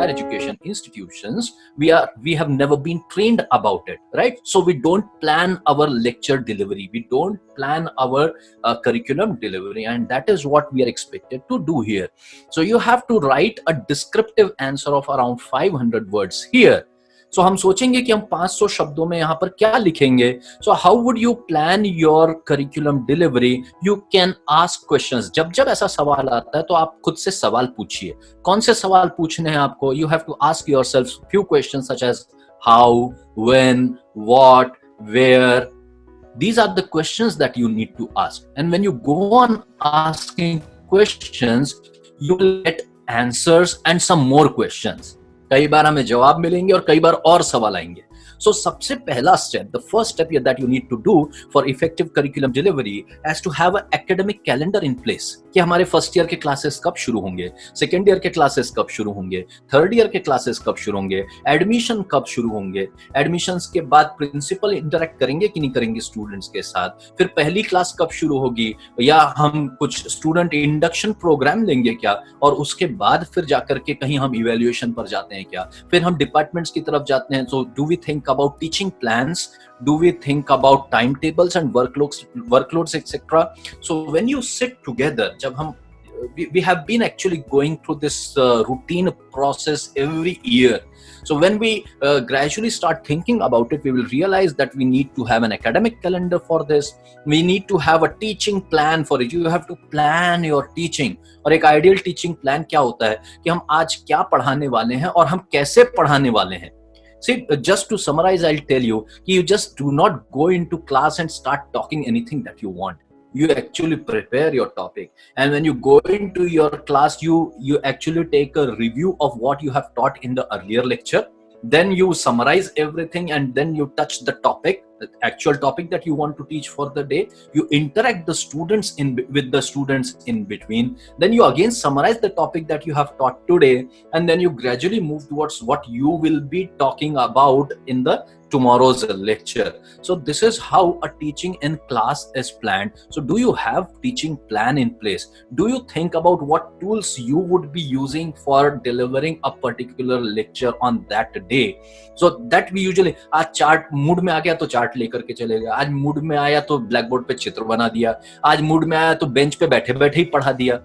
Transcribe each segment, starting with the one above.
higher education institutions, we have never been trained about it, right? So we don't plan our lecture delivery, we don't plan our curriculum delivery, and that is what we are expected to do here. So you have to write a descriptive answer of around 500 words here. So हम सोचेंगे कि हम 500 शब्दों में यहाँ पर क्या लिखेंगे. So how would you plan your curriculum delivery? You can ask questions. जब ऐसा सवाल आता है तो आप खुद से सवाल पूछिए. कौन से सवाल पूछने हैं आपको? You have to ask yourself few questions such as how, when, what, where. These are the questions that you need to ask. And when you go on asking questions, you will get answers and some more questions. कई बार हमें जवाब मिलेंगे और कई बार और सवाल आएंगे. So सबसे पहला step, the first step that you need to do for effective curriculum delivery is to have an academic calendar in place. कि हमारे फर्स्ट ईयर के क्लासेस कब शुरू होंगे, सेकेंड ईयर के क्लासेस कब शुरू होंगे, थर्ड ईयर के क्लासेस कब शुरू होंगे, एडमिशन कब शुरू होंगे, एडमिशंस के बाद प्रिंसिपल इंटरेक्ट करेंगे कि नहीं करेंगे स्टूडेंट्स के साथ, फिर पहली क्लास कब शुरू होगी, या हम कुछ स्टूडेंट इंडक्शन प्रोग्राम लेंगे क्या, और उसके बाद फिर जाकर के कहीं हम इवैल्यूएशन पर जाते हैं क्या, फिर हम डिपार्टमेंट्स की तरफ जाते हैं. So do we think about teaching plans? Do we think about timetables and workloads, etc.? So when you sit together, जब हम we have been actually going through this routine process every year. So when we gradually start thinking about it, we will realize that we need to have an academic calendar for this. We need to have a teaching plan for it. You have to plan your teaching. और एक ideal teaching plan क्या होता है कि हम आज क्या पढ़ाने वाले हैं और हम कैसे पढ़ाने वाले हैं. See, just to summarize, I'll tell you, you just do not go into class and start talking anything that you want. You actually prepare your topic, and when you go into your class, you actually take a review of what you have taught in the earlier lecture. Then you summarize everything, and then you touch the topic, the actual topic that you want to teach for the day. You interact with the students in between. Then you again summarize the topic that you have taught today, and then you gradually move towards what you will be talking about in the tomorrow's lecture. So this is how a teaching in class is planned. So do you have teaching plan in place? Do you think about what tools you would be using for delivering a particular lecture on that day? So that we usually, आज chart mood में आ गया तो chart लेकर के चले गए, आज मूड में आया तो ब्लैक बोर्ड पे चित्र बना दिया, आज मूड में आया तो बेंच पे बैठे बैठे ही पढ़ा दिया,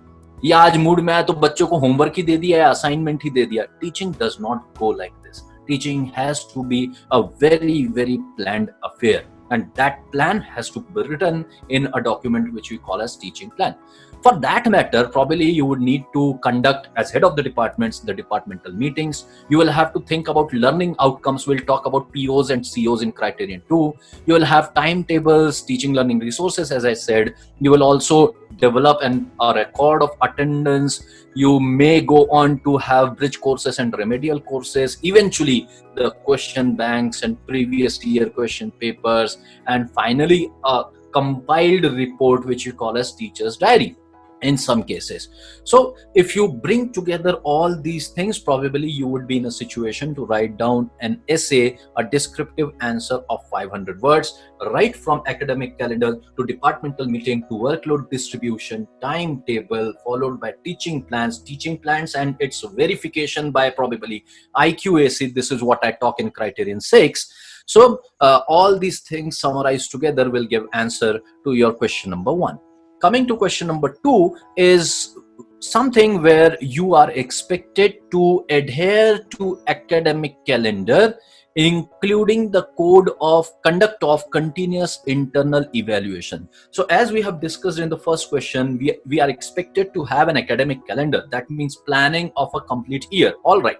या आज मूड में आया तो बच्चों को होमवर्क ही दे दिया या असाइनमेंट ही दे दिया. Teaching does not go like this. Teaching has to be a very, very planned affair, and that plan has to be written in a document which we call as teaching plan. For that matter, probably you would need to conduct, as head of the departments, the departmental meetings. You will have to think about learning outcomes. We'll talk about POs and COs in Criterion 2. You will have timetables, teaching learning resources, as I said. You will also develop a record of attendance. You may go on to have bridge courses and remedial courses. Eventually, the question banks and previous year question papers. And finally, a compiled report, which you call as teacher's diary in some cases. So if you bring together all these things, probably you would be in a situation to write down an essay, a descriptive answer of 500 words, right from academic calendar to departmental meeting to workload distribution, timetable, followed by teaching plans, and its verification by probably IQAC. This is what I talk in Criterion 6. So all these things summarized together will give answer to your question number 1. Coming to question number 2 is something where you are expected to adhere to academic calendar, including the code of conduct of continuous internal evaluation. So as we have discussed in the first question, we are expected to have an academic calendar. That means planning of a complete year. All right.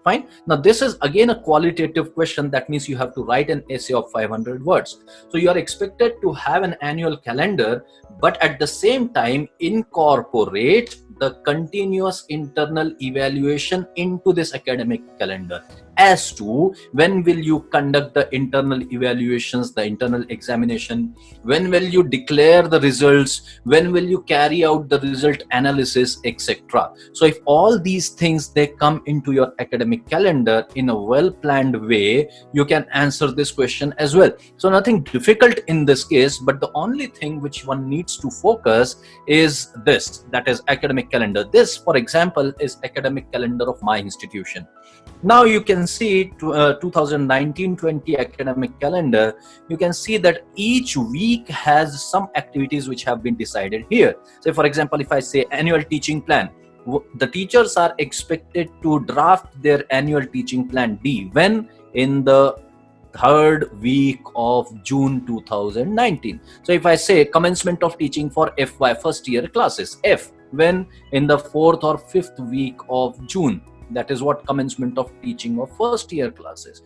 Fine. Now this is again a qualitative question. That means you have to write an essay of 500 words. So you are expected to have an annual calendar, but at the same time incorporate the continuous internal evaluation into this academic calendar. as to when will you conduct the internal evaluations, the internal examination, when will you declare the results, when will you carry out the result analysis, etc. So if all these things they come into your academic calendar in a well planned way, you can answer this question as well. So nothing difficult in this case, but the only thing which one needs to focus is this, that is academic calendar. This, for example, is academic calendar of my institution. Now you can see 2019-20 academic calendar. You can see that each week has some activities which have been decided here. So for example, if I say annual teaching plan, the teachers are expected to draft their annual teaching plan D when? In the third week of June 2019. So if I say commencement of teaching for FY first year classes, F, when? In the 4th or 5th week of June. That is what commencement of teaching of first year classes.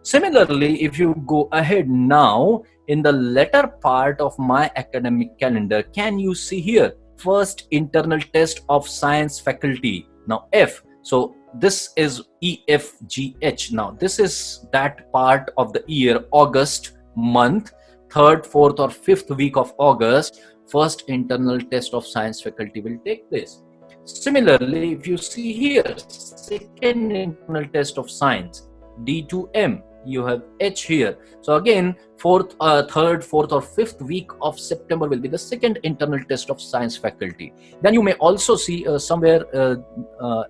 Similarly, if you go ahead now in the latter part of my academic calendar, can you see here first internal test of science faculty, now F. So this is EFGH. Now this is that part of the year, August month, 3rd, 4th or 5th week of August, first internal test of science faculty will take place. Similarly, if you see here, second internal test of science, D2M, you have H here. So again, 4th, 3rd, 4th or 5th week of September will be the second internal test of science faculty. Then you may also see somewhere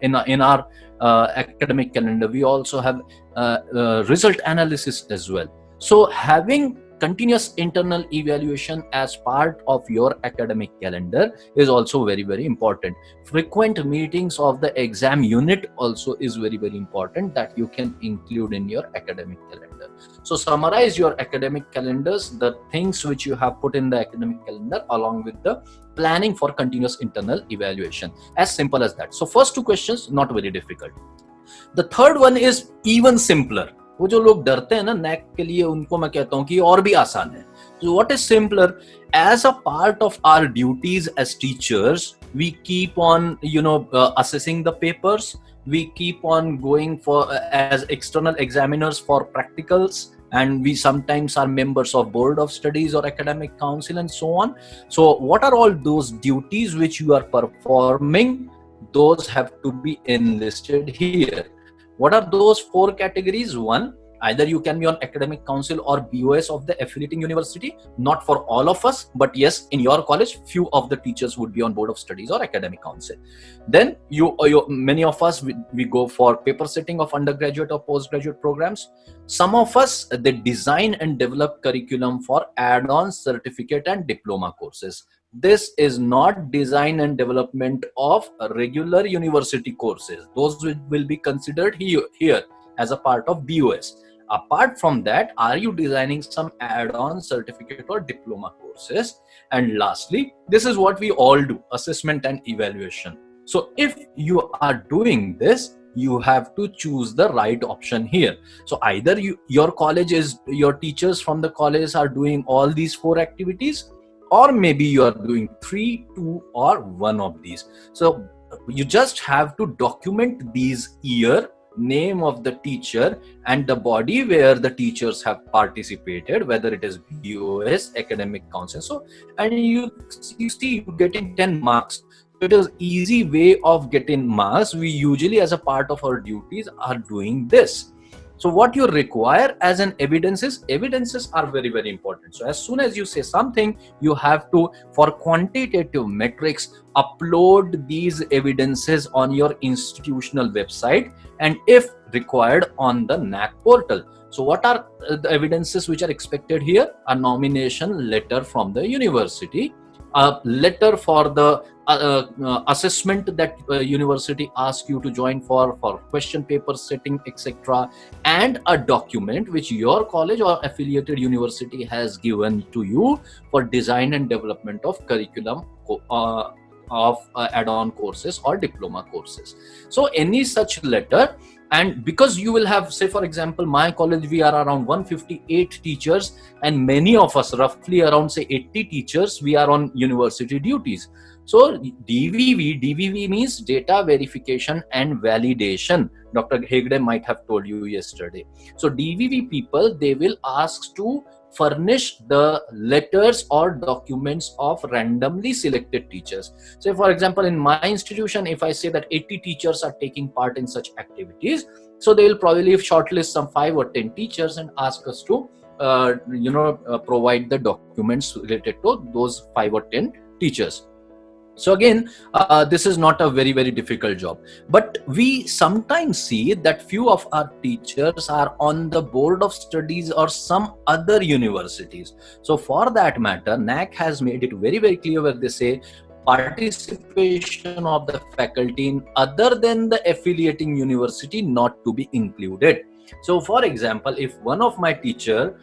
in our academic calendar, we also have result analysis as well. So having continuous internal evaluation as part of your academic calendar is also very, very important. Frequent meetings of the exam unit also is very, very important that you can include in your academic calendar. So summarize your academic calendars, the things which you have put in the academic calendar along with the planning for continuous internal evaluation. As simple as that. So first two questions, not very difficult. The third one is even simpler. वो जो लोग डरते हैं ना NAAC के लिए, उनको मैं कहता हूँ कि और भी आसान है. So what is simpler? As a part of our duties as teachers, we keep on, assessing the papers. We keep on going for as external examiners for practicals, and we sometimes are members of board of studies or academic council and so on. So what are all those duties which you are performing? Those have to be enlisted here. What are those four categories? One, either you can be on academic council or BOS of the affiliating university. Not for all of us, but yes, in your college, few of the teachers would be on board of studies or academic council. Then many of us, we go for paper setting of undergraduate or postgraduate programs. Some of us, they design and develop curriculum for add-on certificate and diploma courses. This is not design and development of regular university courses. Those will be considered here as a part of BOS. Apart from that, are you designing some add-on certificate or diploma courses? And lastly, this is what we all do, assessment and evaluation. So if you are doing this, you have to choose the right option here. So either your teachers from the college are doing all these four activities, or maybe you are doing 3, 2 or 1 of these. So you just have to document these year, name of the teacher and the body where the teachers have participated, whether it is BOS, academic council. So, and you see you getting 10 marks. It is easy way of getting marks. We usually as a part of our duties are doing this. So what you require as an evidences are very, very important. So as soon as you say something, you have to, for quantitative metrics, upload these evidences on your institutional website, and if required on the NAAC portal. So what are the evidences which are expected here? A nomination letter from the university, a letter for the assessment that university asks you to join for question paper setting, etc., and a document which your college or affiliated university has given to you for design and development of curriculum of add-on courses or diploma courses. So any such letter And because you will have, say for example, my college, we are around 158 teachers, and many of us, roughly around say 80 teachers, we are on university duties. So DVV means data verification and validation. Dr. Hegde might have told you yesterday. So DVV people, they will ask to furnish the letters or documents of randomly selected teachers. So for example, in my institution, if I say that 80 teachers are taking part in such activities, so they will probably shortlist some 5 or 10 teachers and ask us to provide the documents related to those 5 or 10 teachers. So again, this is not a very, very difficult job. But we sometimes see that few of our teachers are on the board of studies or some other universities. So for that matter, NAAC has made it very, very clear where they say participation of the faculty in other than the affiliating university not to be included. So for example, if one of my teacher,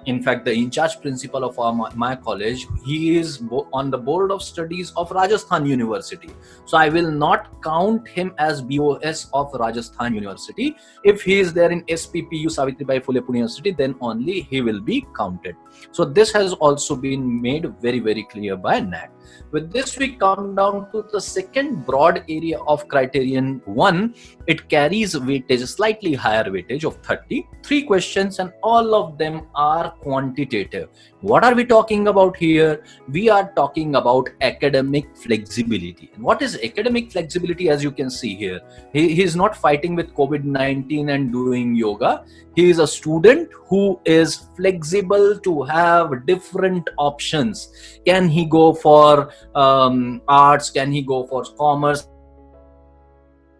in fact, the in-charge principal of my college, he is on the board of studies of Rajasthan University. So I will not count him as BOS of Rajasthan University. If he is there in SPPU, Savitribai Phule Pune University, then only he will be counted. So this has also been made very, very clear by NAAC. With this, we come down to the second broad area of Criterion 1. It carries weightage, slightly higher weightage of 33 questions, and all of them are quantitative. What are we talking about here? We are talking about academic flexibility. And what is academic flexibility? As you can see here, he is not fighting with COVID-19 and doing yoga. He is a student who is flexible to have different options. Can he go for arts? Can he go for commerce?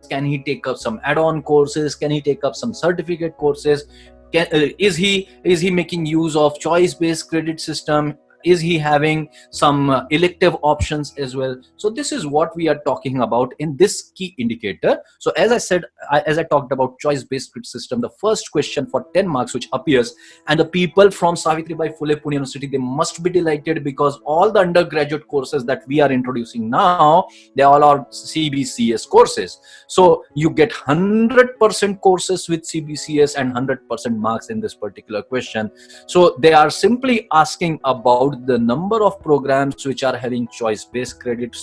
Can he take up some add-on courses? Can he take up some certificate courses? Is he making use of choice-based credit system? Is he having some elective options as well? So this is what we are talking about in this key indicator. So as I said, as I talked about choice-based credit system, the first question for 10 marks which appears, and the people from Savitribai Phule Pune University, they must be delighted, because all the undergraduate courses that we are introducing now, they all are CBCS courses. So you get 100% courses with CBCS and 100% marks in this particular question. So they are simply asking about the number of programs which are having choice-based credit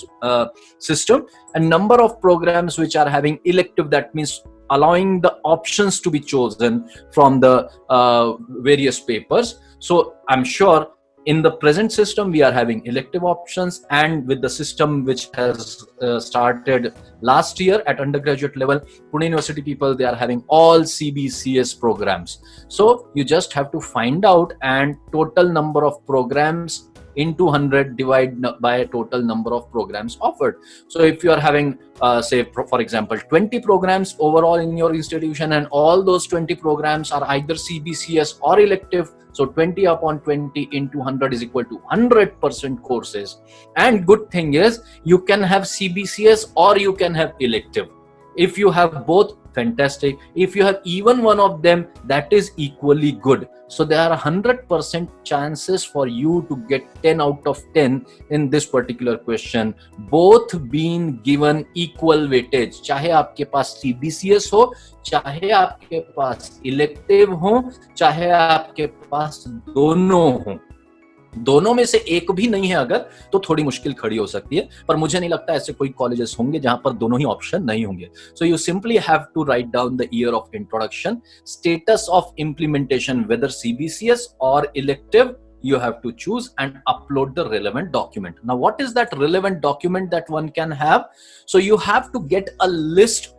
system, and number of programs which are having elective, that means allowing the options to be chosen from the various papers. So I'm sure in the present system we are having elective options, and with the system which has started last year at undergraduate level, Pune University people, they are having all CBCS programs. So you just have to find out, and total number of programs into 100 divide by total number of programs offered. So if you are having say for example 20 programs overall in your institution, and all those 20 programs are either CBCS or elective, so 20 upon 20 into 100 is equal to 100% courses. And good thing is, you can have CBCS or you can have elective. If you have both, fantastic. If you have even one of them, that is equally good. So there are 100% chances for you to get 10 out of 10 in this particular question, both being given equal weightage. चाहे आपके पास CBCS हो, चाहे आपके पास elective हो, चाहे आपके पास दोनों हो, दोनों में से एक भी नहीं है अगर, तो थोड़ी मुश्किल खड़ी हो सकती है, पर मुझे नहीं लगता ऐसे कोई कॉलेजेस होंगे जहां पर दोनों ही ऑप्शन नहीं होंगे. So you simply have to write down the year of introduction, status of implementation, whether CBCS और elective, you have to choose and upload the relevant document. Now what is that relevant document that one can have? So you have to get a list.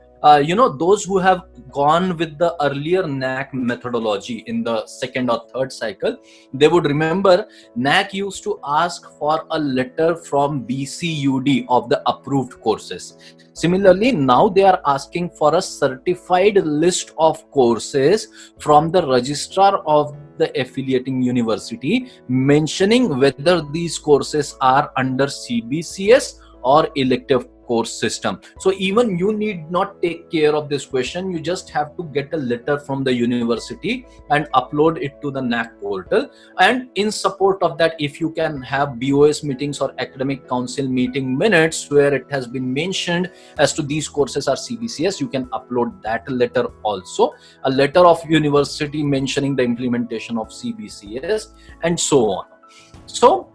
Those who have gone with the earlier NAAC methodology in the second or third cycle, they would remember NAAC used to ask for a letter from BCUD of the approved courses. Similarly, now they are asking for a certified list of courses from the registrar of the affiliating university, mentioning whether these courses are under CBCS or elective course system. So even you need not take care of this question. You just have to get a letter from the university and upload it to the NAAC portal. And in support of that, if you can have BOS meetings or academic council meeting minutes where it has been mentioned as to these courses are CBCS, you can upload that letter also, a letter of university mentioning the implementation of CBCS, and so on. So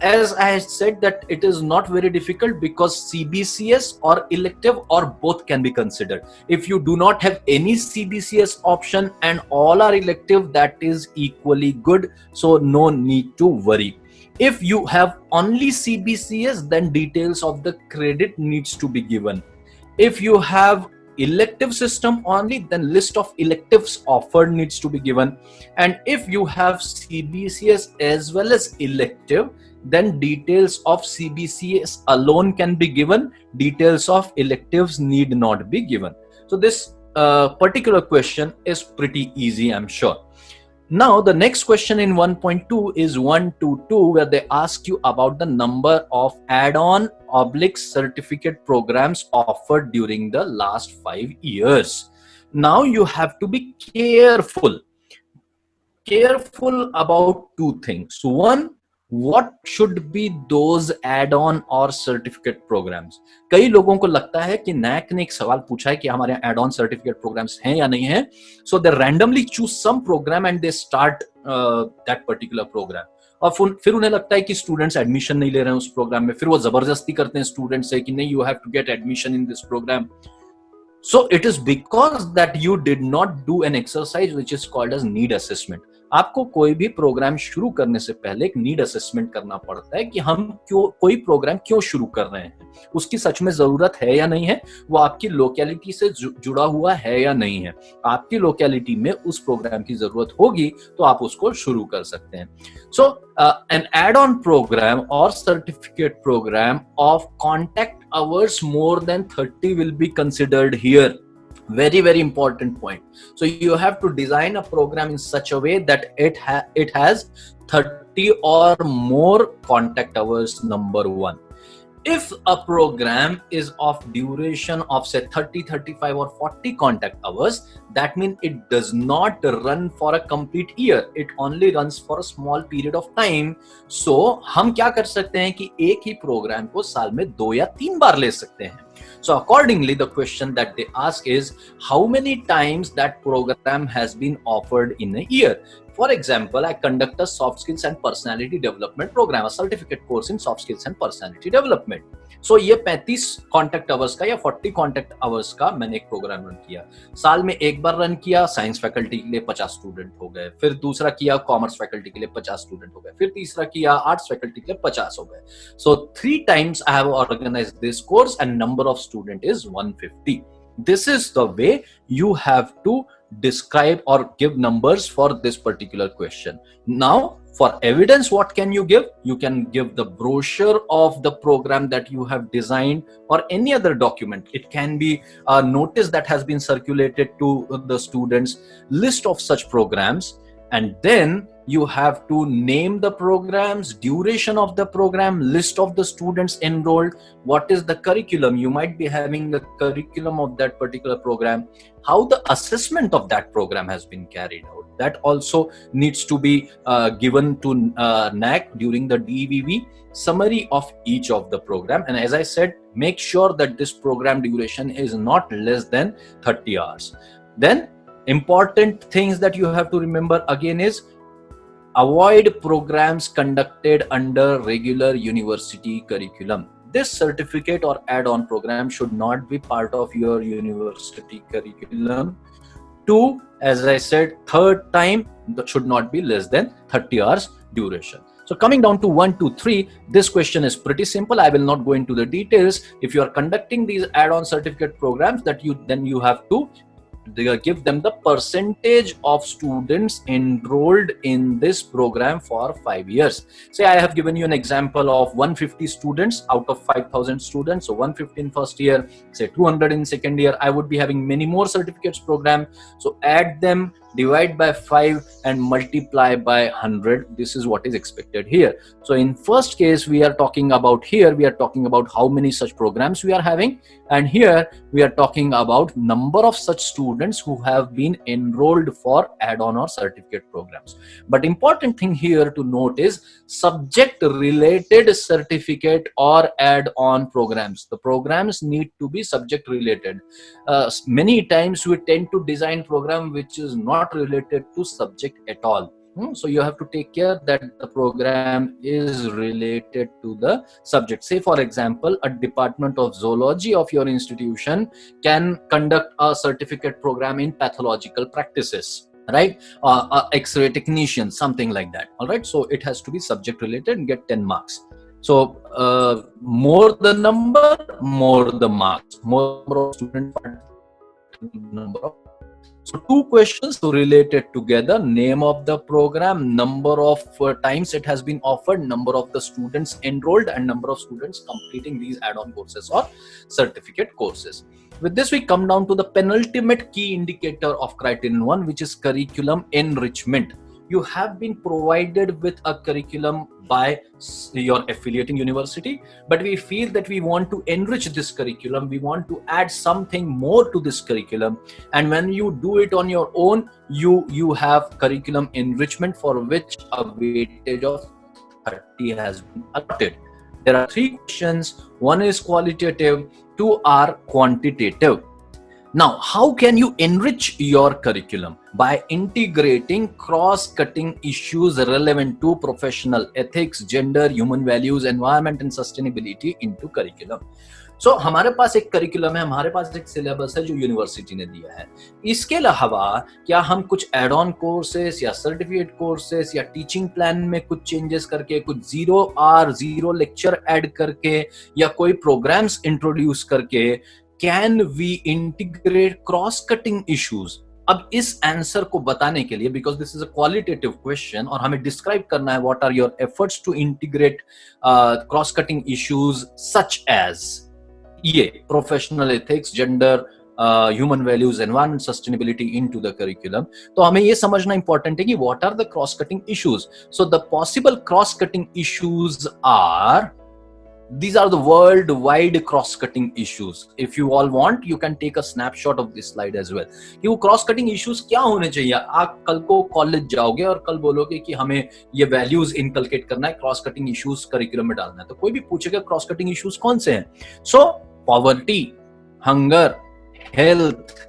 as I said, that it is not very difficult, because CBCS or elective or both can be considered. If you do not have any CBCS option and all are elective, that is equally good, so no need to worry. If you have only CBCS, then details of the credit needs to be given. If you have elective system only, then list of electives offered needs to be given. And if you have CBCS as well as elective, then details of CBCS alone can be given. Details of electives need not be given. So this particular question is pretty easy, I'm sure. Now the next question in 1.2 is 122, where they ask you about the number of add-on / certificate programs offered during the last 5 years. Now you have to be careful about two things. One, what should be those add-on or certificate programs? कई लोगों को लगता है कि NAAC ने एक सवाल पूछा है कि हमारे यहाँ add-on certificate programs हैं या नहीं हैं, so they randomly choose some program and they start that particular program. और फिर उन्हें लगता है कि स्टूडेंट्स एडमिशन नहीं ले रहे हैं उस प्रोग्राम में, फिर वो जबरदस्ती करते हैं स्टूडेंट से कि नहीं, you have to get admission in this programme. So it is because that you did not do an exercise which is called as need assessment. आपको कोई भी प्रोग्राम शुरू करने से पहले एक नीड असेसमेंट करना पड़ता है कि हम कोई प्रोग्राम क्यों शुरू कर रहे हैं, उसकी सच में जरूरत है या नहीं है, वो आपकी लोकेलिटी से जुड़ा हुआ है या नहीं है. आपकी लोकेलिटी में उस प्रोग्राम की जरूरत होगी तो आप उसको शुरू कर सकते हैं. सो an add-on program or certificate program of contact hours more than 30 will be considered here. Very important point. So you have to design a program in such a way that it has 30 or more contact hours, number one. If a program is of duration of say 30, 35 or 40 contact hours, that means it does not run for a complete year. It only runs for a small period of time. So हम क्या कर सकते हैं कि एक ही programme को साल में 2 या 3 बार ले सकते हैं. So accordingly, the question that they ask is how many times that program has been offered in a year. For example, I conduct a soft skills and personality development program, a certificate course in soft skills and personality development. So ये 35 contact hours का या 40 contact hours का मैंने एक program run किया. साल में एक बार रन किया, साइंस फैकल्टी के लिए 50 स्टूडेंट हो गए, फिर दूसरा किया कॉमर्स फैकल्टी के लिए 50 स्टूडेंट हो गए, फिर तीसरा किया आर्ट्स फैकल्टी के लिए 50 हो गए. So 3 times I have organized this course and number of student is 150. This is the way you have to describe or give numbers for this particular question. Now, for evidence, what can you give? You can give the brochure of the program that you have designed or any other document. It can be a notice that has been circulated to the students, list of such programs, and then you have to name the programs, duration of the program, list of the students enrolled, what is the curriculum. You might be having the curriculum of that particular program, how the assessment of that program has been carried out. That also needs to be given to NAAC during the DVV, summary of each of the program. And as I said, make sure that this program duration is not less than 30 hours. Then important things that you have to remember again is avoid programs conducted under regular university curriculum. This certificate or add-on program should not be part of your university curriculum. 2, as I said, third time, that should not be less than 30 hours duration. So coming down to 1, 2, 3, this question is pretty simple. I will not go into the details. If you are conducting these add-on certificate programs, then you have to give them the percentage of students enrolled in this program for 5 years. Say I have given you an example of 150 students out of 5,000 students. So 150 in first year, say 200 in second year. I would be having many more certificates program. So add them divide by 5 and multiply by 100. This is what is expected here. So in first case, we are talking about how many such programs we are having, and here we are talking about number of such students who have been enrolled for add-on or certificate programs. But important thing here to note is subject related certificate or add-on programs. The programs need to be subject related. Many times we tend to design program which is not related to subject at all. So you have to take care that the program is related to the subject. Say for example, a department of zoology of your institution can conduct a certificate program in pathological practices, right? X-ray technician, something like that. All right, so it has to be subject related and get 10 marks. So more the number, more the marks, more number of students, number of. So two questions related together: name of the program, number of times it has been offered, number of the students enrolled, and number of students completing these add-on courses or certificate courses. With this, we come down to the penultimate key indicator of Criterion 1, which is curriculum enrichment. You have been provided with a curriculum by your affiliating university, but we feel that we want to enrich this curriculum, we want to add something more to this curriculum, and when you do it on your own, you have curriculum enrichment for which a weightage of 30 has been allotted. There are three questions: one is qualitative, two are quantitative. Now, how can you enrich your curriculum? By integrating cross-cutting issues relevant to professional ethics, gender, human values, environment and sustainability into curriculum. So, हमारे पास एक curriculum है, हमारे पास एक syllabus है जो university ने दिया है. इसके अलावा क्या हम कुछ add-on courses या certificate courses या teaching plan में कुछ changes करके, कुछ 0 lecture add करके या कोई programs introduce करके can we integrate cross-cutting issues? अब इस आंसर को बताने के लिए, because this is a qualitative question और हमें describe करना है what are your efforts to integrate cross-cutting issues such as ये professional ethics, gender, human values, environment, sustainability into the curriculum. तो हमें ये समझना important है कि what are the cross-cutting issues? So the possible cross-cutting issues are, these are the worldwide cross-cutting issues. If you all want, you can take a snapshot of this slide as well. कि वो cross-cutting issues क्या होने चाहिए? आप कल को college जाओगे और कल बोलोगे कि हमें ये values inculcate करना है, cross-cutting issues curriculum में डालना है, तो कोई भी पूछेगा cross-cutting issues कौन से हैं? So poverty, hunger, health,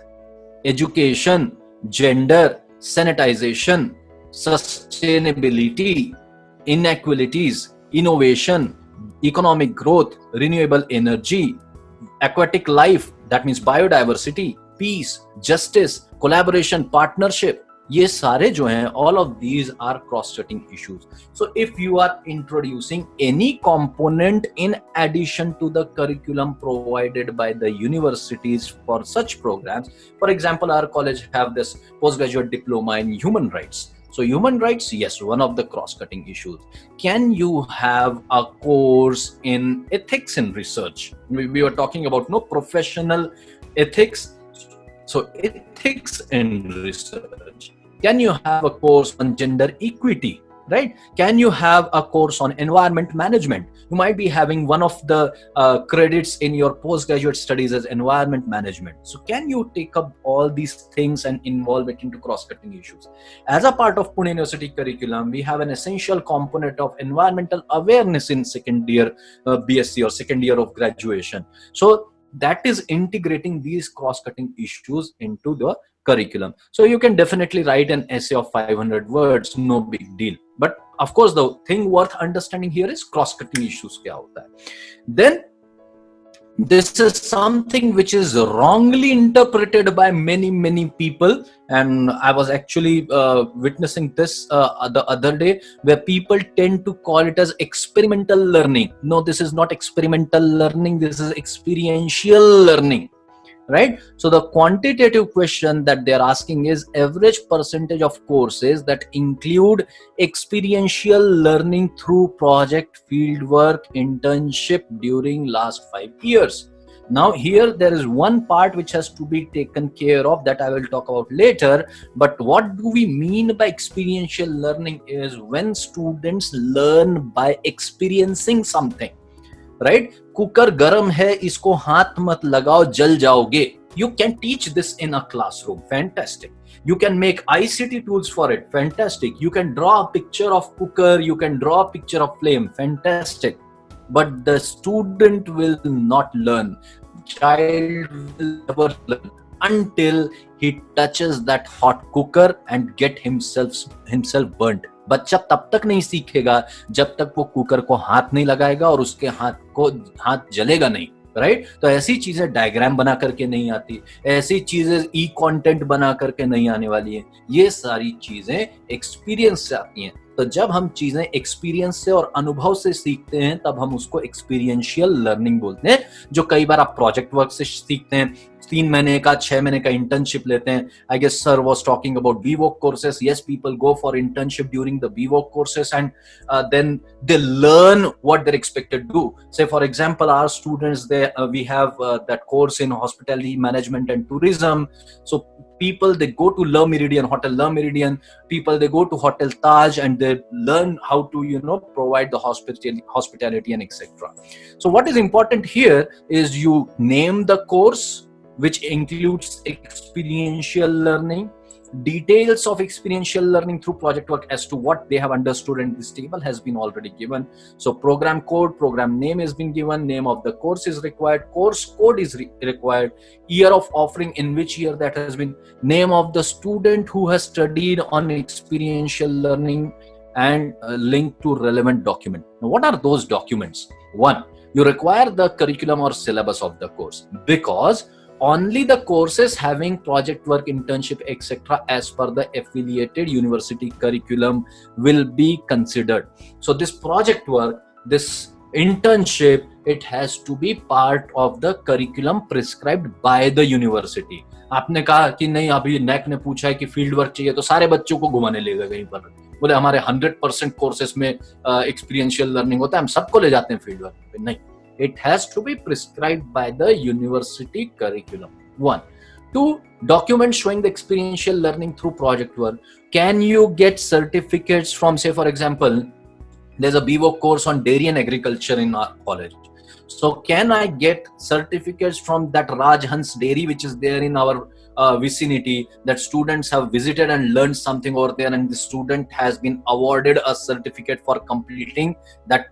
education, gender, sanitization, sustainability, inequalities, innovation, economic growth, renewable energy, aquatic life, that means biodiversity, peace, justice, collaboration, partnership. ये सारे जो हैं, all of these are cross-cutting issues. So if you are introducing any component in addition to the curriculum provided by the universities for such programs, for example, our college have this postgraduate diploma in human rights. So human rights, yes, one of the cross-cutting issues. Can you have a course in ethics in research? We were talking about professional ethics. So ethics in research. Can you have a course on gender equity, right? Can you have a course on environment management? You might be having one of the credits in your postgraduate studies as environment management. So can you take up all these things and involve it into cross-cutting issues? As a part of Pune University curriculum, we have an essential component of environmental awareness in second year BSc or second year of graduation. So that is integrating these cross-cutting issues into the curriculum. So you can definitely write an essay of 500 words, no big deal. But of course, the thing worth understanding here is cross-cutting issues क्या होता है. Then this is something which is wrongly interpreted by many people, and I was actually witnessing this the other day, where people tend to call it as experimental learning. No, this is not experimental learning, this is experiential learning, right? So the quantitative question that they're asking is average percentage of courses that include experiential learning through project, fieldwork, internship during last 5 years. Now here there is one part which has to be taken care of that I will talk about later. But what do we mean by experiential learning is when students learn by experiencing something, right? Cooker गरम है, इसको हाथ मत लगाओ जल जाओगे. You can teach this in a classroom. Fantastic. You can make ICT tools for it. Fantastic. You can draw a picture of cooker. You can draw a picture of flame. Fantastic. But the student will not learn. Child will never learn until he touches that hot cooker and get himself burnt. बच्चा तब तक नहीं सीखेगा जब तक वो cooker को हाथ नहीं लगाएगा और उसके हाथ जलेगा नहीं, राइट? तो ऐसी चीजें डायग्राम बना करके नहीं आती, ऐसी चीजें ई कंटेंट बना करके नहीं आने वाली है. ये सारी चीजें एक्सपीरियंस से आती हैं. तो जब हम चीजें एक्सपीरियंस से और अनुभव से सीखते हैं तब हम उसको एक्सपीरियंशियल लर्निंग बोलते हैं, जो कई बार आप प्रोजेक्ट वर्क से सीखते हैं. 3 महीने का 6 महीने का इंटर्नशिप लेते हैं. I guess sir was talking about BVOC courses. Yes, people go for internship during the BVOC courses and then they learn what they're expected to do. Say for example, our students, we have that course in hospitality management and tourism. So people, they go to Le Méridien, Hotel Le Méridien. People, they go to Hotel Taj and they learn how to provide the hospitality and etc. So what is important here is you name the course, which includes experiential learning, details of experiential learning through project work as to what they have understood, and this table has been already given. So program code, program name has been given, name of the course is required, course code is required, year of offering, in which year that has been, name of the student who has studied on experiential learning, and a link to relevant document. Now what are those documents? One, you require the curriculum or syllabus of the course, because only the courses having project work, internship, etc. as per the affiliated university curriculum will be considered. So this project work, this internship, it has to be part of the curriculum prescribed by the university. आपने कहा कि नहीं, अभी NAAC ने पूछा है कि field work चाहिए तो सारे बच्चों को घुमाने लेगा कहीं पर. बोले हमारे 100% कोर्सेस में एक्सपीरियंशियल लर्निंग होता है, हम सबको ले जाते हैं फील्ड वर्क पे. नहीं, it has to be prescribed by the university curriculum. 1. 2. Documents showing the experiential learning through project work. Can you get certificates from, say for example, there's a BVOC course on dairy and agriculture in our college. So can I get certificates from that Rajhans dairy which is there in our vicinity, that students have visited and learned something over there, and the student has been awarded a certificate for completing that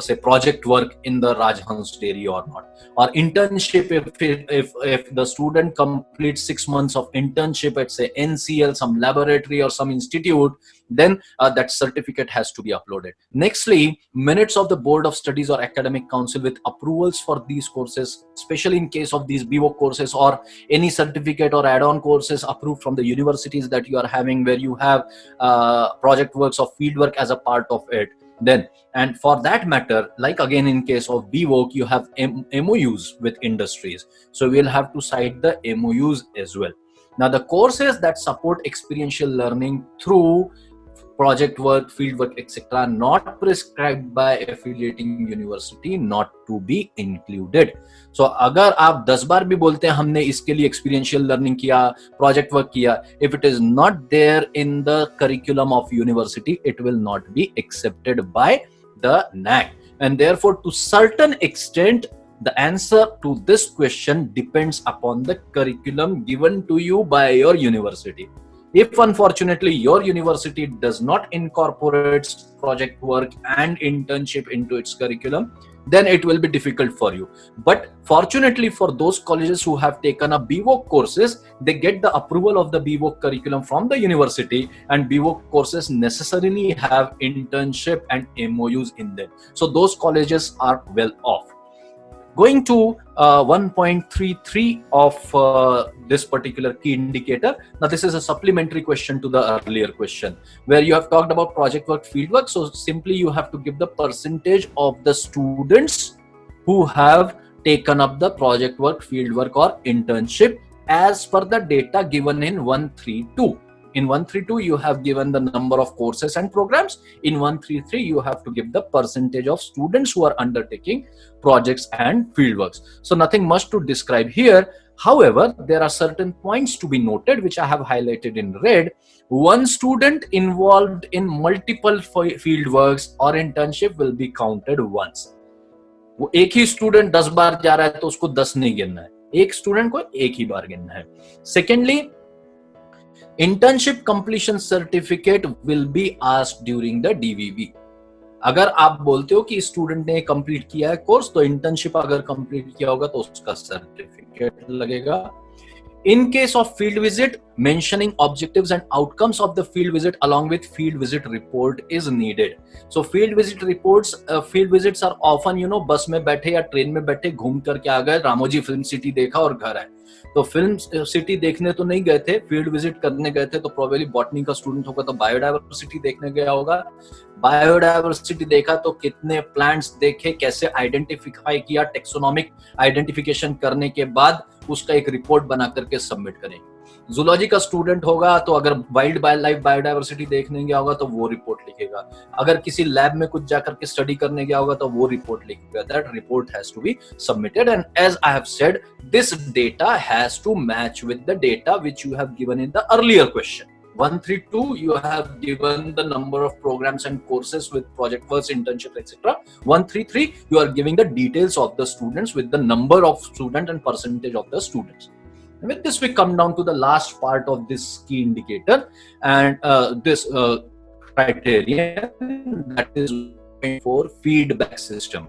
say project work in the Rajhans dairy or not? Or internship, if the student completes 6 months of internship at say NCL, some laboratory or some institute, then that certificate has to be uploaded. Nextly, minutes of the Board of Studies or Academic Council with approvals for these courses, especially in case of these BVOC courses or any certificate or add-on courses approved from the universities that you are having, where you have project works or field work as a part of it. Then, and for that matter, like again in case of BVOC, you have MOUs with industries. So we'll have to cite the MOUs as well. Now the courses that support experiential learning through project work, field work, etc., not prescribed by affiliating university, not to be included. So अगर आप 10 बार भी बोलते हैं हमने इसके लिए experiential learning किया, project work किया, if it is not there in the curriculum of university, it will not be accepted by the NAAC. And therefore, to certain extent, the answer to this question depends upon the curriculum given to you by your university. If unfortunately your university does not incorporate project work and internship into its curriculum, then it will be difficult for you. But fortunately for those colleges who have taken up BVOC courses, they get the approval of the BVOC curriculum from the university, and BVOC courses necessarily have internship and MOUs in them. So those colleges are well off. Going to 1.33 of this particular key indicator. Now this is a supplementary question to the earlier question where you have talked about project work, field work. So simply you have to give the percentage of the students who have taken up the project work, field work or internship as per the data given in 132. In 132, you have given the number of courses and programs. In 133, you have to give the percentage of students who are undertaking projects and fieldworks. So nothing much to describe here. However, there are certain points to be noted, which I have highlighted in red. One student involved in multiple fieldworks or internship will be counted once. वो एक ही student 10 बार जा रहा है तो उसको 10 नहीं गिनना है, एक स्टूडेंट को एक ही बार गिनना है. Secondly, internship completion certificate will be asked during the DVV. अगर आप बोलते हो कि स्टूडेंट ने कंप्लीट किया है कोर्स, तो इंटर्नशिप अगर कंप्लीट किया होगा तो उसका सर्टिफिकेट लगेगा. In case of field visit, mentioning objectives and outcomes of the field visit along with field visit report is needed. So field visit reports, field visits are often, बस में बैठे या ट्रेन में बैठे घूम करके आ गए, रामोजी फिल्म सिटी देखा और घर आए. तो फिल्म सिटी देखने तो नहीं गए थे, फील्ड विजिट करने गए थे. तो प्रोबेबली बॉटनी का स्टूडेंट होगा तो बायोडाइवर्सिटी देखने गया होगा. बायोडाइवर्सिटी देखा तो कितने प्लांट्स देखे, कैसे आइडेंटिफाई किया, टेक्सोनॉमिक आइडेंटिफिकेशन करने के बाद उसका एक रिपोर्ट बना करके सबमिट करेंगे. जूलॉजी का स्टूडेंट होगा तो अगर वाइल्ड लाइफ बायोडाइवर्सिटी देखने गया होगा तो वो रिपोर्ट लिखेगा. अगर किसी लैब में कुछ जाकर के स्टडी करने गया होगा तो वो रिपोर्ट लिखेगा. That report has to be submitted, and as I have said, this data has to match with the data which you have given in the earlier question. 132, you have given the number of programs and courses with project works, internship, etc. 133, you are giving the details of the students with the number of student and percentage of the students. And with this, we come down to the last part of this key indicator and this criterion, that is for feedback system.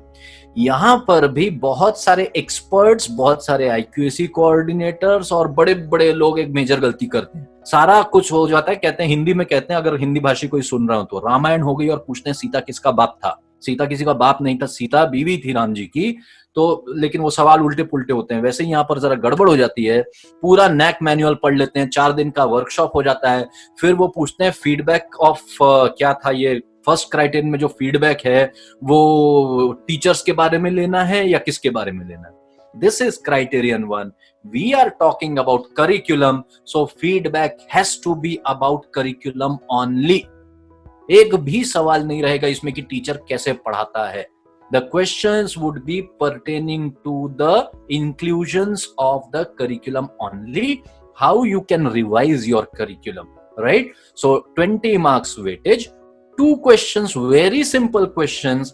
यहाँ पर भी बहुत सारे experts, बहुत सारे IQAC coordinators और बड़े बड़े लोग एक मेजर गलती करते हैं. सारा कुछ हो जाता है, कहते हैं हिंदी में, कहते हैं अगर हिंदी भाषी कोई सुन रहा हो तो रामायण हो गई और पूछते हैं सीता किसका बाप था. सीता किसी का बाप नहीं था, सीता बीवी थी राम जी की. तो लेकिन वो सवाल उल्टे पुल्टे होते हैं. वैसे ही यहाँ पर जरा गड़बड़ हो जाती है. पूरा नैक मैनुअल पढ़ लेते हैं, 4 दिन का वर्कशॉप हो जाता है, फिर वो पूछते हैं फीडबैक ऑफ क्या था ये. फर्स्ट क्राइटेरियन में जो फीडबैक है वो टीचर्स के बारे में लेना है या किसके बारे में लेना है. This is criterion 1. We are talking about curriculum, so feedback has to be about curriculum only. एक भी सवाल नहीं रहेगा इसमें कि टीचर कैसे पढ़ाता है. The questions would be pertaining to the inclusions of the curriculum only, how you can revise your curriculum, right? So 20 marks weightage, 2 questions, very simple questions.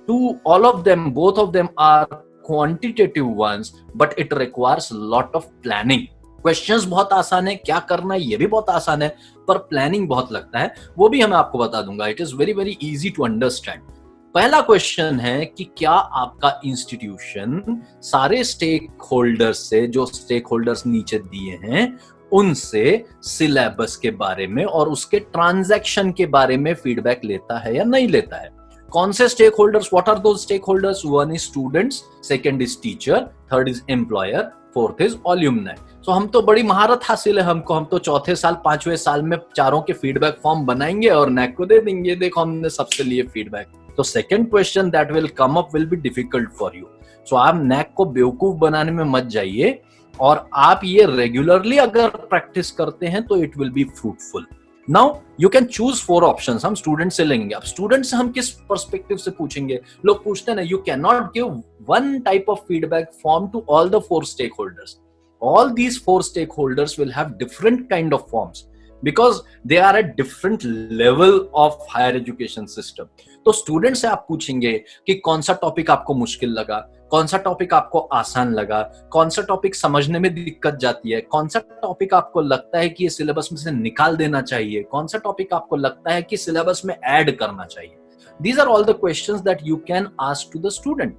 All of them, both of them are quantitative ones, but it requires a lot of planning. Questions बहुत आसान है, क्या करना है ये भी बहुत आसान है, पर प्लानिंग बहुत लगता है, वो भी मैं आपको बता दूंगा. It is very very easy to understand. पहला क्वेश्चन है कि क्या आपका इंस्टीट्यूशन सारे स्टेक होल्डर्स से, जो स्टेक होल्डर्स नीचे दिए हैं, उनसे सिलेबस के बारे में और उसके ट्रांजैक्शन के बारे में फीडबैक लेता है या नहीं लेता है. कौन से stakeholders, what are those stakeholders? 1 is students, 2nd is teacher, 3rd is employer, 4th is alumni. So हम तो बड़ी महारत हासिल है हमको, हम तो 4थे साल 5वें साल में चारों के फीडबैक फॉर्म बनाएंगे और नैक को दे देंगे, देखो हमने सबसे लिए फीडबैक. तो second question that will come up will be difficult for you. So आप नैक को बेवकूफ बनाने में मत जाइए, और आप ये रेगुलरली अगर प्रैक्टिस करते हैं तो it will be fruitful. Now you can choose 4 options. हम स्टूडेंट से लेंगे. अब स्टूडेंट से हम किस पर्सपेक्टिव से पूछेंगे? लोग पूछते हैं ना, you can not give one type of feedback form to all the 4 stakeholders. All these 4 stakeholders will have different kind of forms because they are at different level of higher education system. तो student से आप पूछेंगे कि कौन सा topic आपको मुश्किल लगा, कौन सा टॉपिक आपको आसान लगा, कौन सा टॉपिक समझने में दिक्कत जाती है, कौन सा टॉपिक आपको लगता है कि ये सिलेबस में से निकाल देना चाहिए, कौन सा टॉपिक आपको लगता है कि सिलेबस में ऐड करना चाहिए. These are all the questions that you can ask to the student.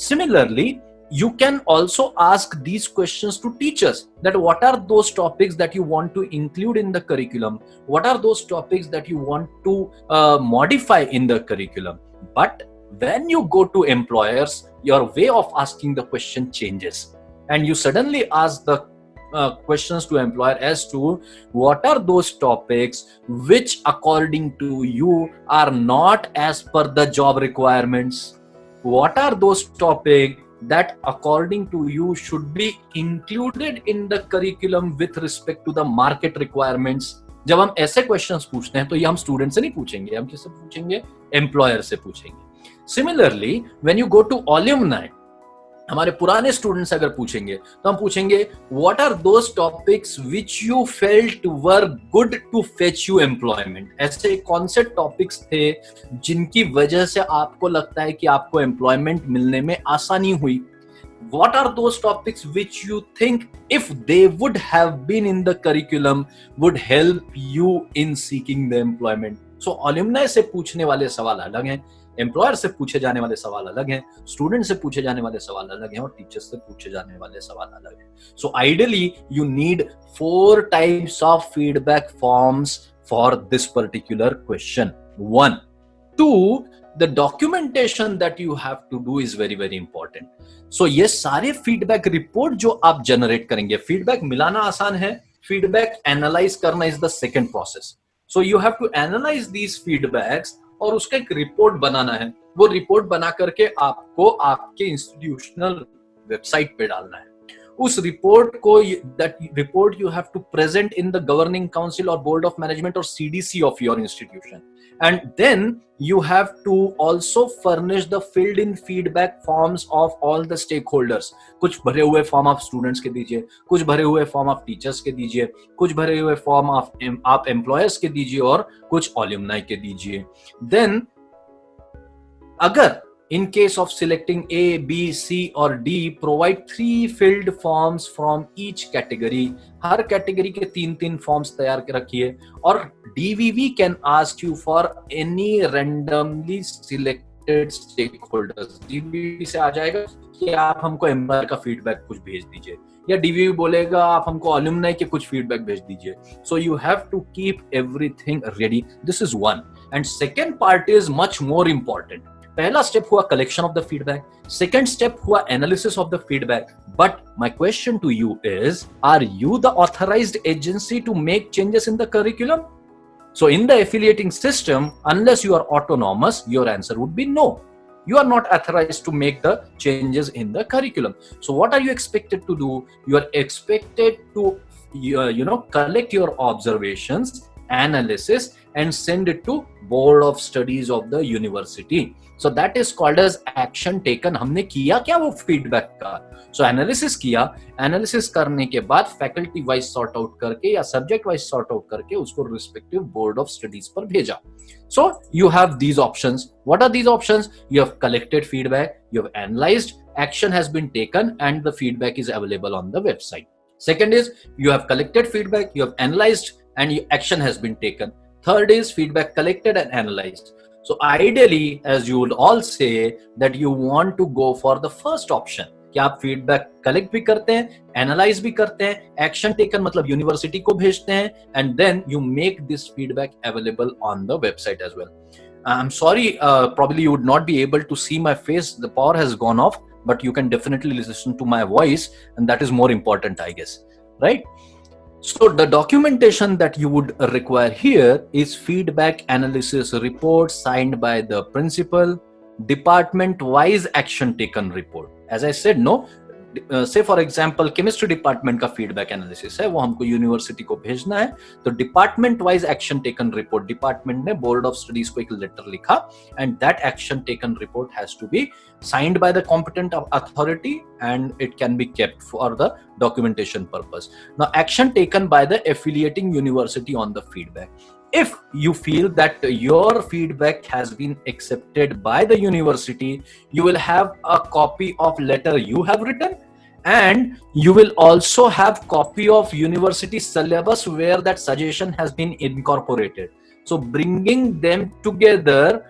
Similarly, you can also ask these questions to teachers, that what are those topics that you want to include in the curriculum, what are those topics that you want to modify in the curriculum. But when you go to employers, your way of asking the question changes, and you suddenly ask the questions to employer as to what are those topics which according to you are not as per the job requirements, what are those topics that according to you should be included in the curriculum with respect to the market requirements. जब हम ऐसे questions पूछते हैं तो ये हम student से नहीं पूछेंगे, हम किससे पूछेंगे? एम्प्लॉयर से पूछेंगे। Similarly when you go to alumni, हमारे पुराने स्टूडेंट्स अगर पूछेंगे तो हम पूछेंगे what are those topics which you felt were good to fetch you employment. ऐसे कौन से टॉपिक्स थे जिनकी वजह से आपको लगता है कि आपको एम्प्लॉयमेंट मिलने में आसानी हुई? What are those topics which you think if they would have been in the curriculum would help you in seeking the employment? So alumni से पूछने वाले सवाल अलग हैं, एम्प्लॉयर से पूछे जाने वाले सवाल अलग हैं, स्टूडेंट से पूछे जाने वाले सवाल अलग हैं और टीचर्स से पूछे जाने वाले सवाल अलग हैं। So ideally you need 4 types of feedback forms for this particular question. 1, 2, the documentation that you have to do is very very important. So ये सारे फीडबैक रिपोर्ट जो आप जनरेट करेंगे, फीडबैक मिलाना आसान है, फीडबैक एनालाइज करना is the second process. So you have to analyse these feedbacks और उसका एक रिपोर्ट बनाना है। वो रिपोर्ट बना करके आपको आपके इंस्टीट्यूशनल वेबसाइट पे डालना है। उस रिपोर्ट को, that report you have to present in the governing council और बोर्ड ऑफ मैनेजमेंट और CDC of your institution, and then you have to also furnish the filled in feedback forms of all the stakeholders. कुछ भरे हुए form आप students के दीजिए, कुछ भरे हुए फॉर्म आप टीचर्स के दीजिए, कुछ भरे हुए फॉर्म आप एम्प्लॉयर्स के दीजिए और कुछ ऑल्यूमनाई के दीजिए। Then अगर in case of selecting A, B, C or D, provide 3 filled forms from each category. Her category के 3-3 फॉर्म्स तैयार रखिए और DVV can ask you for any randomly selected stakeholders. DVV से आ जाएगा कि आप हमको एम्प्लॉयर का फीडबैक कुछ भेज दीजिए, या DVV बोलेगा आप हमको ऑल्यूमनाई के कुछ फीडबैक भेज दीजिए। So you have to keep everything ready. This is one. And second part is much more important. पहला स्टेप हुआ collection of the feedback, second step हुआ analysis of the feedback. But my question to you is, are you the authorized agency to make changes in the curriculum? So in the affiliating system, unless you are autonomous, your answer would be no. You are not authorized to make the changes in the curriculum. So what are you expected to do? You are expected to collect your observations, analysis and send it to board of studies of the university. So that is called as action taken. हमने किया क्या वो feedback का? So analysis किया, analysis करने के बाद faculty wise sort out करके या सब्जेक्ट वाइज सॉर्ट आउट करके उसको रिस्पेक्टिव बोर्ड ऑफ स्टडीज पर भेजा। So you have these options. What are these options? You have collected feedback, you have analyzed, action has been taken and the feedback is available on the website. Second is you have collected feedback, you have analyzed and action has been taken. Third is feedback collected and analyzed. So ideally, as you would all say, that you want to go for the first option. कि आप feedback collect भी करते हैं, analyse भी करते हैं, action taken मतलब university को भेजते हैं, and then you make this feedback available on the website as well. I'm sorry, probably you would not be able to see my face. The power has gone off, but you can definitely listen to my voice, and that is more important, I guess, right? So the documentation that you would require here is feedback analysis report signed by the principal, department-wise action taken report. As I said, no. Say for example chemistry department का feedback analysis है, वो हमको university को भेजना है, तो department wise action taken report, department ने board of studies को एक लेटर लिखा and that action taken report has to be signed by the competent authority and it can be kept for the documentation purpose. Now action taken by the affiliating university on the feedback. If you feel that your feedback has been accepted by the university, you will have a copy of letter you have written, and you will also have copy of university syllabus where that suggestion has been incorporated. So bringing them together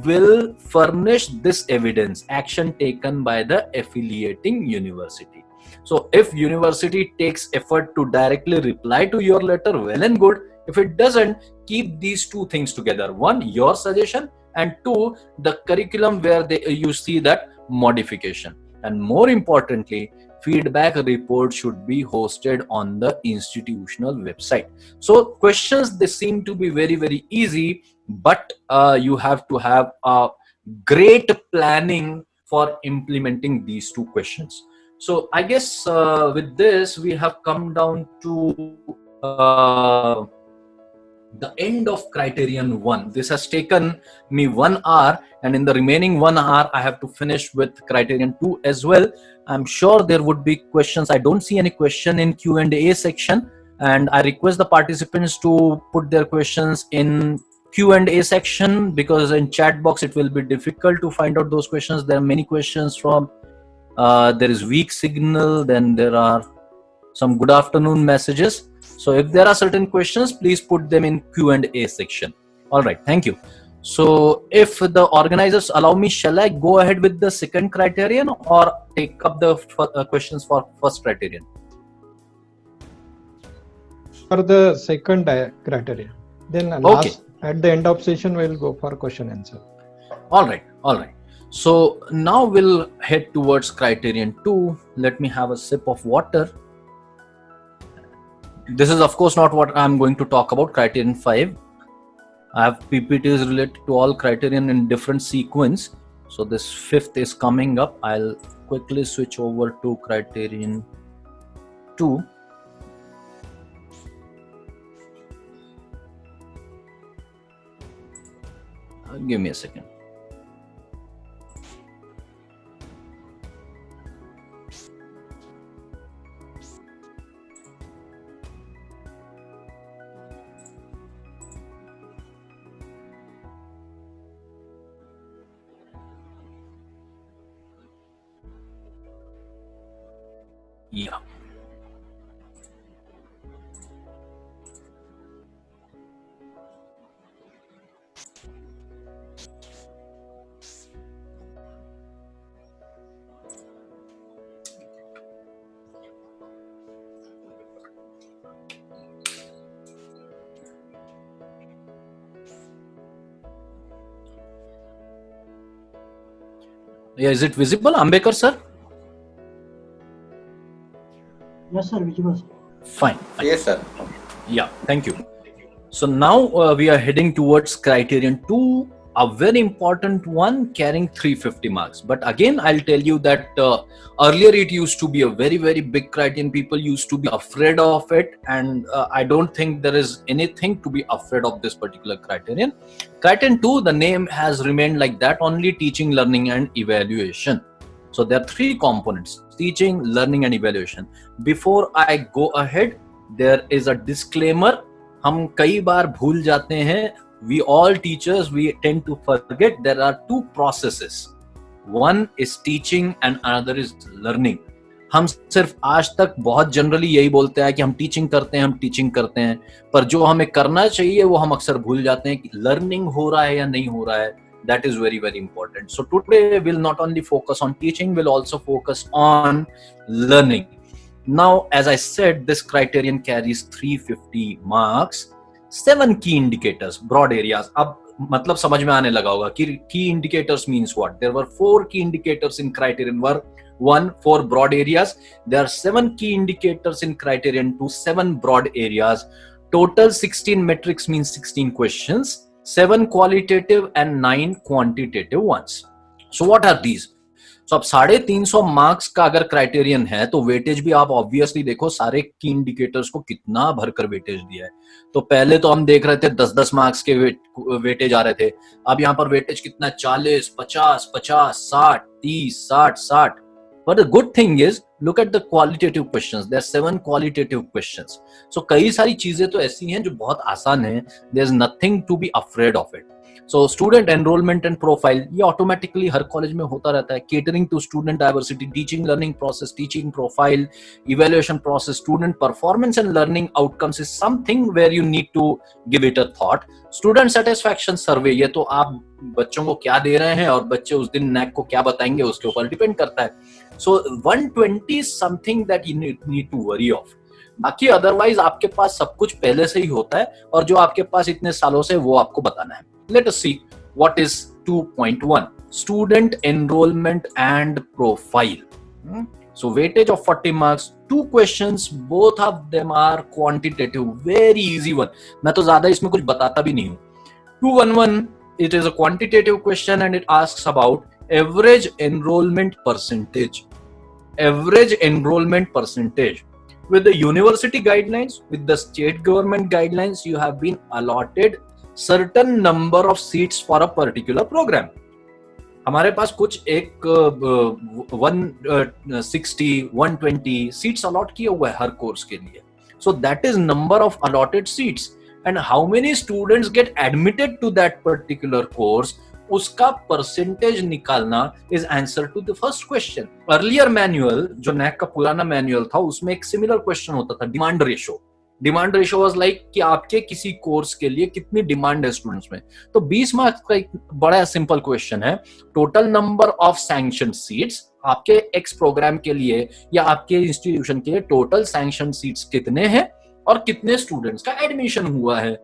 will furnish this evidence, action taken by the affiliating university. So if university takes effort to directly reply to your letter, well and good. If it doesn't, keep these two things together. One, your suggestion, and two, the curriculum where you see that modification. And more importantly, feedback report should be hosted on the institutional website. So questions, they seem to be very, very easy, but you have to have a great planning for implementing these two questions. So I guess with this, we have come down to the end of Criterion 1. This has taken me 1 hour, and in the remaining 1 hour, I have to finish with Criterion 2 as well. I'm sure there would be questions. I don't see any question in Q&A section, and I request the participants to put their questions in Q&A section, because in chat box it will be difficult to find out those questions. There are many questions from, there is weak signal, then there are some good afternoon messages. So if there are certain questions, please put them in Q&A section. All right, thank you. So if the organizers allow me, shall I go ahead with the second criterion or take up the questions for first criterion? For the second criterion. Then okay. At the end of session, we'll go for question answer. All right, all right. So now we'll head towards Criterion 2. Let me have a sip of water. This is of course not what I'm going to talk about. Criterion 5. I have PPTs related to all criterion in different sequence. So this 5th is coming up. I'll quickly switch over to Criterion 2. Give me a second. Yeah. Yeah, is it visible, Ambekar sir? Yes, sir, visible. Fine. Yes, sir. Yeah, thank you. So now we are heading towards Criterion 2, a very important one carrying 350 marks. But again, I'll tell you that earlier it used to be a very, very big criterion. People used to be afraid of it. And I don't think there is anything to be afraid of this particular criterion. Criterion 2, the name has remained like that, only teaching, learning and evaluation. So there are 3 components: teaching, learning and evaluation. Before I go ahead, there is a disclaimer. हम कई बार भूल जाते हैं. We all teachers, we tend to forget there are 2 processes. One is teaching and another is learning. हम सिर्फ आज तक बहुत जनरली यही बोलते हैं कि हम टीचिंग करते हैं, हम टीचिंग करते हैं, पर जो हमें करना चाहिए वो हम अक्सर भूल जाते हैं कि लर्निंग हो रहा है या नहीं हो रहा है. That is very, very important. So today we'll not only focus on teaching, we'll also focus on learning. Now, as I said, this criterion carries 350 marks, 7 key indicators, broad areas. अब मतलब समझ में आने लगा होगा कि key indicators means what? There were 4 key indicators in criterion 1, 4 broad areas. There are 7 key indicators in criterion 2, 7 broad areas. Total 16 metrics means 16 questions. 7 qualitative and 9 quantitative ones. So what are these? So अब 350 marks का अगर criterion है तो weightage भी आप obviously देखो, सारे की इंडिकेटर्स को कितना भरकर वेटेज दिया है. तो पहले तो हम देख रहे थे 10-10 मार्क्स के वेटेज आ रहे थे. अब यहाँ पर वेटेज कितना, 40, 50, 50, 60, 30, 60, 60. But the good thing is, look at the qualitative questions. There are 7 qualitative questions. So कई सारी चीजें तो ऐसी हैं जो बहुत आसान हैं. There's nothing to be afraid of it. So student enrollment and profile, ये automatically हर कॉलेज में होता रहता है. Catering to student diversity, teaching learning process, teaching profile, evaluation process, student performance and learning outcomes is something where you need to give it a thought. Student satisfaction survey, ये तो आप बच्चों को क्या दे रहे हैं और बच्चे उस दिन NAAC को क्या बताएंगे उसके ऊपर डिपेंड करता है. So 120 is something that you need to worry of. बाकी अदरवाइज आपके पास सब कुछ पहले से ही होता है और जो आपके पास इतने सालों से वो आपको बताना है. Let us see what is 2.1. Student enrollment and profile. So weightage of 40 marks, 2 questions, both of them are quantitative, very easy one. मैं तो ज्यादा इसमें कुछ बताता भी नहीं हूँ. 211, it is a quantitative question and it asks about average enrollment percentage. Average enrollment percentage. with the university guidelines, with the state government guidelines, you have been allotted certain number of seats for a particular program. हमारे पास कुछ एक 160 120 seats allot किए हुए हैं हर course के लिए. So that is number of allotted seats, and how many students get admitted to that particular course, उसका percentage निकालना is answer to the first question. Earlier manual, जो NAAC का पुराना मैनुअल था, उसमें एक सिमिलर क्वेश्चन होता था, demand ratio. Demand ratio was like कि आपके किसी कोर्स के लिए कितनी डिमांड है स्टूडेंट्स में. तो 20 मार्क्स का एक बड़ा सिंपल क्वेश्चन है, total number of sanction seats आपके एक्स प्रोग्राम के लिए या आपके इंस्टीट्यूशन के लिए टोटल सैंक्शन सीट्स कितने हैं और कितने स्टूडेंट्स का एडमिशन हुआ है.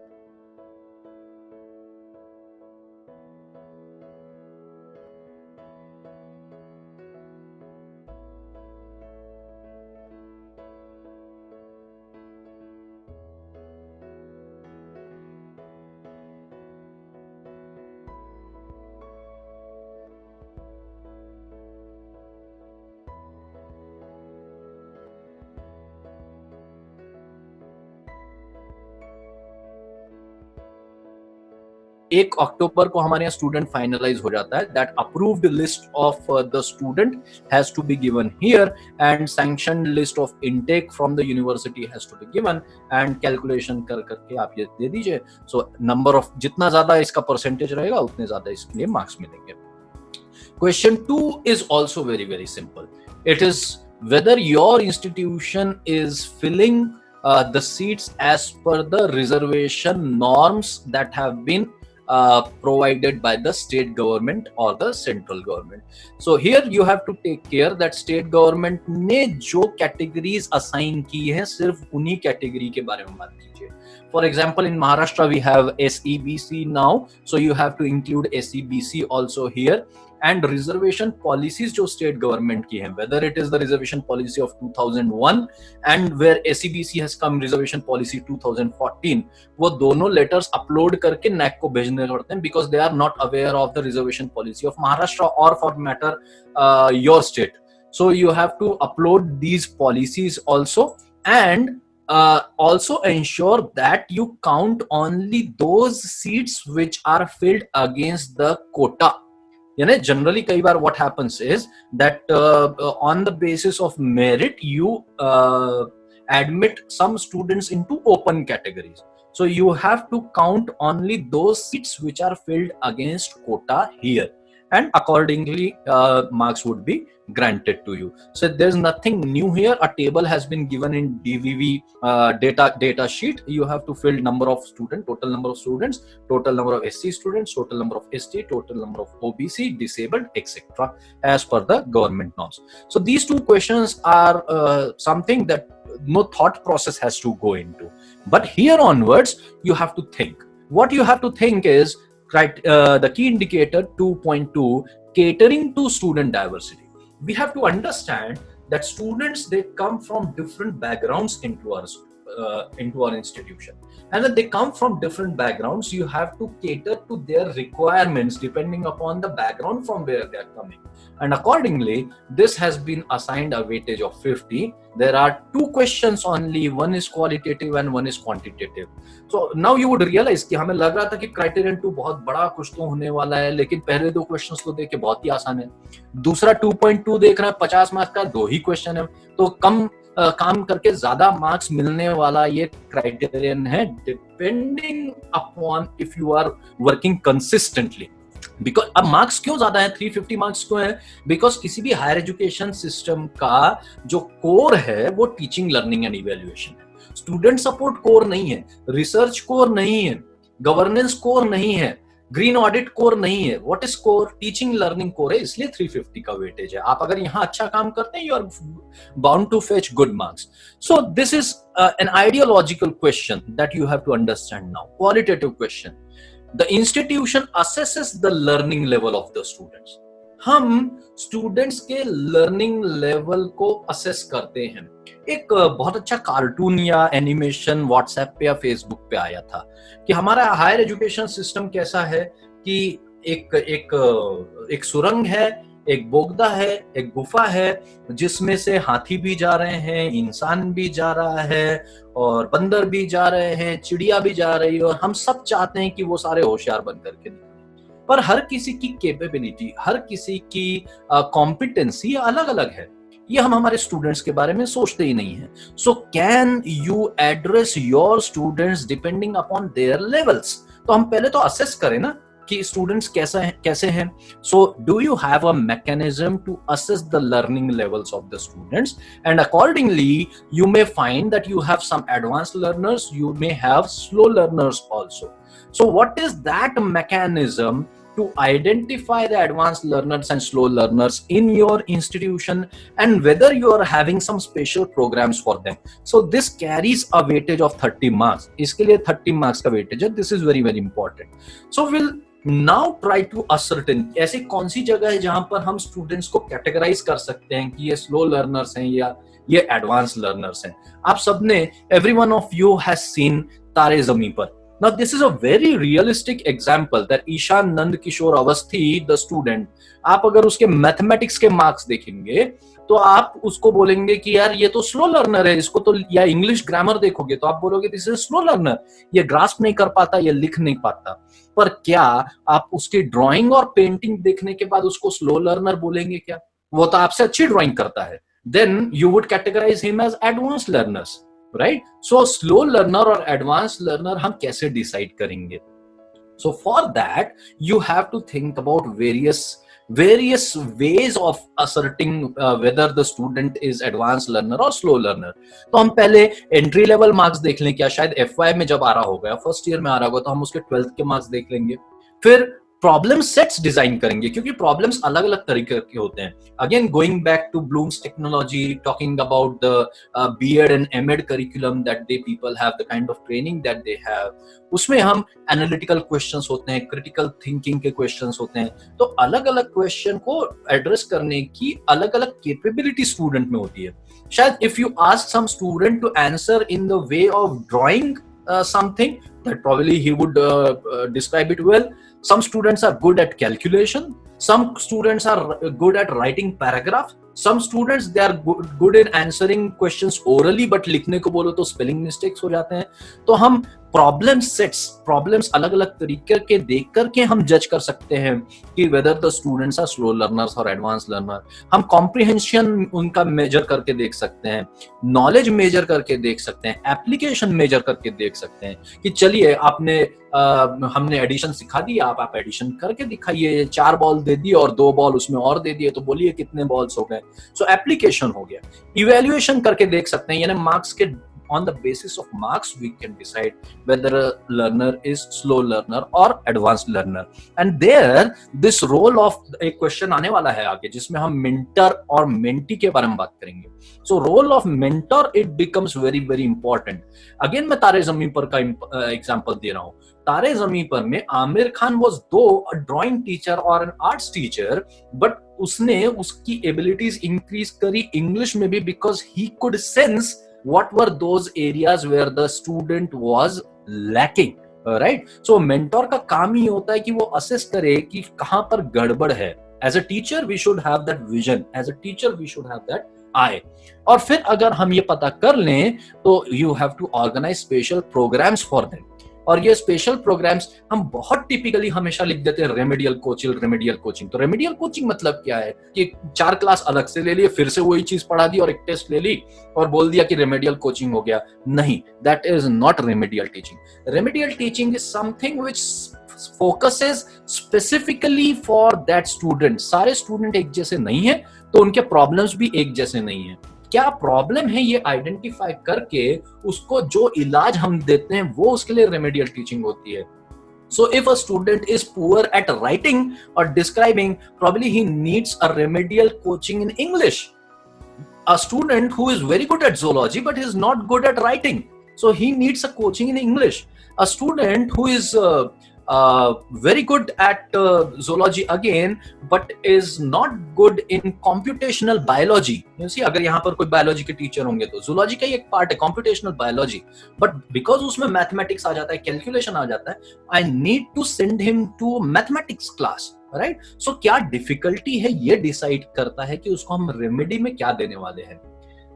एक अक्टूबर को हमारे यहाँ स्टूडेंट फाइनलाइज हो जाता है. That approved list of the student has to be given here and sanctioned list of intake from the university has to be given and calculation कर करके आप ये दे दीजिए. सो नंबर ऑफ जितना ज्यादा इसका परसेंटेज रहेगा उतने ज्यादा इसके लिए मार्क्स मिलेंगे. Question 2 is also very very simple. It is whether your institution is filling the seats as per the reservation norms that have been provided by the state government or the central government. So here you have to take care that state government ने जो categories assign की है सिर्फ उन्हीं category के बारे में बात कीजिए. For example, in Maharashtra we have SEBC now, so you have to include SEBC also here. And reservation policies जो state government की हैं, whether it is the reservation policy of 2001 and where SEBC has come reservation policy 2014, वो दोनों letters upload करके NAAC को भेजने पड़ते हैं because they are not aware of the reservation policy of Maharashtra or for matter your state. So you have to upload these policies also and also ensure that you count only those seats which are filled against the quota. यानी generally कई बार what happens is that on the basis of merit you admit some students into open categories. So you have to count only those seats which are filled against quota here, and accordingly marks would be granted to you. So there's nothing new here. A table has been given in DVV data sheet. You have to fill number of students, total number of students, total number of SC students, total number of ST, total number of OBC, disabled, etc. as per the government norms. So these two questions are something that no thought process has to go into. But here onwards, you have to think. What you have to think is the key indicator 2.2, catering to student diversity. We have to understand that students, they come from different backgrounds into our institution, and that they come from different backgrounds. You have to cater to their requirements depending upon the background from where they are coming, and accordingly this has been assigned a weightage of 50. There are two questions only, one is qualitative and one is quantitative. So now you would realize कि हमें लग रहा था कि Criterion 2 बहुत बड़ा कुछ तो होने वाला है, लेकिन पहले दो क्वेश्चंस तो देख के बहुत ही आसान है. दूसरा 2.2 देख रहा है, 50 मार्क्स का दो ही क्वेश्चन है, तो कम काम करके ज्यादा मार्क्स मिलने वाला ये क्राइटेरियन है, depending upon if you are working consistently. Because अब मार्क्स क्यों ज्यादा है, 350 मार्क्स क्यों है? बिकॉज किसी भी हायर एजुकेशन सिस्टम का जो कोर है वो टीचिंग, लर्निंग एंड इवेल्युएशन है. स्टूडेंट सपोर्ट कोर नहीं है, रिसर्च कोर नहीं है, गवर्नेंस कोर नहीं है, ग्रीन ऑडिट कोर नहीं है. What is core? Teaching learning core है, इसलिए 350 का वेटेज है. आप अगर यहाँ अच्छा काम करते हैं, you are bound to fetch good marks. So this is an ideological question that you have to understand now. Qualitative question, the institution assesses the learning level of the students. हम students के learning level को assess करते हैं. एक बहुत अच्छा cartoon या animation WhatsApp पे या फेसबुक पे आया था कि हमारा हायर एजुकेशन सिस्टम कैसा है कि एक सुरंग है, एक बोगदा है, एक गुफा है जिसमें से हाथी भी जा रहे हैं, इंसान भी जा रहा है और बंदर भी जा रहे हैं, चिड़िया भी जा रही है और हम सब चाहते हैं कि वो सारे होशियार बन करके निकले। पर हर किसी की कैपेबिलिटी, हर किसी की कॉम्पिटेंसी अलग अलग है। ये हम हमारे स्टूडेंट्स के बारे में सोचते ही नहीं है। So can you address your students depending upon their levels? तो हम पहले तो असेस करें ना कि स्टूडेंट्स कैसे हैं। So do you have a mechanism to assess the learning levels of the students, and accordingly you may find that you have some advanced learners, you may have slow learners also. So what is that mechanism to identify the advanced learners and slow learners in your institution, and whether you are having some special programs for them? So this carries a weightage of 30 marks. इसके लिए 30 marks का weightage है. This is very very important. So we'll now try to ascertain ऐसी कौन सी जगह है जहां पर हम स्टूडेंट्स को कैटेगराइज कर सकते हैं कि ये स्लो लर्नर्स हैं या ये एडवांस लर्नर्स हैं. आप सबने, every one of you has seen तारे ज़मीं पर. Now this is a very realistic example that Ishan Nand Kishore Awasthi, the student, आप अगर उसके मैथमेटिक्स के मार्क्स देखेंगे तो आप उसको बोलेंगे कि यार ये तो स्लो लर्नर है, इसको तो, या इंग्लिश ग्रामर देखोगे तो आप बोलोगे दिस इज स्लो लर्नर, ये ग्रास्प नहीं कर पाता, ये लिख नहीं पाता. पर क्या आप उसकी ड्राइंग और पेंटिंग देखने के बाद उसको स्लो लर्नर बोलेंगे क्या? वो तो आपसे अच्छी ड्राइंग करता है. Then you would categorize him as advanced learners. Right. So slow learner और एडवांस लर्नर हम कैसे डिसाइड करेंगे? So for that you have to think about various ways of ascertaining whether the student is advance learner और slow learner. तो हम पहले entry level marks देख लें. क्या शायद FY में जब आ रहा होगा, फर्स्ट ईयर में आ रहा होगा, तो हम उसके 12th के मार्क्स देख लेंगे. फिर प्रॉब्लम सेट्स डिजाइन करेंगे क्योंकि प्रॉब्लम्स अलग अलग तरीके के होते हैं. Again going back to Bloom's technology, talking about the B.Ed and M.Ed curriculum that they people have, the kind of training that they have, उसमें हम एनालिटिकल क्वेश्चंस होते हैं, क्रिटिकल थिंकिंग के क्वेश्चंस होते हैं. तो अलग अलग क्वेश्चन को एड्रेस करने की अलग अलग कैपेबिलिटी स्टूडेंट में होती है. शायद if you ask some student to answer in the way of drawing something, that probably he would describe it well. Some students are good at calculation, some students are good at writing paragraph, some students they are good in answering questions orally, but लिखने को बोलो तो spelling mistakes हो जाते हैं. तो हम problem sets, problems अलग अलग तरीके के देख करके हम जज कर सकते हैं कि whether the students are slow learners और एडवांस लर्नर. हम कॉम्प्रिहेंशन उनका मेजर करके देख सकते हैं, नॉलेज मेजर करके देख सकते हैं, एप्लीकेशन मेजर करके देख सकते हैं कि चलिए हमने एडिशन सिखा दिया, आप एडिशन करके दिखाइए. 4 बॉल दे दिए और 2 बॉल उसमें और दे दिए, तो बोलिए कितने बॉल्स हो गए. सो एप्लीकेशन हो गया. इवैल्यूएशन करके देख सकते हैं, यानी मार्क्स के on the basis of marks we can decide whether a learner is slow learner or advanced learner. And there this role of एक क्वेश्चन आने वाला है आगे जिसमें हम मेंटर और मेंटी के बारे में बात करेंगे. So role of mentor it becomes very very important. Again मैं तारे ज़मीं पर का एग्जांपल दे रहा हूँ. तारे ज़मीं पर में Aamir Khan was though a drawing teacher or an arts teacher, but उसने उसकी एबिलिटीज इंक्रीज करी इंग्लिश में भी because he could sense what were those areas where the student was lacking. Right? So mentor का काम ही होता है कि वो assess करे कि कहाँ पर गड़बड़ है. As a teacher we should have that vision. As a teacher we should have that eye. और फिर अगर हम ये पता कर लें तो you have to organize special programs for them. और ये स्पेशल प्रोग्राम्स हम बहुत टिपिकली हमेशा लिख देते हैं रेमेडियल कोचिंग. तो रेमेडियल कोचिंग मतलब क्या है कि 4 क्लास अलग से ले लिए, फिर से वही चीज पढ़ा दी और एक टेस्ट ले ली और बोल दिया कि रेमेडियल कोचिंग हो गया. नहीं, that is not remedial teaching. Remedial teaching is something which focuses specifically for that student. सारे स्टूडेंट एक जैसे नहीं है तो उनके प्रॉब्लम्स भी एक जैसे नहीं है. क्या प्रॉब्लम है ये आइडेंटिफाई करके उसको जो इलाज हम देते हैं वो उसके लिए रेमेडियल टीचिंग होती है. So if a student is poor at writing or describing, probably he needs a remedial coaching in English. A student who is very good at zoology but is not good at writing, so he needs a coaching in English. A student who is very good at zoology again but is not good in computational biology. You see, अगर यहाँ पर कोई biology के teacher होंगे तो zoology का ही एक part है computational biology, but because उसमें mathematics आ जाता है, calculation आ जाता है, I need to send him to mathematics class. Right? So क्या डिफिकल्टी है ये डिसाइड करता है कि उसको हम रेमेडी में क्या देने वाले हैं,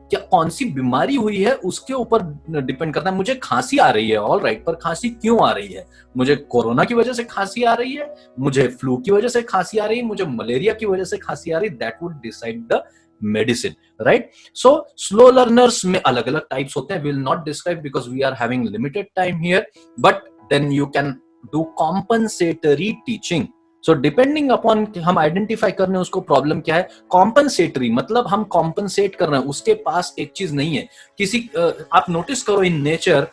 क्या कौन सी बीमारी हुई है उसके ऊपर डिपेंड करता है। मुझे खांसी आ रही है, ऑल राइट, पर खांसी क्यों आ रही है? मुझे कोरोना की वजह से खांसी आ रही है, मुझे फ्लू की वजह से खांसी आ रही है, मुझे मलेरिया की वजह से खांसी आ रही है, that would decide the medicine, right? So slow learners में अलग अलग टाइप्स होते हैं, will not describe because we are having limited time here, but then you can do compensatory teaching. So depending upon हम आइडेंटिफाई कर रहे हैं उसको प्रॉब्लम क्या है। कॉम्पनसेटरी मतलब हम कॉम्पनसेट कर रहे हैं, उसके पास एक चीज नहीं है। किसी आप नोटिस करो इन नेचर,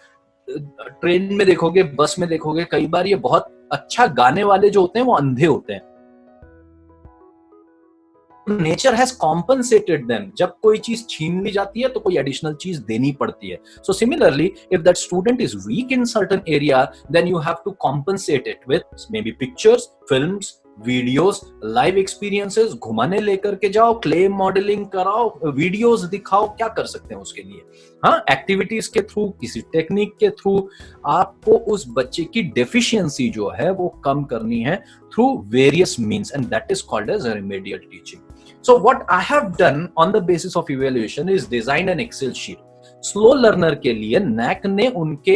ट्रेन में देखोगे, बस में देखोगे, कई बार ये बहुत अच्छा गाने वाले जो होते हैं वो अंधे होते हैं। नेचर हैज कॉम्पनसेटेड देम, जब कोई चीज छीन ली जाती है तो कोई एडिशनल चीज देनी पड़ती है। So similarly if that student is weak in certain area, then you have to compensate it with maybe pictures, films, videos, live experiences, घुमाने लेकर के जाओ, क्ले मॉडलिंग कराओ, वीडियोस दिखाओ, क्या कर सकते हैं उसके लिए। हाँ, एक्टिविटीज के थ्रू, किसी टेक्निक के थ्रू आपको उस बच्चे की डेफिशिएंसी जो है वो कम करनी है through various means, and that is called as remedial teaching. So what I have done on the basis of evaluation is design an Excel sheet. Slow learner के लिए NAAC ने उनके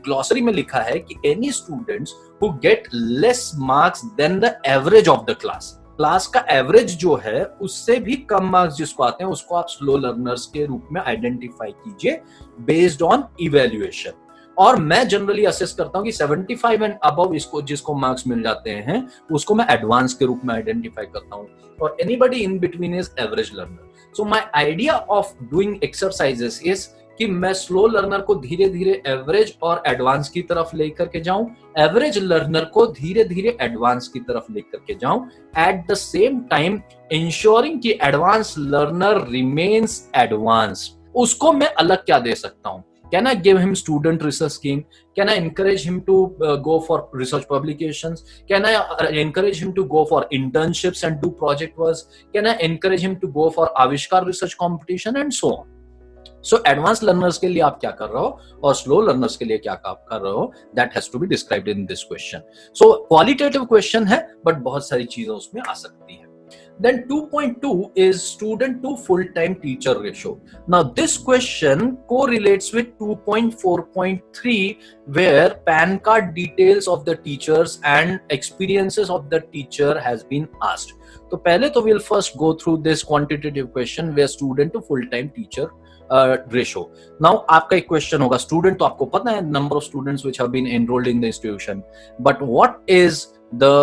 ग्लॉसरी में लिखा है कि any students who get less marks than the average of the class का average जो है उससे भी कम मार्क्स जिसको आते हैं उसको आप स्लो लर्नर्स के रूप में आइडेंटिफाई कीजिए बेस्ड ऑन इवेल्युएशन. और मैं जनरली असेस करता हूं कि 75 एंड अबव इसको जिसको मार्क्स मिल जाते हैं उसको मैं एडवांस के रूप में आइडेंटिफाई करता हूं, और anybody in between is average learner. So my idea of doing exercises is कि मैं स्लो लर्नर को धीरे धीरे एवरेज और एडवांस की तरफ लेकर के जाऊं, एवरेज लर्नर को धीरे धीरे एडवांस की तरफ लेकर के जाऊं, at the same time ensuring कि एडवांस लर्नर रिमेन्स एडवांस. उसको मैं अलग क्या दे सकता हूं? Can I give him student research scheme? Can I encourage him to go for research publications? Can I encourage him to go for internships and do project work? Can I encourage him to go for Avishkar research competition and so on? So advanced learners के लिए आप क्या कर रहे हो और slow learners के लिए क्या कर रहे हो, that has to be described in this question. So qualitative question है, but बहुत सारी चीजें उसमें आ सकती है. Then 2.2 is student to full-time teacher ratio. Now this question correlates with 2.4.3 where PAN card details of the teachers and experiences of the teacher has been asked. तो पहले तो we'll first go through this quantitative question where student to full-time teacher ratio. Now आपका एक question होगा, student तो आपको पता है number of students which have been enrolled in the institution, but what is the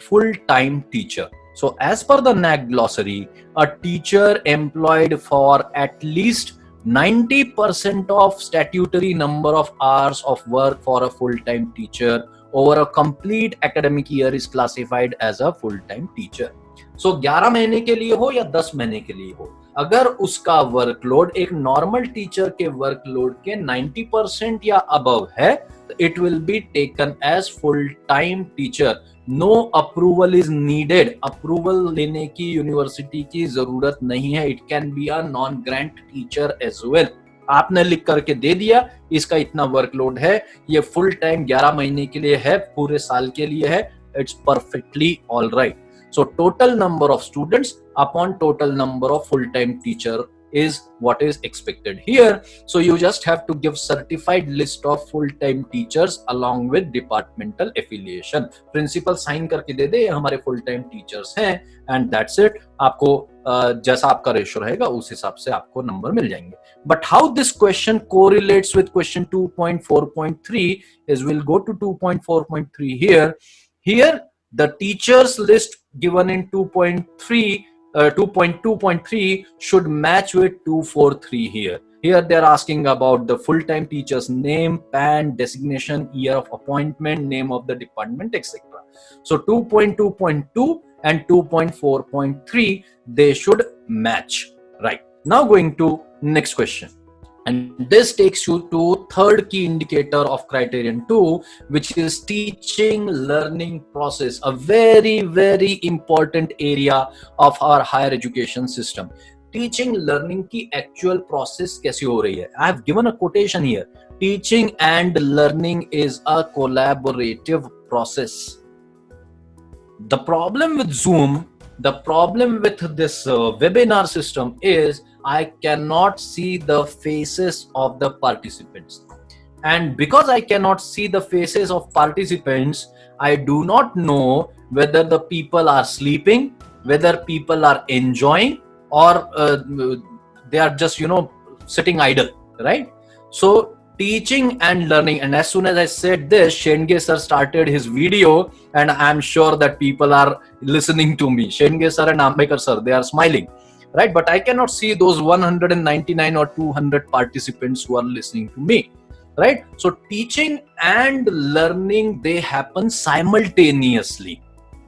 full-time teacher? So as per the NAAC glossary, a teacher employed for at least 90% of statutory number of hours of work for a full-time teacher over a complete academic year is classified as a full-time teacher. So 11 महीने के लिए हो या 10 महीने के लिए हो, अगर उसका वर्कलोड एक नॉर्मल टीचर के वर्कलोड के 90% या अबव है, it will be taken as full-time teacher. No approval is needed. Approval लेने की यूनिवर्सिटी की जरूरत नहीं है. It can be a non grant teacher as well. आपने लिख करके दे दिया इसका इतना वर्कलोड है, ये फुल टाइम 11 महीने के लिए है, पूरे साल के लिए है, it's perfectly all right. So total number of students upon total number of full time teacher is what is expected here. So you just have to give certified list of full-time teachers along with departmental affiliation. Principal sign करके दे दे हमारे full-time teachers हैं, and that's it. आपको जैसा आपका ratio रहेगा उस हिसाब से आपको नंबर मिल जाएंगे. But how this question correlates with question 2.4.3 is we'll go to 2.4.3 here. Here the teachers list given in 2.2.3 should match with 2.4.3 here. Here they're asking about the full-time teacher's name, PAN, designation, year of appointment, name of the department, etc. So 2.2.2 and 2.4.3 they should match. Right. Now going to next question. And this takes you to third key indicator of Criterion 2, which is teaching learning process, a very, very important area of our higher education system. Teaching learning की actual process कैसी हो रही है? I have given a quotation here. Teaching and learning is a collaborative process. The problem with Zoom, the problem with this webinar system is I cannot see the faces of the participants, and because I cannot see the faces of participants, I do not know whether the people are sleeping, whether people are enjoying, or they are just sitting idle, right? So teaching and learning, and as soon as I said this, Shenge sir started his video, and I'm sure that people are listening to me. Shenge sir and Ambekar sir, they are smiling, right? But I cannot see those 199 or 200 participants who are listening to me, right? So teaching and learning, they happen simultaneously.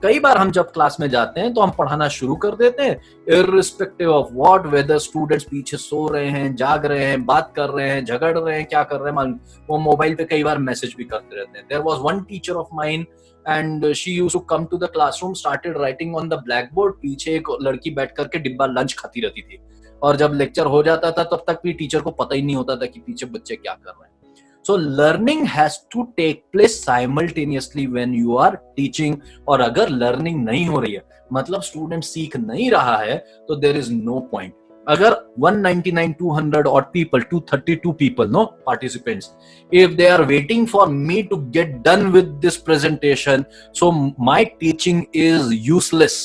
कई बार हम जब class में जाते हैं तो हम पढ़ाना शुरू कर देते हैं, irrespective of what, whether students पीछे सो रहे हैं, जाग रहे हैं, बात कर रहे हैं, झगड़ रहे हैं, क्या कर रहे हैं, वो मोबाइल पे कई बार मैसेज भी करते रहते हैं. There was one teacher of mine and she used to come to the classroom, started writing on the blackboard. पीछे एक लड़की बैठ करके डिब्बा लंच खाती रहती थी, और जब लेक्चर हो जाता था तब तक भी टीचर को पता ही नहीं होता था कि पीछे बच्चे क्या कर रहे हैं. So learning has to take place simultaneously when you are teaching. और अगर learning नहीं हो रही है, मतलब student सीख नहीं रहा है, तो there is no point. अगर 199, 200 odd people, 232 people, no participants, if they are waiting for me to get done with this presentation, so my teaching is useless.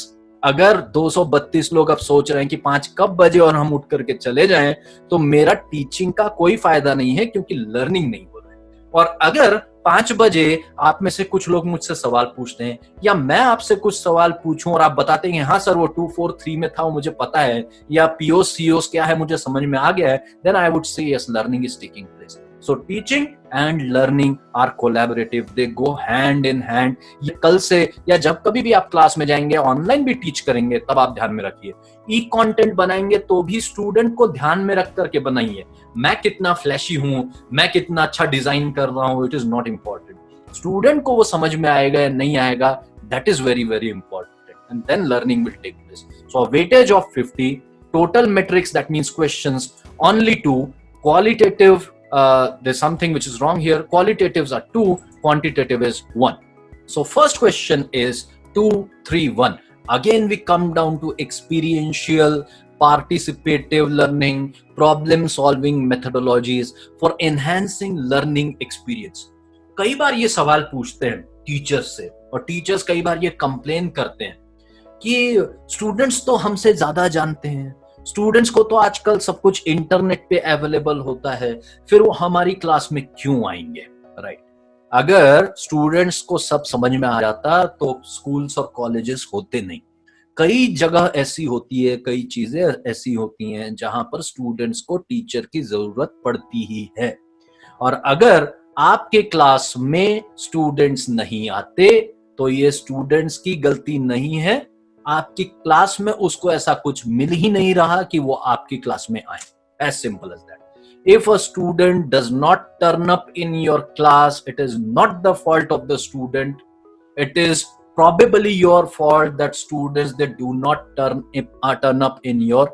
अगर 232 लोग अब सोच रहे हैं कि 5 कब बजे और हम उठ करके चले जाएं, तो मेरा टीचिंग का कोई फायदा नहीं है, क्योंकि लर्निंग नहीं हो रहा है. और अगर 5 बजे आप में से कुछ लोग मुझसे सवाल पूछते हैं, या मैं आपसे कुछ सवाल पूछूं और आप बताते हैं हाँ सर वो 243 में था, वो मुझे पता है, या पीओस सीओस क्या है मुझे समझ में आ गया है, then I would say yes, learning is taking place. So teaching and learning are collaborative, they go hand in hand. ये कल से या जब कभी भी आप क्लास में जाएंगे, ऑनलाइन भी टीच करेंगे, तब आप ध्यान में रखिए. ई कंटेंट बनाएंगे तो भी स्टूडेंट को ध्यान में रख करके बनाइए. मैं कितना फ्लैशी हूं, मैं कितना अच्छा डिजाइन कर रहा हूं, it is not important. Student को वो समझ में आएगा या नहीं आएगा, that is very very important, and then learning will take place. So weightage of 50, total metrics, that means questions, only 2, qualitative, there's something which is wrong here. Qualitatives are 2, quantitative is 1. So first question is 2, 3, 1. Again we come down to experiential, participative learning, problem solving methodologies for enhancing learning experience. कई बार ये सवाल पूछते हैं teachers से, और teachers कई बार ये complain करते हैं कि स्टूडेंट्स तो हमसे ज्यादा जानते हैं, स्टूडेंट्स को तो आजकल सब कुछ इंटरनेट पे अवेलेबल होता है, फिर वो हमारी क्लास में क्यों आएंगे, राइट? अगर स्टूडेंट्स को सब समझ में आ जाता तो स्कूल्स और कॉलेजेस होते नहीं. कई जगह ऐसी होती है, कई चीजें ऐसी होती हैं जहां पर स्टूडेंट्स को टीचर की जरूरत पड़ती ही है. और अगर आपके क्लास में स्टूडेंट्स नहीं आते तो ये स्टूडेंट्स की गलती नहीं है, आपकी क्लास में उसको ऐसा कुछ मिल ही नहीं रहा कि वो आपकी क्लास में आए. As simple as that. If a student does not turn up in your class, it is not the fault of the student. It is probably your fault that students, they do not turn up in your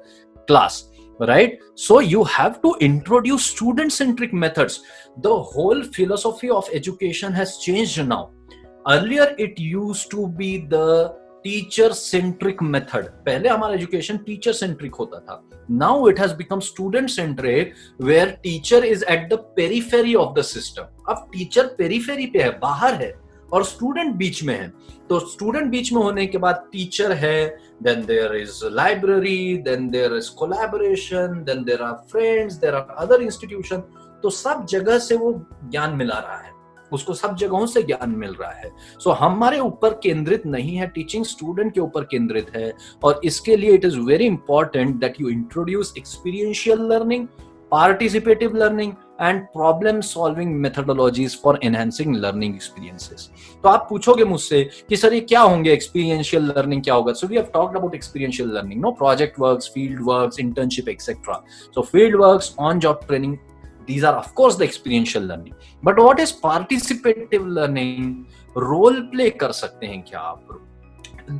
class, right? So you have to introduce student-centric methods. The whole philosophy of education has changed now. Earlier it used to be the teacher centric method. पहले हमारा education teacher centric होता था. Now it has become student centric, where teacher is at the periphery of the system. अब teacher periphery पे है, बाहर है, और स्टूडेंट बीच में है. तो स्टूडेंट बीच में होने के बाद टीचर है, then there is library, then there is collaboration, then there are friends, there are other institution. तो सब जगह से वो ज्ञान मिला रहा है, उसको सब जगहों से ज्ञान मिल रहा है. सो हमारे ऊपर केंद्रित नहीं है, टीचिंग स्टूडेंट के ऊपर केंद्रित है. और इसके लिए it is very important that you introduce experiential learning, participative learning and problem solving methodologies for enhancing learning experiences. तो आप पूछोगे मुझसे कि सर ये क्या होंगे, एक्सपीरियंशियल लर्निंग क्या होगा? So we have talked about experiential learning, no, project works, field works, internship etcetera. So field works, on job training, these are of course the experiential learning. But what is participative learning? Role play कर सकते हैं क्या आप?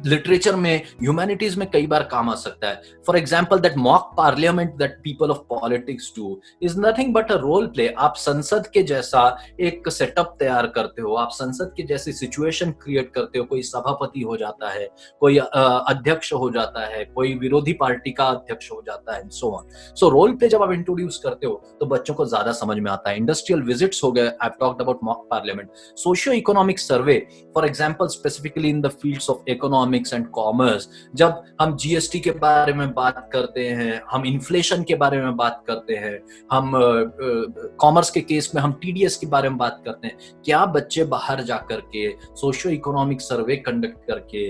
Literature में, humanities में कई बार काम आ सकता है. For example that mock parliament that people of politics do is nothing but a role play. आप संसद के जैसा एक सेटअप तैयार करते हो, आप संसद के जैसी सिचुएशन क्रिएट करते हो. कोई सभापति हो जाता है, कोई अध्यक्ष हो जाता है, कोई विरोधी पार्टी का अध्यक्ष हो जाता है, so on. So role play जब आप इंट्रोड्यूस करते हो तो बच्चों को ज्यादा समझ में आता है. इंडस्ट्रियल विजिट्स हो गए, I have talked about mock parliament. Socio economic survey, for example specifically in the fields of economics and commerce, जब हम जीएसटी के बारे में बात करते हैं, हम इन्फ्लेशन के बारे में बात करते हैं, हम कॉमर्स के केस में हम टीडीएस के बारे में बात करते हैं, क्या बच्चे बाहर जाकर के सोशियो इकोनॉमिक सर्वे कंडक्ट करके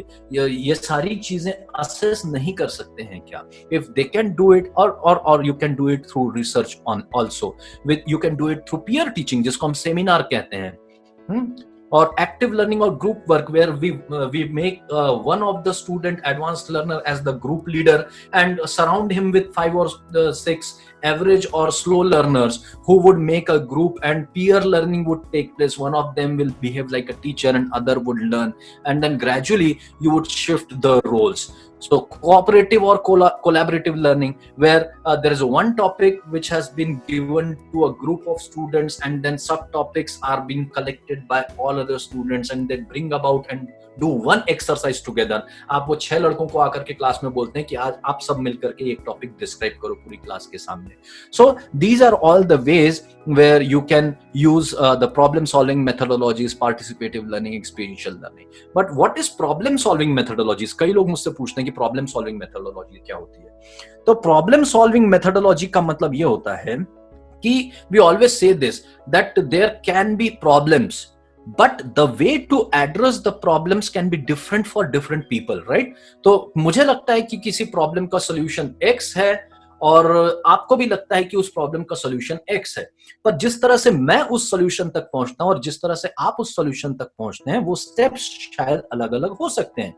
ये सारी चीजें असेस नहीं कर सकते हैं क्या? If they can do it, और you can do it through research on also, with you can do it through peer teaching जिसको हम सेमिनार कहते हैं, or active learning or group work where we make one of the student advanced learner as the group leader and surround him with 5 or 6 average or slow learners who would make a group, and peer learning would take place. One of them will behave like a teacher and other would learn, and then gradually you would shift the roles. So cooperative or collaborative learning where there is one topic which has been given to a group of students and then subtopics are being collected by all other students and they bring about and do one exercise together. आप वो 6 लड़कों को आकर के class में बोलते हैं कि आज आप सब मिलकर के एक टॉपिक डिस्क्राइब करो पूरी क्लास के सामने. So these are all the ways where you can use the problem solving methodologies, participative learning, experiential learning. But what is problem solving methodologies? कई लोग मुझसे पूछते हैं कि problem solving methodology क्या होती है. तो problem solving methodology का मतलब ये होता है कि we always say this, that there can be problems, but the way to address the problems can be different for different people, right? तो मुझे लगता है कि किसी प्रॉब्लम का सॉल्यूशन X है और आपको भी लगता है कि उस प्रॉब्लम का सॉल्यूशन X है, पर जिस तरह से मैं उस सॉल्यूशन तक पहुंचता हूं और जिस तरह से आप उस सॉल्यूशन तक पहुंचते हैं वो स्टेप्स शायद अलग अलग हो सकते हैं.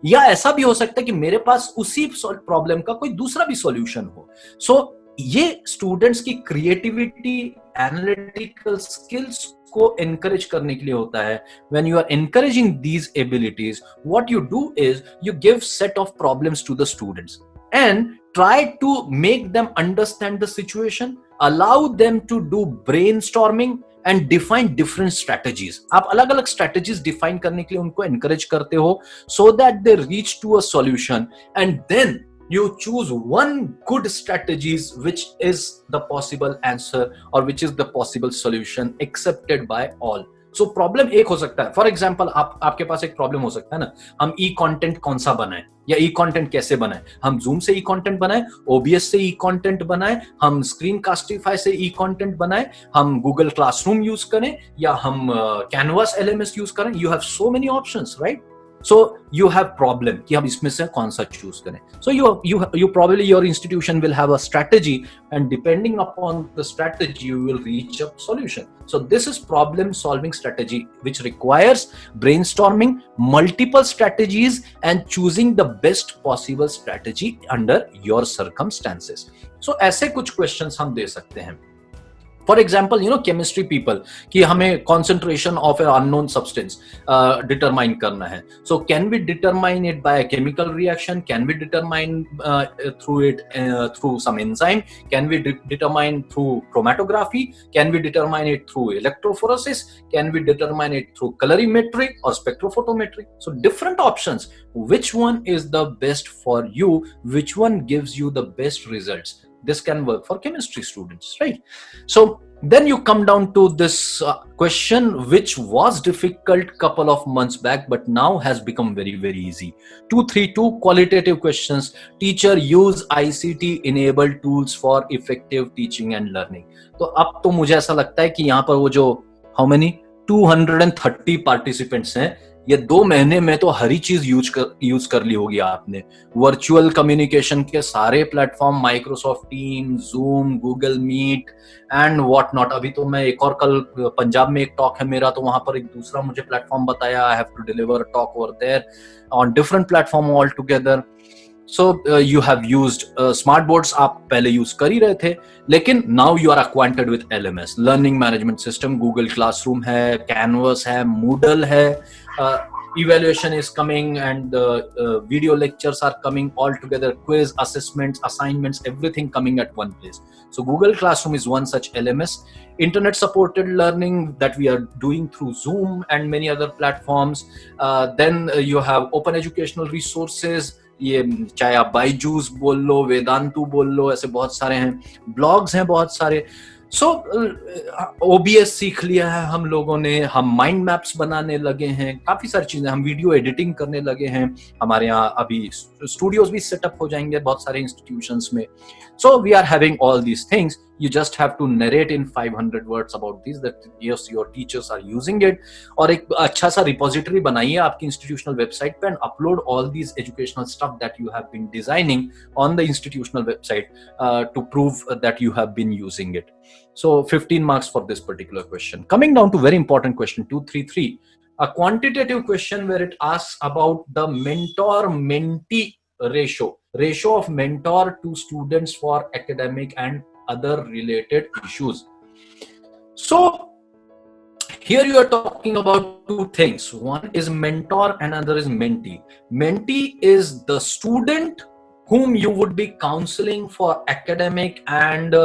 या ऐसा भी हो सकता है कि मेरे पास उसी प्रॉब्लम का कोई दूसरा भी सॉल्यूशन हो. सो ये स्टूडेंट्स की क्रिएटिविटी, एनालिटिकल स्किल्स को एनकरेज करने के लिए होता है. When you are encouraging these abilities, what you do is you give set of problems to the students and try to make them understand the situation, allow them to do brainstorming and define different strategies. आप अलग अलग strategies define करने के लिए उनको encourage करते हो so that they reach to a solution, and then you choose one good strategies which is the possible answer or which is the possible solution accepted by all. So problem एक हो सकता है. For example आपके पास एक problem हो सकता है ना, हम ई कंटेंट कौन सा बनाएं या ई कंटेंट कैसे बनाएं. हम जूम से ई कंटेंट बनाएं, ओबीएस से ई कंटेंट बनाएं, हम स्क्रीन कास्टिफाई से ई कंटेंट बनाएं, हम गूगल क्लासरूम यूज करें या हम कैनवास एलएमएस यूज करें. You have so many options, right? So you have problem कि हम इसमें से कौन सा choose करें. So you probably your institution will have a strategy and depending upon the strategy you will reach a solution. So this is problem solving strategy which requires brainstorming multiple strategies and choosing the best possible strategy under your circumstances. So ऐसे कुछ questions हम दे सकते हैं. For example chemistry people कि हमें concentration of a unknown substance determine करना है. So can we determine it by chemical reaction, can we determine through it through some enzyme, can we determine through chromatography, can we determine it through electrophoresis, can we determine it through colorimetry और spectrophotometry. So different options, which one is the best for you, which one gives you the best results. This can work for chemistry students, right? So then you come down to this question which was difficult couple of months back but now has become very very easy. 232 qualitative questions. Teacher, use ICT enabled tools for effective teaching and learning. तो अब तो मुझे ऐसा लगता है कि यहाँ पर वो जो how many 230 participants हैं, ये 2 महीने में तो हर ही चीज यूज कर ली होगी आपने. वर्चुअल कम्युनिकेशन के सारे platform, Microsoft team, Zoom, Google meet and what not. अभी तो मैं एक और कल पंजाब में एक टॉक है मेरा, तो वहां पर एक दूसरा मुझे प्लेटफॉर्म बताया, I have to deliver a talk over there on different platform all together. So you have used smart boards, आप पहले यूज कर ही रहे थे, लेकिन now you are acquainted with LMS, Learning Management System, Google Classroom है, Canvas है, Moodle है. evaluation is coming, and the video lectures are coming all together, quiz, assessments, assignments, everything coming at one place. So Google Classroom is one such LMS. Internet supported learning that we are doing through Zoom and many other platforms. Then you have open educational resources, ये चाहे आप बायजूस बोल लो, वेदांतु बोल लो, ऐसे बहुत सारे हैं, blogs हैं बहुत सारे. सो OBS सीख लिया है हम लोगों ने, हम माइंड मैप्स बनाने लगे हैं, काफी सारी चीजें, हम वीडियो एडिटिंग करने लगे हैं. हमारे यहाँ अभी स्टूडियोज भी सेटअप हो जाएंगे बहुत सारे इंस्टीट्यूशंस में. So we are having all these things. You just have to narrate in 500 words about these, that yes, your teachers are using it. और एक अच्छा सा रिपोजिटरी बनाइए आपकी इंस्टीट्यूशनल वेबसाइट पे, and upload all these educational stuff that you have been designing on the institutional website to prove that you have been using it. So 15 marks for this particular question. Coming down to very important question 233, a quantitative question where it asks about the mentor-mentee ratio of mentor to students for academic and other related issues. So here you are talking about two things. One is mentor and another is mentee. Mentee is the student whom you would be counseling for academic and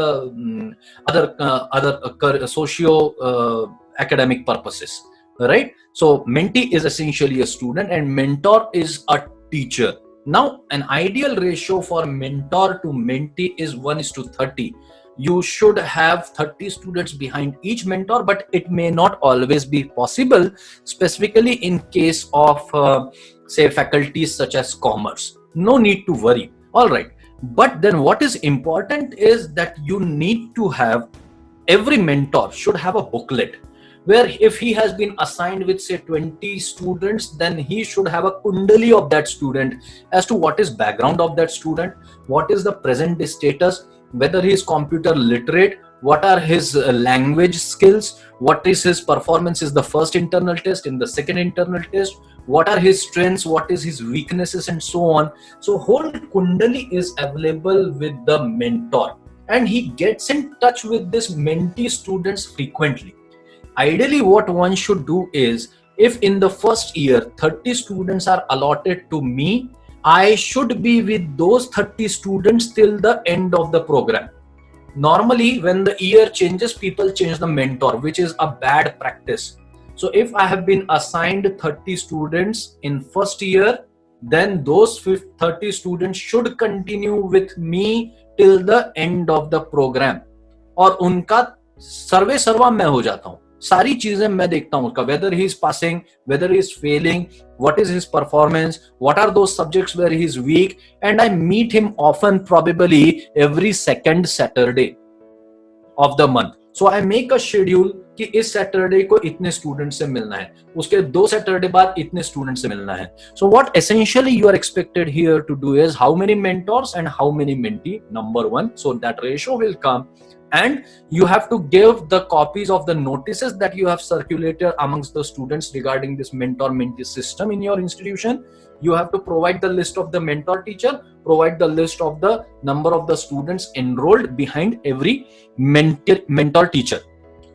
other socio academic purposes, right? So mentee is essentially a student and mentor is a teacher. Now, an ideal ratio for mentor to mentee is 1:30. You should have 30 students behind each mentor, but it may not always be possible, specifically in case of, say, faculties such as commerce. No need to worry. All right. But then what is important is that you need to have, every mentor should have a booklet, where if he has been assigned with say 20 students, then he should have a kundali of that student as to what is background of that student, what is the present day status, whether he is computer literate, what are his language skills, what is his performance is the first internal test, in the second internal test, what are his strengths, what is his weaknesses, and so on. So whole kundali is available with the mentor, and he gets in touch with this mentee students frequently. Ideally, what one should do is, if in the first year 30 students are allotted to me, I should be with those 30 students till the end of the program. Normally, when the year changes, people change the mentor, which is a bad practice. So if I have been assigned 30 students in first year, then those 30 students should continue with me till the end of the program. और उनका सर्वे सर्वा मैं हो जाता हूँ, सारी चीजें मैं देखता हूँ उसका, whether he is passing, whether he is failing, what is his performance, what are those subjects where he is weak, and I meet him often, probably every second Saturday of the month. So I make a schedule कि इस Saturday को इतने student से मिलना है, उसके 2 Saturday बाद इतने स्टूडेंट से मिलना है. So what essentially you are expected here to do is, how many mentors and how many mentee, number one. So that ratio will come, and you have to give the copies of the notices that you have circulated amongst the students regarding this mentor-mentee system in your institution. You have to provide the list of the mentor teacher, provide the list of the number of the students enrolled behind every mentor teacher,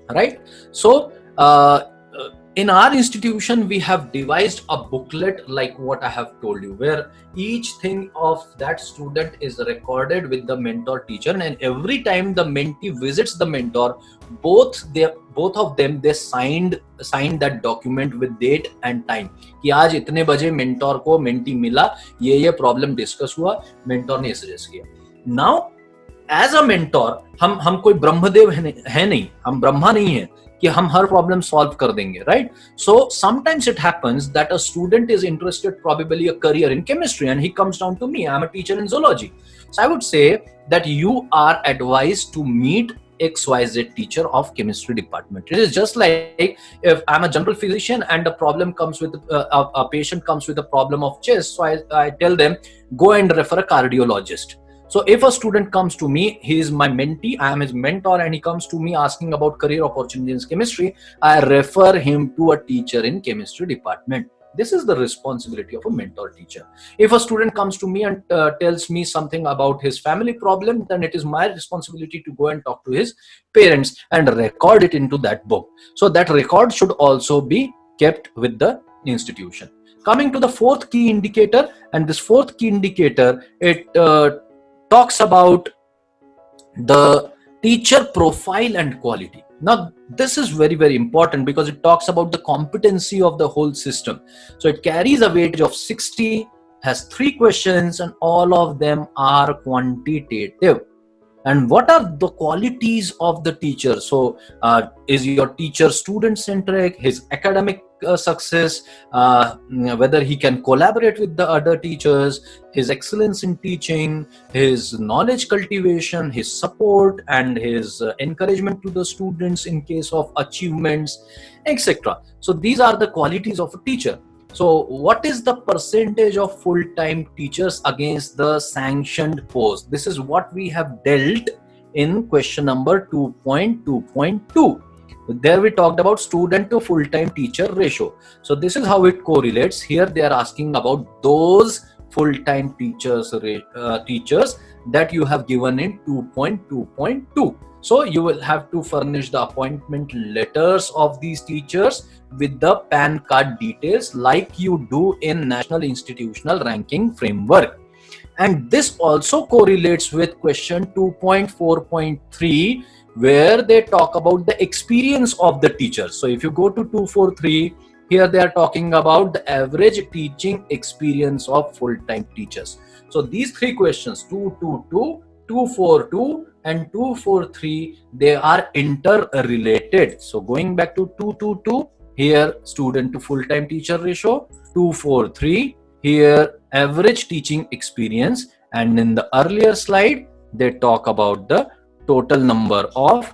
right? So in our institution, we have devised a booklet like what I have told you, where each thing of that student is recorded with the mentor teacher, and every time the mentee visits the mentor, both of them they signed that document with date and time कि आज इतने बजे mentor को mentee मिला, ये problem discuss हुआ, mentor ने suggest किया. Now as a mentor, हम कोई ब्रह्मदेव है नहीं, हम ब्रह्मा नहीं है कि हम हर प्रॉब्लम सॉल्व कर देंगे, right? So sometimes it happens that a student is interested probably a career in chemistry, and he comes down to me. I'm a teacher in zoology. So I would say that you are advised to meet XYZ teacher of chemistry department. It is just like if I'm a general physician and a problem comes with a patient comes with a problem of chest, so I tell them go and refer a cardiologist. So if a student comes to me, he is my mentee, I am his mentor, and he comes to me asking about career opportunities in chemistry, I refer him to a teacher in chemistry department. This is the responsibility of a mentor teacher. If a student comes to me and tells me something about his family problem, then it is my responsibility to go and talk to his parents and record it into that book. So that record should also be kept with the institution. Coming to the fourth key indicator, and this fourth key indicator, it talks about the teacher profile and quality. Now this is very, very important because it talks about the competency of the whole system. So it carries a weightage of 60, has 3 questions, and all of them are quantitative. And what are the qualities of the teacher? So is your teacher student-centric, his academic success, whether he can collaborate with the other teachers, his excellence in teaching, his knowledge cultivation, his support, and his encouragement to the students in case of achievements, etc. So these are the qualities of a teacher. So what is the percentage of full-time teachers against the sanctioned post? This is what we have dealt in question number 2.2.2. There we talked about student to full-time teacher ratio. So this is how it correlates. Here they are asking about those full-time teachers that you have given in 2.2.2. So you will have to furnish the appointment letters of these teachers with the PAN card details like you do in National Institutional Ranking Framework. And this also correlates with question 2.4.3, where they talk about the experience of the teacher. So if you go to 243, here they are talking about the average teaching experience of full-time teachers. So these 3 questions, 222, 242 and 243, they are interrelated. So going back to 222, here student to full-time teacher ratio, 243, here average teaching experience, and in the earlier slide they talk about the total number of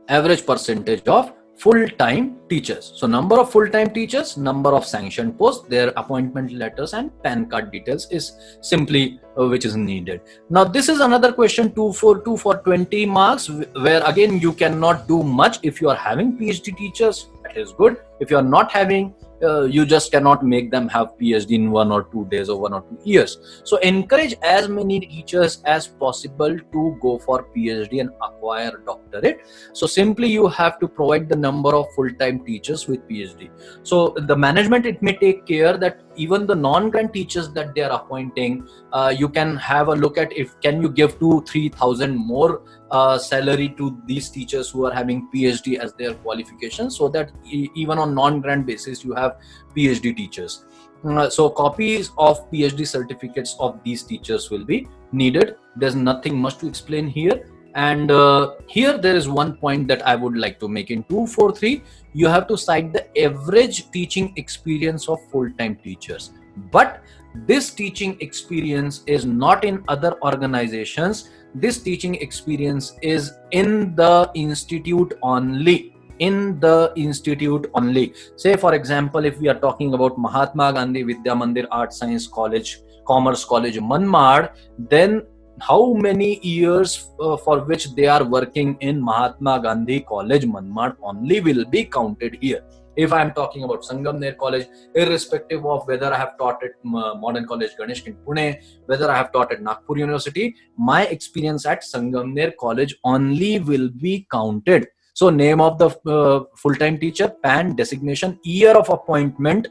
average percentage of full-time teachers. So number of full-time teachers, number of sanctioned posts, their appointment letters and PAN card details is simply which is needed. Now this is another question 242 for 20 marks, where again you cannot do much. If you are having PhD teachers, that is good. If you are not having, you just cannot make them have PhD in 1 or 2 days or 1 or 2 years. So encourage as many teachers as possible to go for PhD and acquire doctorate. So simply you have to provide the number of full-time teachers with PhD. So the management, it may take care that even the non-grant teachers that they are appointing, you can have a look at if can you give 2,000-3,000 more salary to these teachers who are having PhD as their qualification, so that even on non-grant basis you have PhD teachers. So copies of PhD certificates of these teachers will be needed. There's nothing much to explain here. And here there is one point that I would like to make. In 243, you have to cite the average teaching experience of full-time teachers. But this teaching experience is not in other organizations. This teaching experience is in the institute only. In the institute only. Say for example, if we are talking about Mahatma Gandhi Vidyamandir Art Science College, Commerce College, Manmad, then how many years for which they are working in Mahatma Gandhi College, Manmad only will be counted here. If I am talking about Sangamner College, irrespective of whether I have taught at Modern College Ganesh in Pune, whether I have taught at Nagpur University, my experience at Sangamner College only will be counted. So name of the full-time teacher, PAN, designation, year of appointment,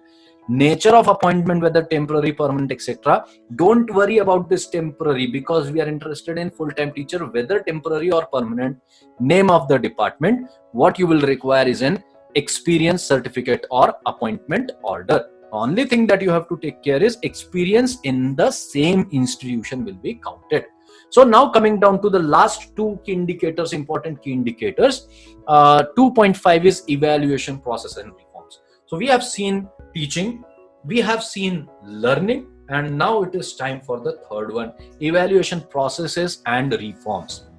nature of appointment, whether temporary, permanent, etc. Don't worry about this temporary, because we are interested in full-time teacher, whether temporary or permanent, name of the department. What you will require is an experience certificate or appointment order. Only thing that you have to take care is experience in the same institution will be counted. So now coming down to the last 2 key indicators, important key indicators. 2.5 is evaluation process and reforms. So we have seen teaching, we have seen learning, and now it is time for the third one, evaluation processes and reforms.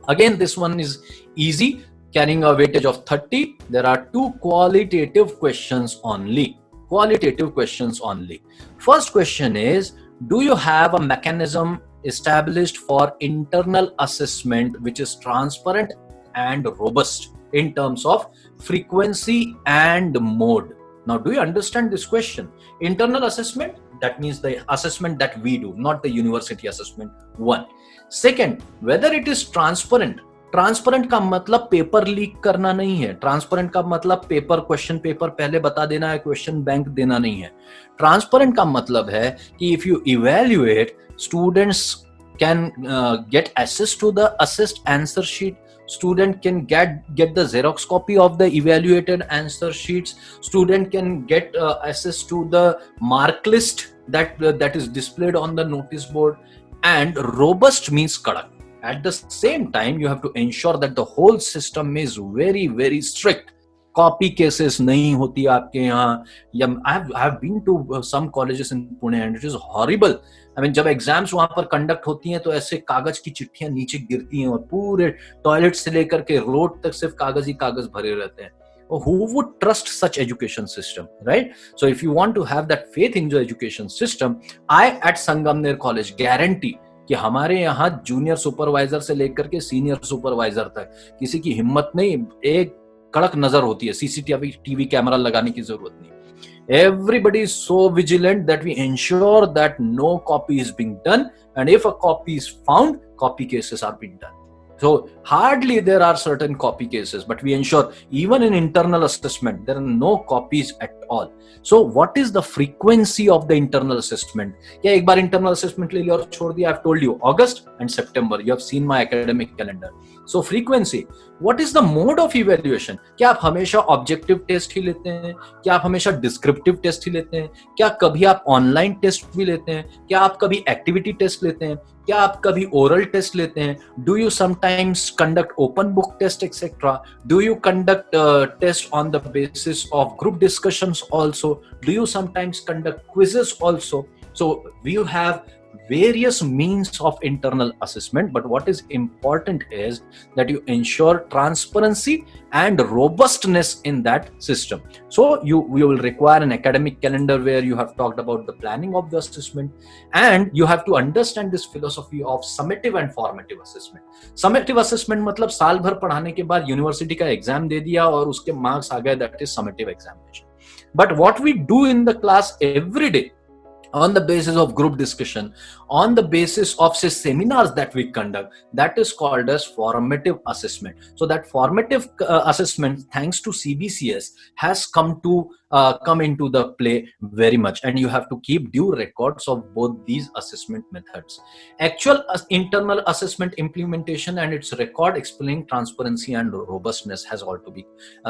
Again, this one is easy, carrying a weightage of 30. There are 2 qualitative questions only. Qualitative questions only. First question is, do you have a mechanism established for internal assessment which is transparent and robust in terms of frequency and mode? Now, do you understand this question? Internal assessment, that means the assessment that we do, not the university assessment. 1. Second, whether it is transparent. Transparent का मतलब paper leak करना नहीं है, transparent का मतलब paper question paper पहले बता देना है, क्वेश्चन बैंक देना नहीं है। ट्रांसपेरेंट का मतलब है कि if you evaluate, students can get access to the assessed answer sheet, student can get the Xerox copy of the evaluated answer sheets, student can get access to the mark list that is displayed on the notice board. And robust means kadak. At the same time, you have to ensure that the whole system is very very strict. Copy cases नहीं होती आपके यहाँ, या I have been to some colleges in Pune and it is horrible. I mean, जब exams वहां पर conduct होती हैं तो ऐसे कागज की चिट्ठियां नीचे गिरती हैं और पूरे टॉयलेट से लेकर के रोड तक सिर्फ कागज ही कागज भरे रहते हैं. Who would trust such education system, right? So if you want to have that faith in the education system, I at Sangamner College guarantee कि हमारे यहाँ जूनियर सुपरवाइजर से लेकर के सीनियर सुपरवाइजर तक किसी की हिम्मत नहीं, एक कड़क नजर होती है, सीसीटीवी कैमरा लगाने की जरूरत नहीं. Everybody is so vigilant that we ensure that no copy is being done, and if a copy is found, copy cases are being done. So hardly there are certain copy cases, but we ensure even in internal assessment there are no copies at all. So what is the frequency of the internal assessment? क्या एक बार internal assessment ले लिया और छोड़ दिया? I've told you August and September. You have seen my academic calendar. So frequency. What is the mode of evaluation? क्या आप हमेशा objective test ही लेते हैं? क्या आप हमेशा descriptive test ही लेते हैं? क्या कभी आप online test भी लेते हैं? क्या आप कभी activity test लेते हैं? क्या आप कभी oral test लेते हैं? Do you sometimes conduct open book test, etc.? Do you conduct test on the basis of group discussions also? Do you sometimes conduct quizzes also? So we have various means of internal assessment, but what is important is that you ensure transparency and robustness in that system. So you will require an academic calendar where you have talked about the planning of the assessment, and you have to understand this philosophy of summative and formative assessment. Summative assessment मतलब साल भर पढ़ाने के बाद university का exam दे दिया और उसके मार्क्स आ गए, that is summative examination. But what we do in the class every day, on the basis of group discussion, on the basis of say seminars that we conduct, that is called as formative assessment. So that formative assessment, thanks to CBCS, has come into the play very much, and you have to keep due records of both these assessment methods. Actual internal assessment implementation and its record explaining transparency and robustness has all to be.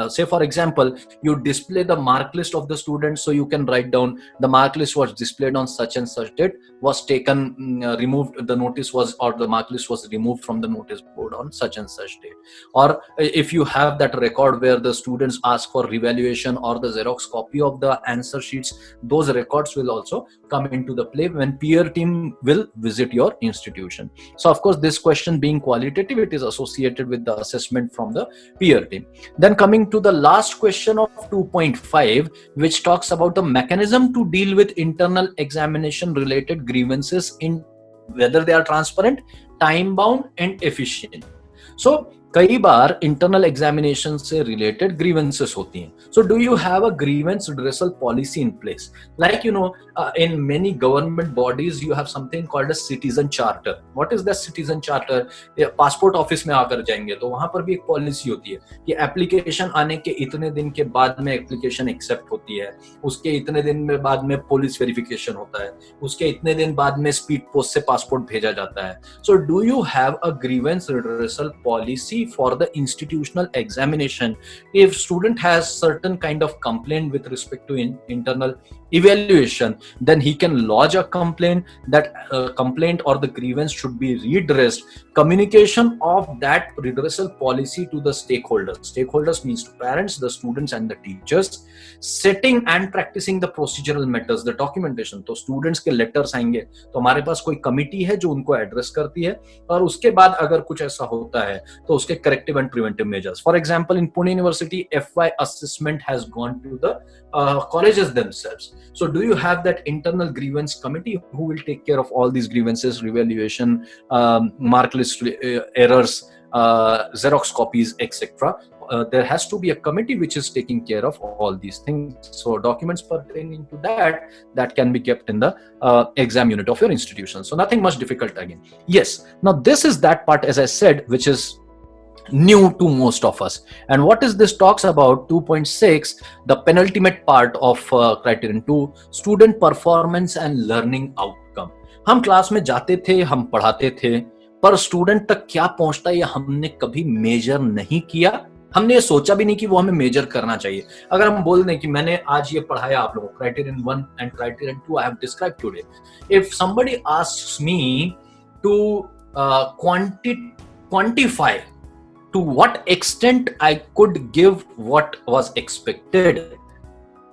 Say for example, you display the mark list of the students, so you can write down the mark list was displayed on such and such date, was taken, removed, the notice was, or the mark list was removed from the notice board on such and such date. Or if you have that record where the students ask for revaluation or the Xerox copy of the answer sheets, those records will also come into the play when peer team will visit your institution. So of course, this question being qualitative, it is associated with the assessment from the peer team. Then coming to the last question of 2.5, which talks about the mechanism to deal with internal examination related grievances in whether they are transparent, time bound and efficient. So कई बार internal examination से related grievances होती हैं. So do you have a grievance redressal policy in place? Like you know, in many government bodies you have something called a citizen charter. What is the citizen charter? Passport office में आकर जाएंगे तो वहां पर भी एक policy होती है कि एप्लीकेशन आने के इतने दिन के बाद में एप्लीकेशन एक्सेप्ट होती है, उसके इतने दिन में बाद में पुलिस वेरिफिकेशन होता है, उसके इतने दिन बाद में स्पीड पोस्ट से पासपोर्ट भेजा जाता है. सो do you have a grievance redressal policy for the institutional examination if student has certain kind of complaint with respect to internal evaluation? Then he can lodge a complaint. That complaint or the grievance should be redressed. Communication of that redressal policy to the stakeholders means to parents, the students and the teachers. Setting and practicing the procedural matters, the documentation. तो students के letters आएंगे तो हमारे पास कोई committee है जो उनको address करती है, और उसके बाद अगर कुछ ऐसा होता है तो उसके corrective and preventive measures. For example, in Pune University, FY assessment has gone to the colleges themselves. So do you have that internal grievance committee who will take care of all these grievances, revaluation, mark list errors, Xerox copies, etc.? There has to be a committee which is taking care of all these things. So documents pertaining to that can be kept in the exam unit of your institution. So nothing much difficult again. Yes. Now this is that part, as I said, which is new to most of us. And what is this talks about? 2.6, the penultimate part of Criterion 2, student performance and learning outcome. हम class में जाते थे, हम पढ़ाते थे, पर student तक क्या पहुंचता है ये हमने कभी मेजर नहीं किया, हमने ये सोचा भी नहीं कि वो हमें मेजर करना चाहिए. अगर हम बोल दें कि मैंने आज ये पढ़ाया आप लोगों को, Criterion 1 and Criterion 2 I have described today. If somebody asks me to quantify to what extent I could give what was expected,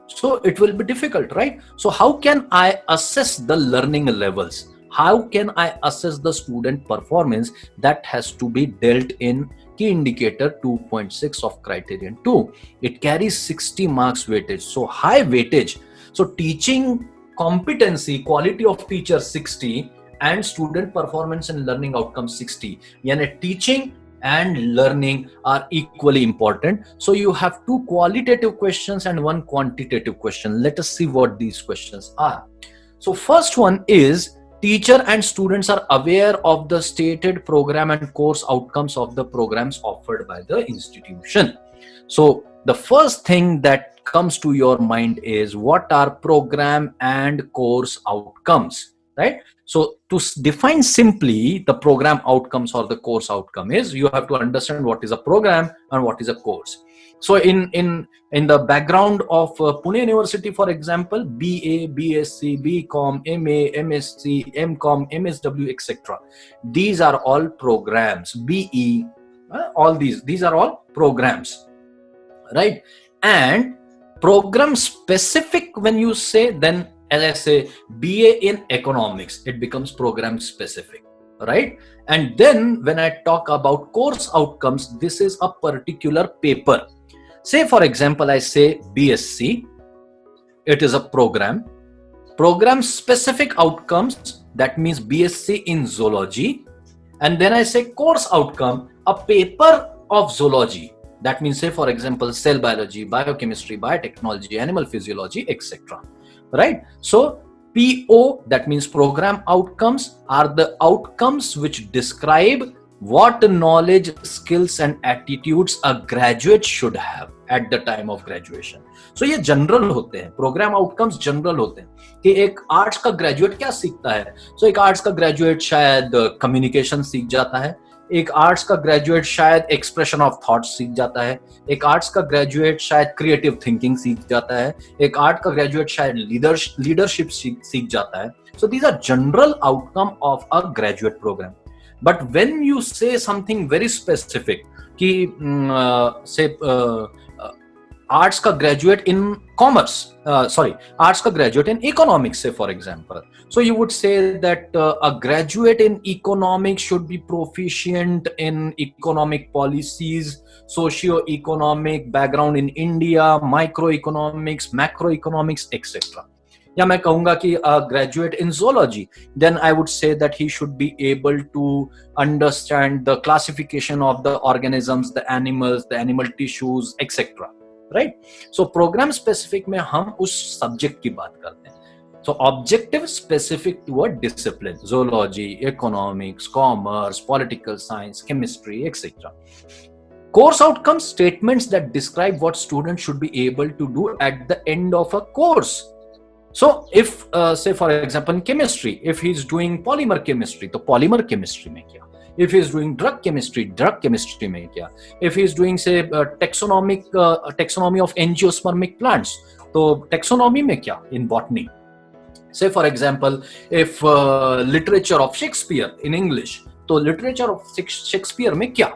so it will be difficult, right? So how can I assess the learning levels? How can I assess the student performance? That has to be dealt in key indicator 2.6 of Criterion 2. It carries 60 marks weightage, so high weightage. So teaching competency, quality of teacher 60 and student performance and learning outcomes 60. Yani teaching and learning are equally important. So you have two qualitative questions and one quantitative question. Let us see what these questions are. So first one is, teacher and students are aware of the stated program and course outcomes of the programs offered by the institution. So the first thing that comes to your mind is, what are program and course outcomes, right? So to define simply the program outcomes or the course outcome is, you have to understand what is a program and what is a course. So in the background of Pune University, for example, BA, BSc, BCom, MA, MSc, MCom, MSW, etc. These are all programs. BE, all these are all programs, right? And program specific, when you say, then as I say, BA in economics, it becomes program specific, right? And then when I talk about course outcomes, this is a particular paper. Say for example, I say BSc, it is a program. Program specific outcomes, that means BSc in zoology. And then I say course outcome, a paper of zoology. That means, say for example, cell biology, biochemistry, biotechnology, animal physiology, etc. Right? So PO, that means program outcomes, are the outcomes which describe what knowledge, skills and attitudes a graduate should have at the time of graduation. So ये general होते हैं, programme outcomes general होते हैं कि एक arts का graduate क्या सीखता है. सो एक आर्ट्स का ग्रेजुएट शायद कम्युनिकेशन सीख जाता है, एक आर्ट्स का ग्रेजुएट शायद एक्सप्रेशन ऑफ थॉट्स सीख जाता है, एक आर्ट्स का ग्रेजुएट शायद क्रिएटिव थिंकिंग सीख जाता है, एक आर्ट का ग्रेजुएट शायद लीडरशिप सीख जाता है. So these are general outcome of a graduate program. But when you say something very specific कि से आर्ट्स का ग्रेजुएट इन कॉमर्स, आर्ट्स का graduate in economics, say for example, so you would say that a graduate in economics should be proficient in economic policies, socio-economic background in India, microeconomics, macroeconomics, etc. या मैं कहूंगा कि a graduate in zoology, then I would say that he should be able to understand the classification of the organisms, the animals, the animal tissues, etc. Right? So program specific में हम उस subject की बात करते हैं. So objective specific to a discipline, zoology, economics, commerce, political science, chemistry, etc. Course outcomes, statements that describe what students should be able to do at the end of a course. So if say for example in chemistry, if he's doing polymer chemistry, तो polymer chemistry में क्या? If he's doing drug chemistry में क्या? If he's doing say taxonomy of angiospermic plants, तो taxonomy में क्या? In botany. Say for example, if literature of Shakespeare in English, तो literature of Shakespeare में क्या,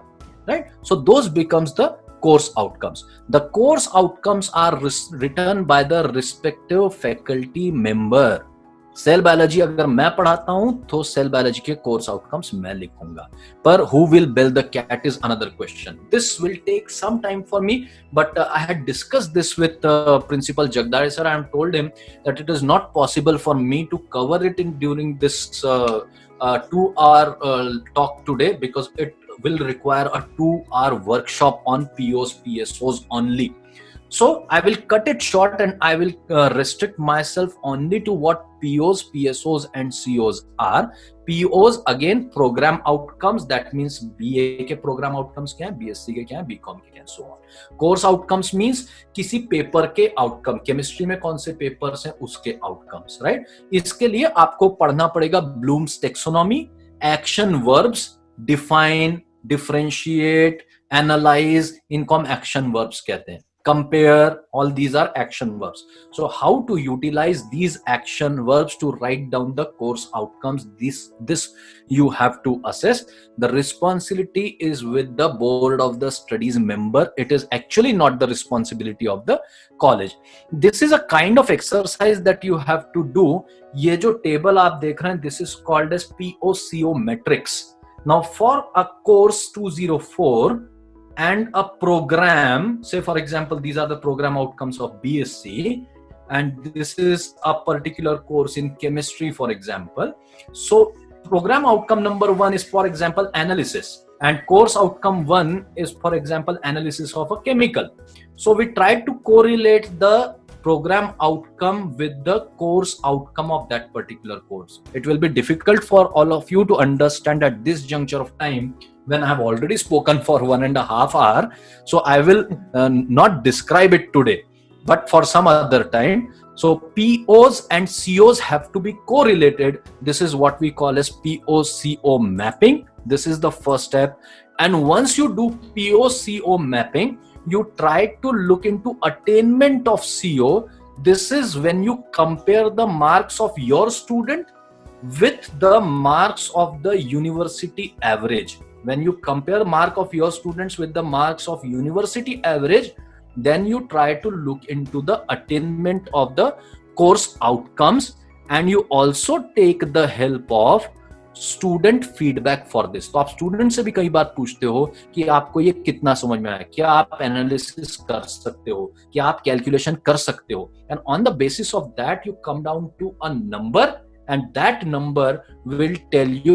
right? So those becomes the course outcomes. The course outcomes are written by the respective faculty member. Cell biology अगर मैं पढ़ाता हूं तो cell biology के course outcomes मैं लिखूंगा, पर who will build the cat is another question. This will take some time for me, but I had discussed this with Principal Jagdare sir. I have told him that it is not possible for me to cover it during this 2-hour talk today, because it will require a 2-hour workshop on POs, PSOs only. So I will cut it short and I will restrict myself only to what POs, PSOs and COs are. POs again program outcomes, that means BA के program outcomes क्या है, BSc के क्या है, BCom के क्या है, so on. Course outcomes means किसी पेपर के outcome, केमिस्ट्री में कौन से पेपर्स हैं उसके outcomes, right? इसके लिए आपको पढ़ना पड़ेगा Bloom's taxonomy, action verbs, define, differentiate, analyze, इनको हम action verbs कहते हैं. Compare, all these are action verbs. So how to utilize these action verbs to write down the course outcomes, this you have to assess. The responsibility is with the board of the studies member. It is actually not the responsibility of the college. This is a kind of exercise that you have to do. ये जो table आप देख रहे हैं, this is called as POCO matrix. Now for a course 204 and a program, say for example these are the program outcomes of BSc, and this is a particular course in chemistry for example. So program outcome number 1 is for example analysis, and course outcome 1 is for example analysis of a chemical. So we try to correlate the program outcome with the course outcome of that particular course. It will be difficult for all of you to understand at this juncture of time when I have already spoken for 1.5 hours. So I will not describe it today, but for some other time. So POs and COs have to be correlated. This is what we call as PO-CO mapping. This is the first step. And once you do PO-CO mapping, you try to look into attainment of CO. This is when you compare the marks of your student with the marks of the university average. When you compare mark of your students with the marks of university average, then you try to look into the attainment of the course outcomes, and you also take the help of student feedback for this. तो आप student से भी कई बार पूछते हो कि आपको ये कितना समझ में आया, क्या आप एनालिसिस कर सकते हो, क्या आप कैलकुलेशन कर सकते हो, and on the basis of that you come down to a number, and that number will tell you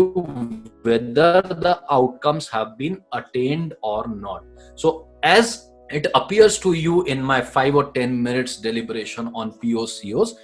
whether the outcomes have been attained or not. So as it appears to you in my 5 or 10 minutes deliberation on POCOs,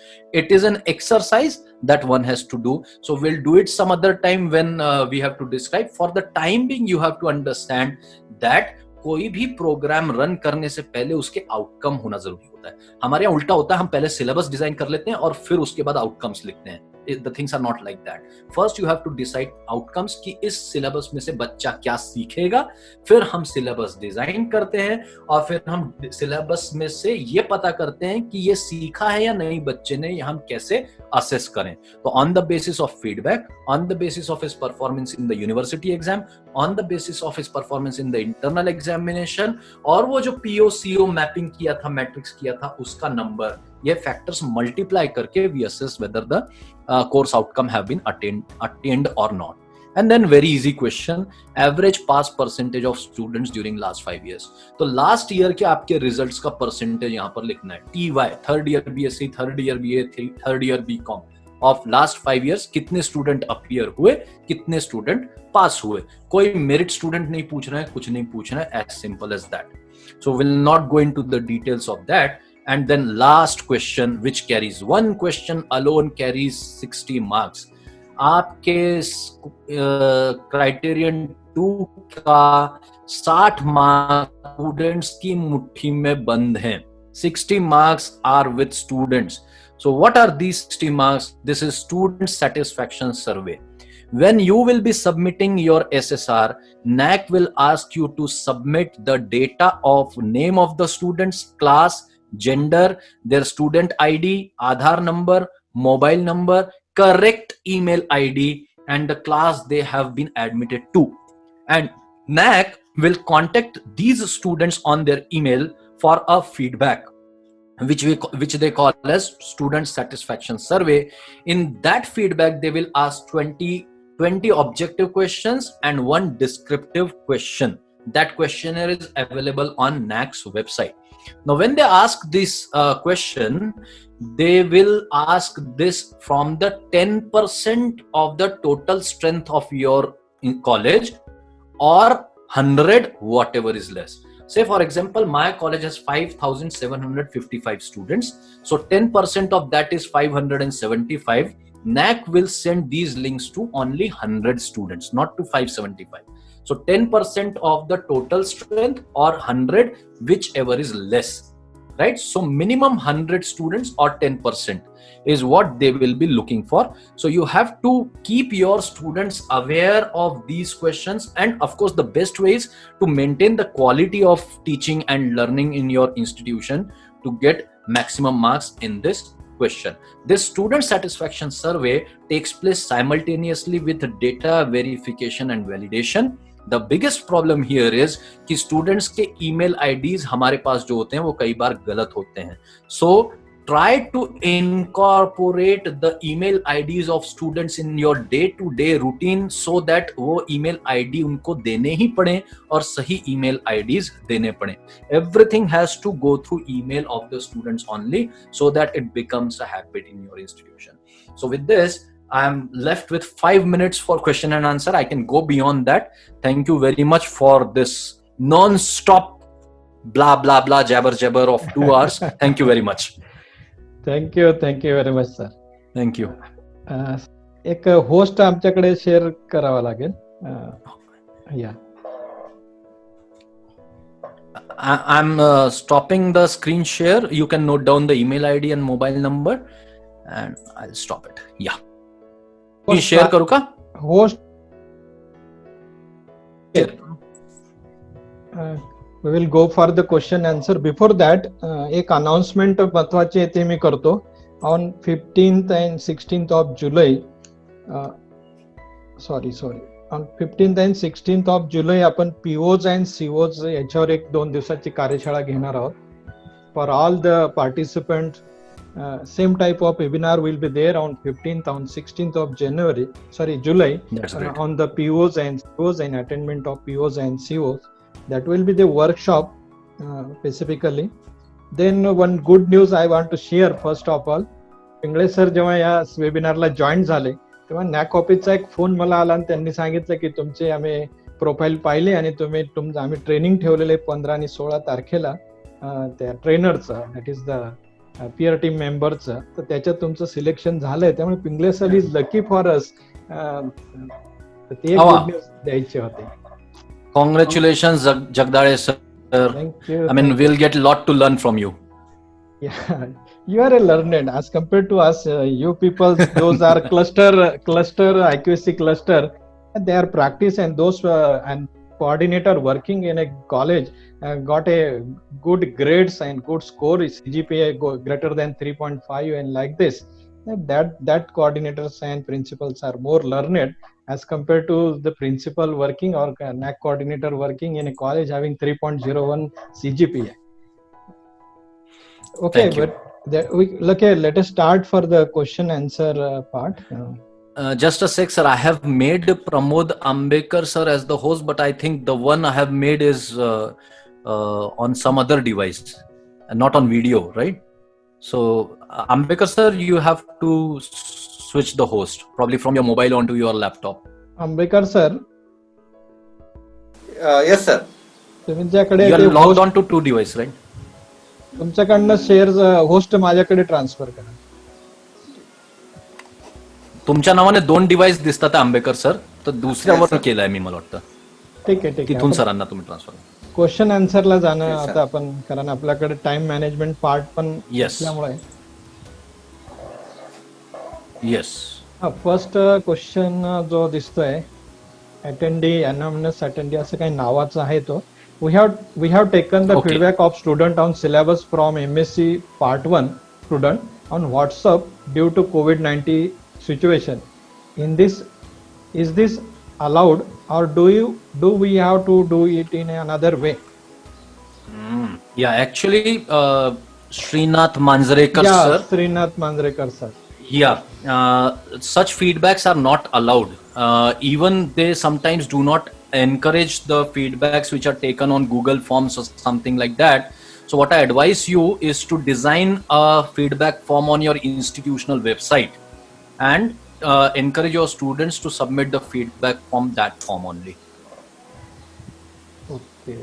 it is an exercise that one has to do. So we'll do it some other time when we have to describe. For the time being, you have to understand that कोई भी program run करने से पहले उसके outcome होना जरूरी होता है. हमारे यहाँ उल्टा होता है, हम पहले सिलेबस डिजाइन कर लेते हैं और फिर उसके बाद आउटकम्स लिखते हैं. The things are not like that. First you have to decide outcomes कि इस सिलेबस में से बच्चा क्या सीखेगा, फिर हम सिलेबस डिजाइन करते हैं और फिर हम सिलेबस में से ये पता करते हैं कि ये सीखा है या नहीं बच्चे ने, हम कैसे असेस करें. तो on the basis of feedback, on the basis of his performance in the university exam, on the basis of his performance in the internal examination, और वो जो PO-CO मैपिंग किया था, मैट्रिक्स किया था, उसका नंबर, ये फैक्टर्स मल्टीप्लाई करके we assess whether the course outcome have been attained or not. And then very easy question, average pass percentage of students during last 5 years. तो लास्ट ईयर के आपके रिजल्ट्स का percentage यहाँ पर लिखना है. TY, third year BSc, third year BA, third year BCom of last 5 years कितने student appear हुए, कितने स्टूडेंट पास हुए. कोई मेरिट स्टूडेंट नहीं पूछ रहे हैं, कुछ नहीं पूछ रहे हैं, as simple as that. So we'll not go into the details of that. And then last question, which carries one question alone carries 60 marks. आपके Criterion 2 का 60 मार्क्स स्टूडेंट्स की मुट्ठी में बंद हैं. 60 marks are with students. So what are these 60 marks? This is student satisfaction survey. When you will be submitting your SSR, NAAC will ask you to submit the data of name of the students, class, gender, their student ID, Aadhaar number, mobile number, correct email ID, and the class they have been admitted to. And NAAC will contact these students on their email for a feedback, which they call as student satisfaction survey. In that feedback, they will ask 20 objective questions and 1 descriptive question. That questionnaire is available on NAAC's website. Now, when they ask this question, they will ask this from the 10% of the total strength of your college or 100, whatever is less. Say for example, my college has 5,755 students. So 10% of that is 575. NAAC will send these links to only 100 students, not to 575. So 10% of the total strength or 100, whichever is less, right? So minimum 100 students or 10% is what they will be looking for. So you have to keep your students aware of these questions. And of course, the best way is to maintain the quality of teaching and learning in your institution to get maximum marks in this question. This student satisfaction survey takes place simultaneously with data verification and validation. The biggest problem here is कि students के email IDs हमारे पास जो होते हैं वो कई बार गलत होते हैं. So try to incorporate the email IDs of students in your day-to-day routine so that वो email ID उनको देने ही पड़े और सही email IDs देने पड़े. Everything has to go through email of the students only so that it becomes a habit in your institution. So with this, I'm left with 5 minutes for question and answer. I can go beyond that. Thank you very much for this non-stop blah blah blah jabber jabber of 2 hours. Thank you very much. Thank you very much, sir. Thank you. एक host आमच्याकडे share करावा लागेल. या I'm stopping the screen share. You can note down the email ID and mobile number, and I'll stop it. Yeah. Share करू का? Host we will go for the question answer. Before that, एक announcement महत्वाची आहे ते मी करतो. On 15th and 16th of July, on 15th and 16th of July आपण POs and COs याच्यावर एक 2 दिवसाची कार्यशाळा घेणार आहोत. For all the participants, same type of webinar will be there on 15th, on 16th of July. That's great. On the POs and COs and attainment of POs and COs. That will be the workshop specifically. Then one good news I want to share first of all. Pingale sir जेव्हा या वेबिनारला join झाले तेव्हा NAAC ऑफिसचा एक phone मला आला आणि त्यांनी सांगितलं की तुमचे आम्ही प्रोफाईल पाहिले आणि आम्ही ट्रेनिंग ठेवलेले 15 आणि 16 तारखेला त्या ट्रेनरचं, that is the peer team मेंबरचं, तर त्याच्यात तुमचं सिलेक्शन झालंय. त्यामुळे Pingale sir is lucky for us. ते एक गुड न्यूज द्यायचे होते. Congratulations, Jagdale sir. Thank you. I mean, we'll get a lot to learn from you. Yeah, you are a learned as compared to us. You people, those are cluster IQAC cluster. They are practice and those and coordinator working in a college got a good grades and good score. CGPA greater than 3.5 and like this. That coordinators and principals are more learned as compared to the principal working or NAAC coordinator working in a college having 3.01 CGPA. Okay, but let us start for the question answer part. Just a sec, sir. I have made Pramod Ambekar sir as the host, but I think the one I have made is on some other device, not on video, right? So Ambekar sir, you have to switch the host, probably from your mobile onto your laptop. Ambekar sir. Yes sir. तुमच्याकडे You are logged on to 2 devices, right? तुमच्याकडनं share host माझ्याकडे transfer करा. तुमच्या नावाने 2 device दिसतात Ambekar sir, तर दुसऱ्यावर केलंय मी, मला वाटतं. ठीक आहे तिथून सरांना तुम्ही ट्रान्सफर. क्वेश्चन आन्सरला जाणं आता आपण, कारण आपल्याकडे टाइम मॅनेजमेंट पार्ट पण असल्यामुळे. येस. फर्स्ट क्वेश्चन जो दिसतोय, अटेंडी अनॉनिमस अटेंडी असं काही नावाचा आहे तो. We have taken the feedback of student on syllabus from MSc Part 1 student on WhatsApp due to COVID-19 situation. Is this allowed, or do we have to do it in another way? Yeah, actually, Srinath Manjrekar sir. Srinath Manjrekar sir. Yeah, such feedbacks are not allowed. Even they sometimes do not encourage the feedbacks which are taken on Google Forms or something like that. So what I advise you is to design a feedback form on your institutional website and encourage your students to submit the feedback from that form only. Okay.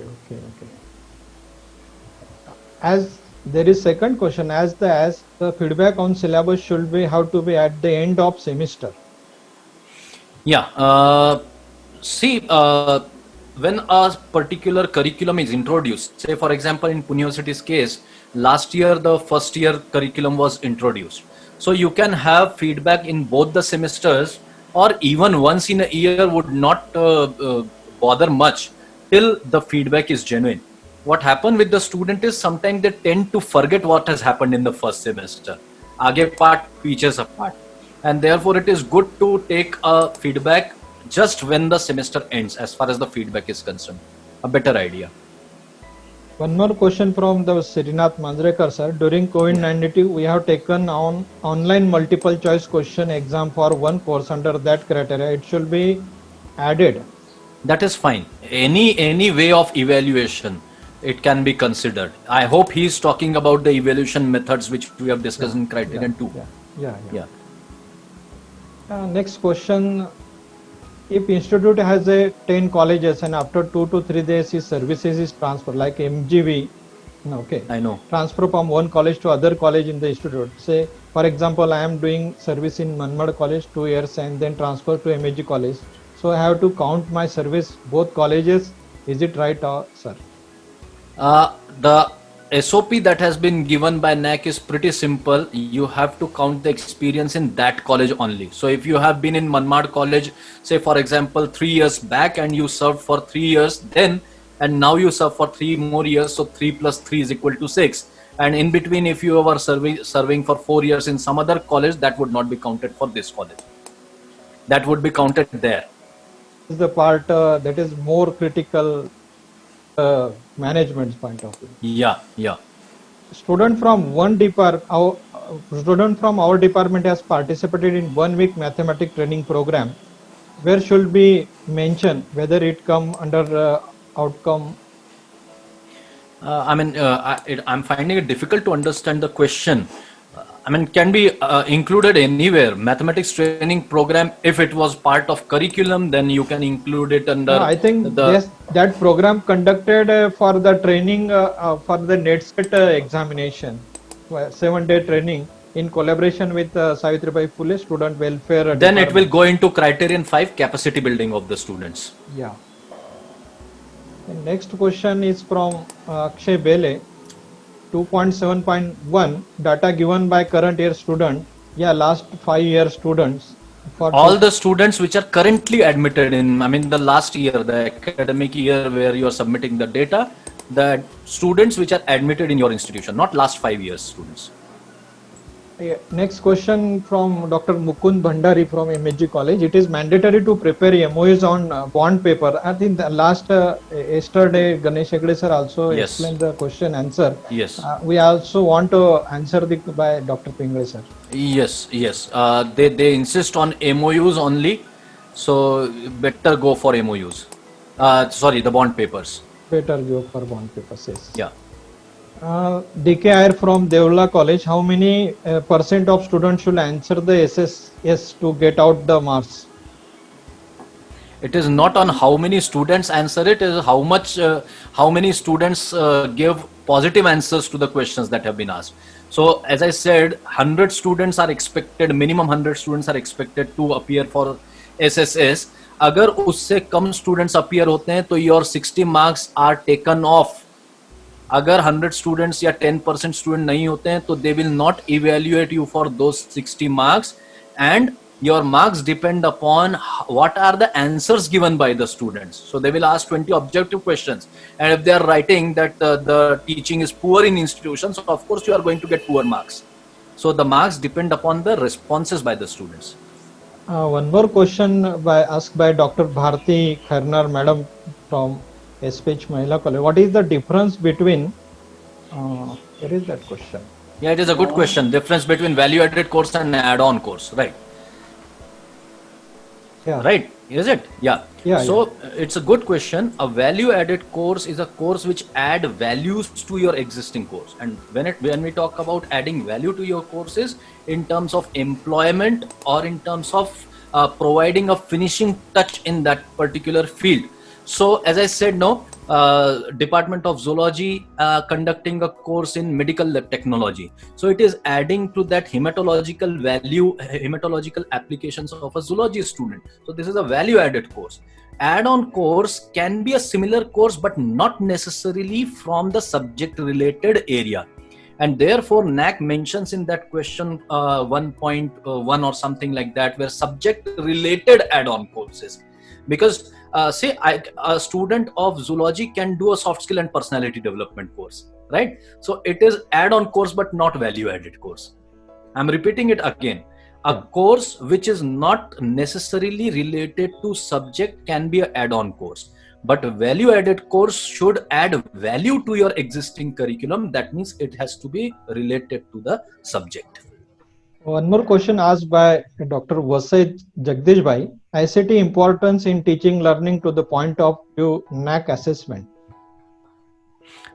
as there is second question, as the feedback on syllabus should be have to be at the end of semester. Yeah. See, when a particular curriculum is introduced, say for example in Pune University's case, last year the first year curriculum was introduced. So you can have feedback in both the semesters, or even once in a year would not bother much till the feedback is genuine. What happened with the student is sometimes they tend to forget what has happened in the first semester. Aage part, features apart. And therefore it is good to take a feedback just when the semester ends, as far as the feedback is concerned. A better idea. One more question from the Srinath Manjrekar sir. During COVID-19, we have taken on online multiple choice question exam for one course under that criteria. It should be added. That is fine. Any way of evaluation, it can be considered. I hope he is talking about the evaluation methods which we have discussed in Criterion Two. Yeah. Next question. If institute has a 10 colleges and after 2 to 3 days his services is transferred, like MGV, okay, I know. transfer from one college to other college in the institute. Say, for example, I am doing service in Manmad college 2 years and then transfer to MAG college. So I have to count my service both colleges. Is it right, sir? The SOP that has been given by NAAC is pretty simple. You have to count the experience in that college only. So if you have been in Manmad college, say for example 3 years back, and you served for 3 years then, and now you serve for 3 more years, so 3 plus 3 is equal to 6. And in between, if you were serving for 4 years in some other college, that would not be counted for this college. That would be counted there. This is the part that is more critical management's point of view. Yeah. Student from our department has participated in 1 week mathematics training program. Where should be mentioned whether it come under outcome? I'm finding it difficult to understand the question. Can be included anywhere. Mathematics training program, if it was part of curriculum, then you can include it under. No, I think that program conducted for the training for the NETSET examination, 7-day training in collaboration with Savitribai Phule Student Welfare. Then Department. It will go into Criterion 5, capacity building of the students. Yeah. The next question is from Akshay Bele. 2.7.1 data given by current year student, last 5 year students. For all the students which are currently admitted in, the last year, the academic year where you are submitting the data, the students which are admitted in your institution, not last 5 years students. Next question from Dr. Mukund Bhandari from MSG College. It is mandatory to prepare MOUs on bond paper. I think the last yesterday Ganesh Hegde sir also explained the question answer. Yes. We also want to answer by Dr. Pingle sir. Yes. They insist on MOUs only, so better go for MOUs. The bond papers. Better go for bond papers. Yes. Yeah. DK Iyer from Devla College, how many percent of students should answer the SSS to get out the marks? It is not on how many students answer it, is how many students give positive answers to the questions that have been asked. So as I said, 100 students are expected, minimum 100 students are expected to appear for SSS. अगर उससे कम students appear होते हैं तो your 60 marks are taken off. अगर 100 students या 10% student नहीं होते हैं तो they will not evaluate you for those 60 marks, and your marks depend upon what are the answers given by the students. So they will ask 20 objective questions, and if they are writing that the teaching is poor in institutions, so of course you are going to get poor marks. So the marks depend upon the responses by the students. One more question asked by Dr. Bharti Kharnar madam from SPH Mahila College. What is the difference between, where is that question? Yeah, it is a good question. Difference between value-added course and add-on course, right? Yeah. Right, is it? Yeah. So it's a good question. A value-added course is a course which add values to your existing course. And when we talk about adding value to your courses in terms of employment or in terms of providing a finishing touch in that particular field. So as I said, no, Department of Zoology conducting a course in medical technology. So it is adding to that hematological value, hematological applications of a zoology student. So this is a value added course. Add-on course can be a similar course, but not necessarily from the subject related area. And therefore NAAC mentions in that question 1.1 or something like that, where subject related add-on courses. Because say a student of zoology can do a soft skill and personality development course, right? So it is add-on course but not value added course. I'm repeating it again. A course which is not necessarily related to subject can be an add-on course, but a value-added course should add value to your existing curriculum. That means it has to be related to the subject. One more question asked by Dr. Vasai Jagdish Bhai. ICT importance in teaching learning to the point of view NAAC assessment.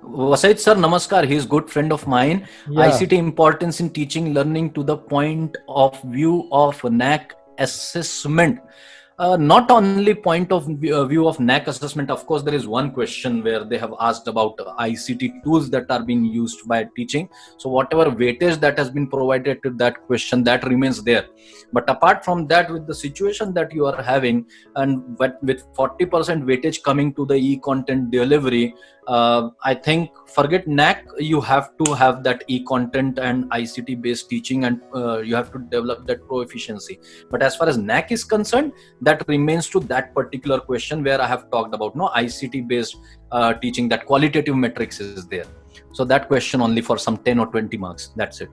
Vasai sir, namaskar. He is good friend of mine. Yeah. ICT importance in teaching learning to the point of view of NAAC assessment. Not only point of view of NAAC assessment. Of course, there is one question where they have asked about ICT tools that are being used by teaching. So whatever weightage that has been provided to that question, that remains there. But apart from that, with the situation that you are having, and with 40% weightage coming to the e-content delivery, I think forget NAAC, you have to have that e-content and ICT based teaching, and you have to develop that proficiency. But as far as NAAC is concerned, that remains to that particular question where I have talked about ICT based teaching, that qualitative metrics is there. So that question only for some 10 or 20 marks. That's it.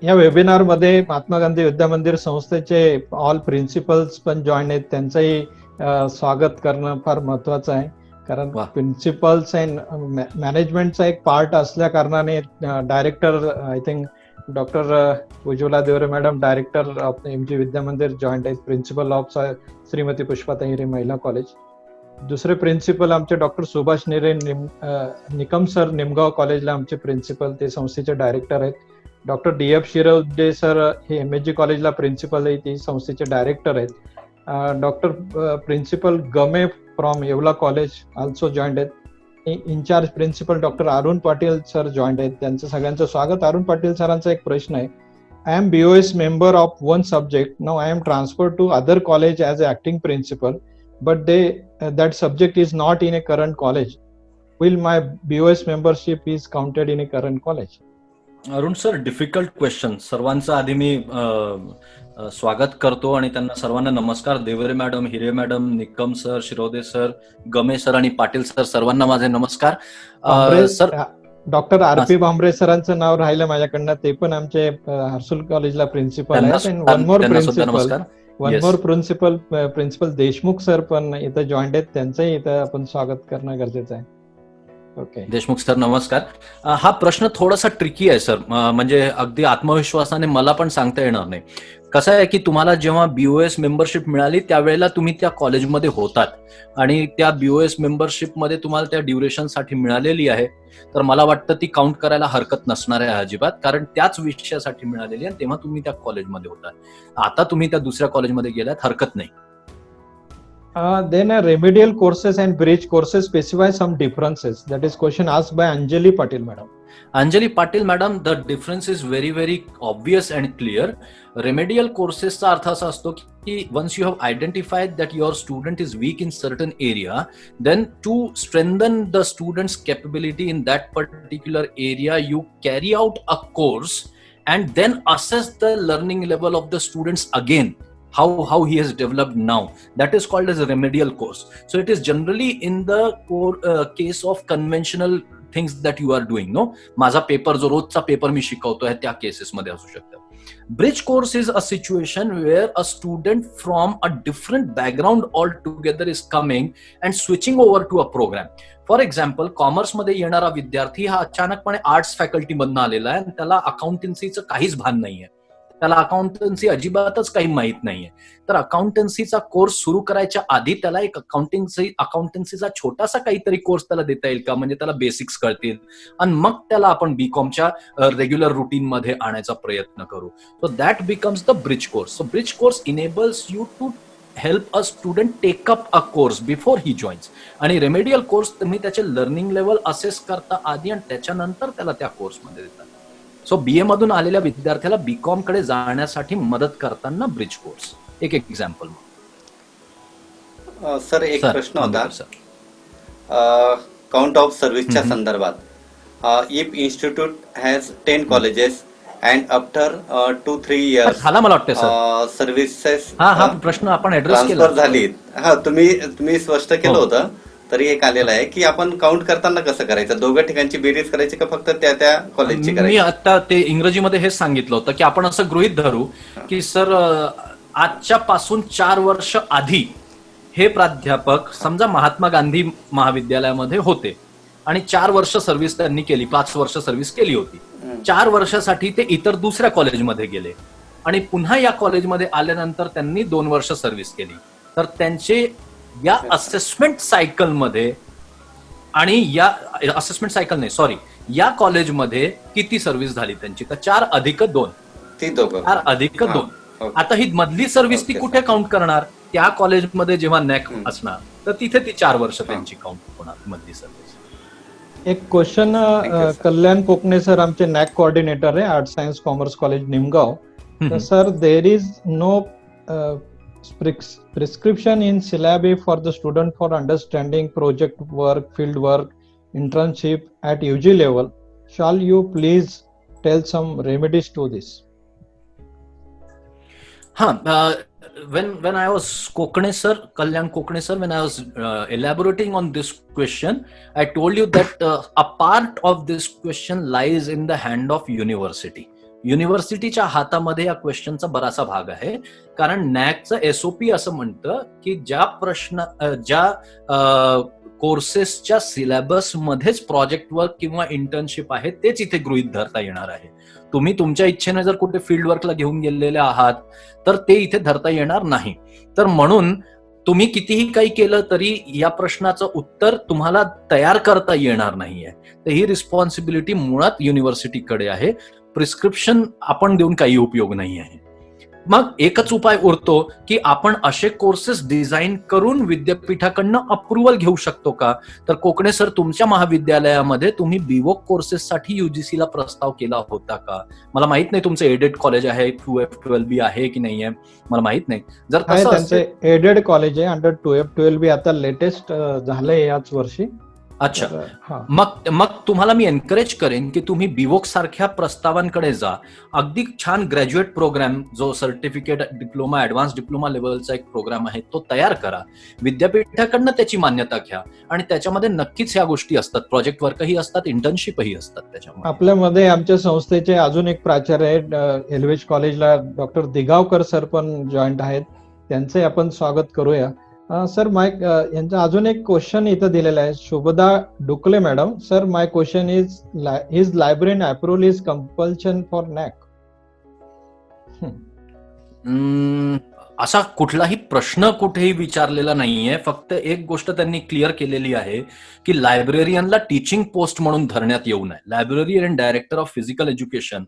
या webinar मध्ये महात्मा गांधी विद्यामंदिर संस्थेचे all principles पण join आहेत. त्यांचंही स्वागत करणं फार महत्वाचं आहे, कारण प्रिन्सिपल्स अँड मॅनेजमेंटचा एक पार्ट असल्या कारणाने director I think doctor Ujjwala Deore madam director of MG Vidyamandir joined आहेत, principal of Shrimati Pushpatai Hire Mahila college. दुसरे प्रिन्सिपल आमचे डॉक्टर सुभाष निरे निकम सर निमगाव कॉलेजला आमचे प्रिन्सिपल, ते संस्थेचे डायरेक्टर आहेत. डॉक्टर DF शिरवडे सर हे MSG कॉलेजला प्रिन्सिपल आहे, ती संस्थेचे डायरेक्टर आहेत. Doctor principal Game from Yeola college also joined आहेत. In-charge principal doctor Arun Patil sir joined आहेत. त्यांचं सगळ्यांचं स्वागत. अरुण पाटील सरांचा एक प्रश्न आहे. I am BOS member of one subject, now I am transfer to other college as a acting principal, but that subject is not in a current college. Will my BOS membership is counted in a current college? Arun sir, difficult question. सर्वांचं आधी मी स्वागत करतो आणि त्यांना सर्वांना नमस्कार. देवरे madam, हिरे madam, Nikam sir, शिरोदे sir, गमे sir आणि पाटील सर, सर्वांना माझे नमस्कार. सर डॉक्टर RP भांबरे सरांचं नाव राहिलं माझ्याकडनं, ते पण आमचे हर्सुल कॉलेजला प्रिन्सिपल आहेत. One more principal Deshmukh sir पण इथं जॉईंट आहेत, त्यांचंही इथं आपण स्वागत करणं गरजेचं आहे. ओके, देशमुख सर नमस्कार. हा प्रश्न थोडासा ट्रिकी आहे सर, म्हणजे अगदी आत्मविश्वासाने मला पण सांगता येणार नाही. कसं आहे की तुम्हाला जेव्हा BOS मेंबरशिप मिळाली त्यावेळेला तुम्ही त्या कॉलेजमध्ये होतात आणि त्या BOS मेंबरशिपमध्ये तुम्हाला त्या ड्युरेशनसाठी मिळालेली आहे, तर मला वाटतं ती काउंट करायला हरकत नसणार आहे अजिबात, कारण त्याच विषयासाठी मिळालेली आहे तेव्हा तुम्ही त्या कॉलेजमध्ये होतात. आता तुम्ही त्या दुसऱ्या कॉलेजमध्ये गेलात, हरकत नाही. Then remedial courses and bridge courses specify some differences. That is question asked by Anjali Patil madam. Anjali Patil madam, the difference is very very obvious and clear. Remedial courses चा अर्थ असा असतो की once you have identified that your student is weak in certain area, then to strengthen the student's capability in that particular area, you carry out a course and then assess the learning level of the students again. How he has developed now. That is called as a remedial course. So it is generally in the case of conventional things that you are doing. माझा paper जो रोजचा paper मी शिकवतोय त्या cases मध्ये असू शकतं. Bridge course is a situation where a student from a different background altogether is coming and switching over to a program. For example, कॉमर्समध्ये येणारा विद्यार्थी हा अचानकपणे आर्ट्स फॅकल्टी मधून आलेला आहे आणि त्याला अकाउंटन्सीचं काहीच भान नाहीये, त्याला अकाउंटन्सी अजिबातच काही माहित नाहीये. तर अकाउंटन्सीचा कोर्स सुरू करायच्या आधी त्याला एक अकाउंटन्सीचा छोटासा काहीतरी कोर्स त्याला देता येईल का, म्हणजे त्याला बेसिक्स कळतील आणि मग त्याला आपण BComच्या रेग्युलर रुटीन मध्ये आणायचा प्रयत्न करू. So that becomes the bridge course. So bridge course enables you to help a student take up a course before he joins. आणि रेमेडियल कोर्स तुम्ही त्याचे लर्निंग लेवल असेस करता आधी आणि त्याच्यानंतर त्याला त्या कोर्समध्ये देतात. सो बीए मधून आलेल्या विद्यार्थ्याला बीकॉम कडे जाण्यासाठी मदत करताना ब्रिज कोर्स एक एक्झाम्पल. सर एक प्रश्न होता सर. काउंट ऑफ सर्व्हिसच्या संदर्भात. If institute has 10 colleges and after 2-3 years झाला मला वाटतं सर सर्व्हिसेस हा प्रश्न आपण ऍड्रेस केला. ट्रान्सफर झाली. हा तुम्ही स्पष्ट केलं होतं तरी एक आलेलं आहे की आपण काउंट करताना कसं करायचं, दोघं ठिकाणची बेरीज करायची का फक्त त्या कॉलेजची मी करायची? आता ते इंग्रजीमध्ये हेच सांगितलं होतं की आपण असं गृहीत धरू की सर आजच्या पासून 4 वर्ष आधी हे प्राध्यापक समजा महात्मा गांधी महाविद्यालयामध्ये होते आणि 4 वर्ष सर्व्हिस त्यांनी केली, 5 वर्ष सर्व्हिस केली होती. 4 वर्षासाठी ते इतर दुसऱ्या कॉलेजमध्ये गेले आणि पुन्हा या कॉलेजमध्ये आल्यानंतर त्यांनी 2 वर्ष सर्व्हिस केली. तर त्यांचे या असेसमेंट सायकलमध्ये आणि या असेसमेंट सायकल नाही सॉरी या कॉलेजमध्ये किती सर्व्हिस झाली त्यांची, तर 4 अधिक 2 4 अधिक 2. आता ही मधली सर्व्हिस ती कुठे काउंट करणार, त्या कॉलेजमध्ये जेव्हा नॅक असणार तर तिथे ती 4 वर्ष त्यांची काउंट होणार मधली सर्व्हिस. एक क्वेश्चन कल्याण कोकणे सर आमचे नॅक कोऑर्डिनेटर आहे art science commerce college Nimgaon. तर sir there is no prescription in syllabi for the student for understanding project work, field work, internship at UG level. Shall you please tell some remedies to this? When I was Kokane sir, Kalyan Kokane sir, when I was elaborating on this question, I told you that a part of this question lies in the hand of university. युनिव्हर्सिटीच्या हातामध्ये या क्वेश्चनचा बराचसा भाग आहे, कारण नॅकचं SOP असं म्हणतं की ज्या कोर्सेसच्या सिलेबस मध्येच प्रोजेक्ट वर्क किंवा इंटर्नशिप आहे तेच इथे गृहीत धरता येणार आहे. तुम्ही तुमच्या इच्छेने जर कुठे फील्ड वर्कला घेऊन गेलेले आहात तर ते इथे धरता येणार नाही. तर म्हणून तुम्ही कितीही काही केलं तरी या प्रश्नाचं उत्तर तुम्हाला तयार करता येणार नाहीये. तर ही रिस्पॉन्सिबिलिटी मुळात युनिव्हर्सिटीकडे आहे. प्रिस्क्रिप्शन आपण देऊन काही उपयोग नाही आहे. मग एकच उपाय उरतो की आपण असे कोर्सेस डिझाईन करून विद्यापीठाकडनं अप्रुव्हल घेऊ शकतो का. तर कोकणे सर तुमच्या महाविद्यालयामध्ये तुम्ही बीवोक कोर्सेससाठी युजीसीला प्रस्ताव केला होता का. मला माहित नाही तुमचं एडेड कॉलेज आहे, 2F12B आहे की नाही आहे मला माहित नाही. जर त्यांचे एडेड कॉलेज आहे अंडर 2F12B आता लेटेस्ट झालंय याच वर्षी. अच्छा, मग तुम्हाला मी एनकरेज करेन की तुम्ही बीवोक सारख्या प्रस्तावांकडे जा. अगदी छान ग्रॅज्युएट प्रोग्राम जो सर्टिफिकेट डिप्लोमा ऍडव्हान्स डिप्लोमा लेवलचा एक प्रोग्राम आहे तो तयार करा, विद्यापीठाकडनं त्याची मान्यता घ्या आणि त्याच्यामध्ये नक्कीच ह्या गोष्टी असतात, प्रोजेक्ट वर्कही असतात, इंटर्नशिपही असतात. त्याच्यामध्ये आपल्यामध्ये आमच्या संस्थेचे अजून एक प्राचार्य आहेत एलवेज कॉलेजला डॉक्टर दिगावकर सर पण जॉईंट आहेत, त्यांचे आपण स्वागत करूया. सर यांचा अजून एक क्वेश्चन इथं दिलेला आहे Shubhada Dukle madam. Sir my question is library approval is compulsion for NAAC. असा कुठलाही प्रश्न कुठेही विचारलेला नाहीये. फक्त एक गोष्ट त्यांनी क्लिअर केलेली आहे की लायब्ररियनला टीचिंग पोस्ट म्हणून धरण्यात येऊ नये. Librarian director of physical education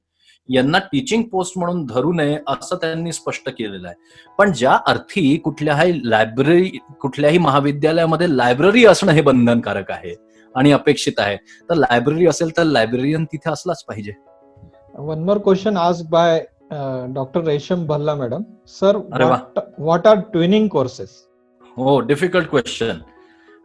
यांना टीचिंग पोस्ट म्हणून धरू नये असं त्यांनी स्पष्ट केलेलं आहे. पण ज्या अर्थी कुठल्याही महाविद्यालयामध्ये लायब्ररी असणं हे बंधनकारक आहे आणि अपेक्षित आहे, तर लायब्ररी असेल तर लायब्ररियन तिथे असलाच पाहिजे. One more question asked by doctor Resham Bhalla madam. Sir what are twinning courses. हो, डिफिकल्ट क्वेश्चन.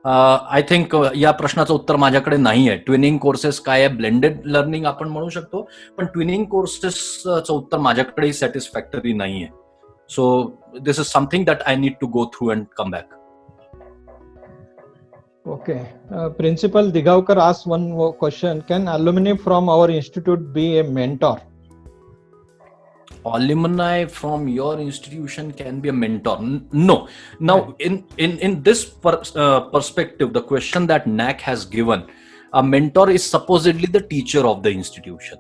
आय थिंक या प्रश्नाचं उत्तर माझ्याकडे नाही आहे. ट्विनिंग कोर्सेस काय आहे, ब्लेंडेड लर्निंग आपण म्हणू शकतो, पण ट्विनिंग कोर्सेसचं उत्तर माझ्याकडेही सॅटिस्फॅक्टरी नाही आहे. So this is something that I need to go through and come back. Okay. Principal Digavkar asked one question. Can alumni from our institute be a mentor. Alumni from your institution can be a mentor. No. Now, in this perspective, the question that NAAC has given, a mentor is supposedly the teacher of the institution.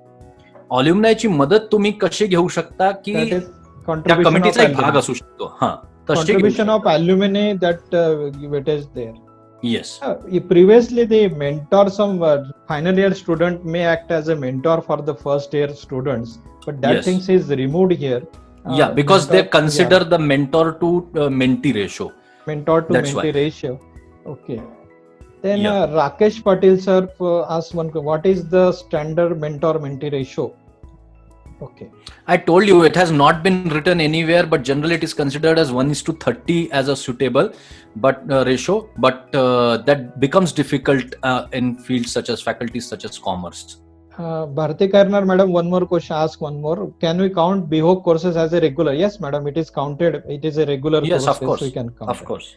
Alumni ची मदत तुम्ही कशी घेऊ शकता की त्या कमिटीचा एक भाग असू शकतो. Contribution of alumni that it is there. Yes. Previously, the mentor, some final year student may act as a mentor for the first year students, but that things is removed here. Yeah, because they consider yeah, the mentor to mentee ratio. mentor to That's mentee why. ratio. Okay. Then Yeah. Rakesh Patil sir asked one question, what is the standard mentor mentee ratio? Okay. I told you it has not been written anywhere, but generally it is considered as 1:30 as a suitable ratio. But that becomes difficult in fields such as faculties such as commerce. Bharti Karnar madam, one more question, ask one more. Can we count BHOK courses as a regular? Yes madam, it is counted. It is a regular Yes, course. of course. We can count Of it. course.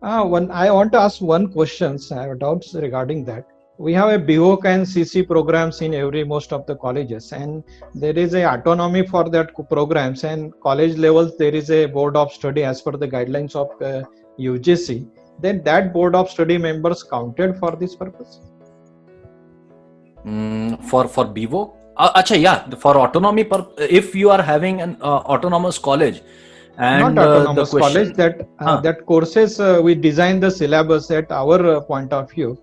I want to ask one question. I have doubts regarding that. We have a BOK and CC programs in most of the colleges, and there is a autonomy for that programs, and college levels there is a board of study as per the guidelines of UGC. Then that board of study members counted for this purpose. For BVO, acha, yeah, for autonomy, if you are having an autonomous college, and not autonomous the question, college, that courses we design the syllabus at our point of view.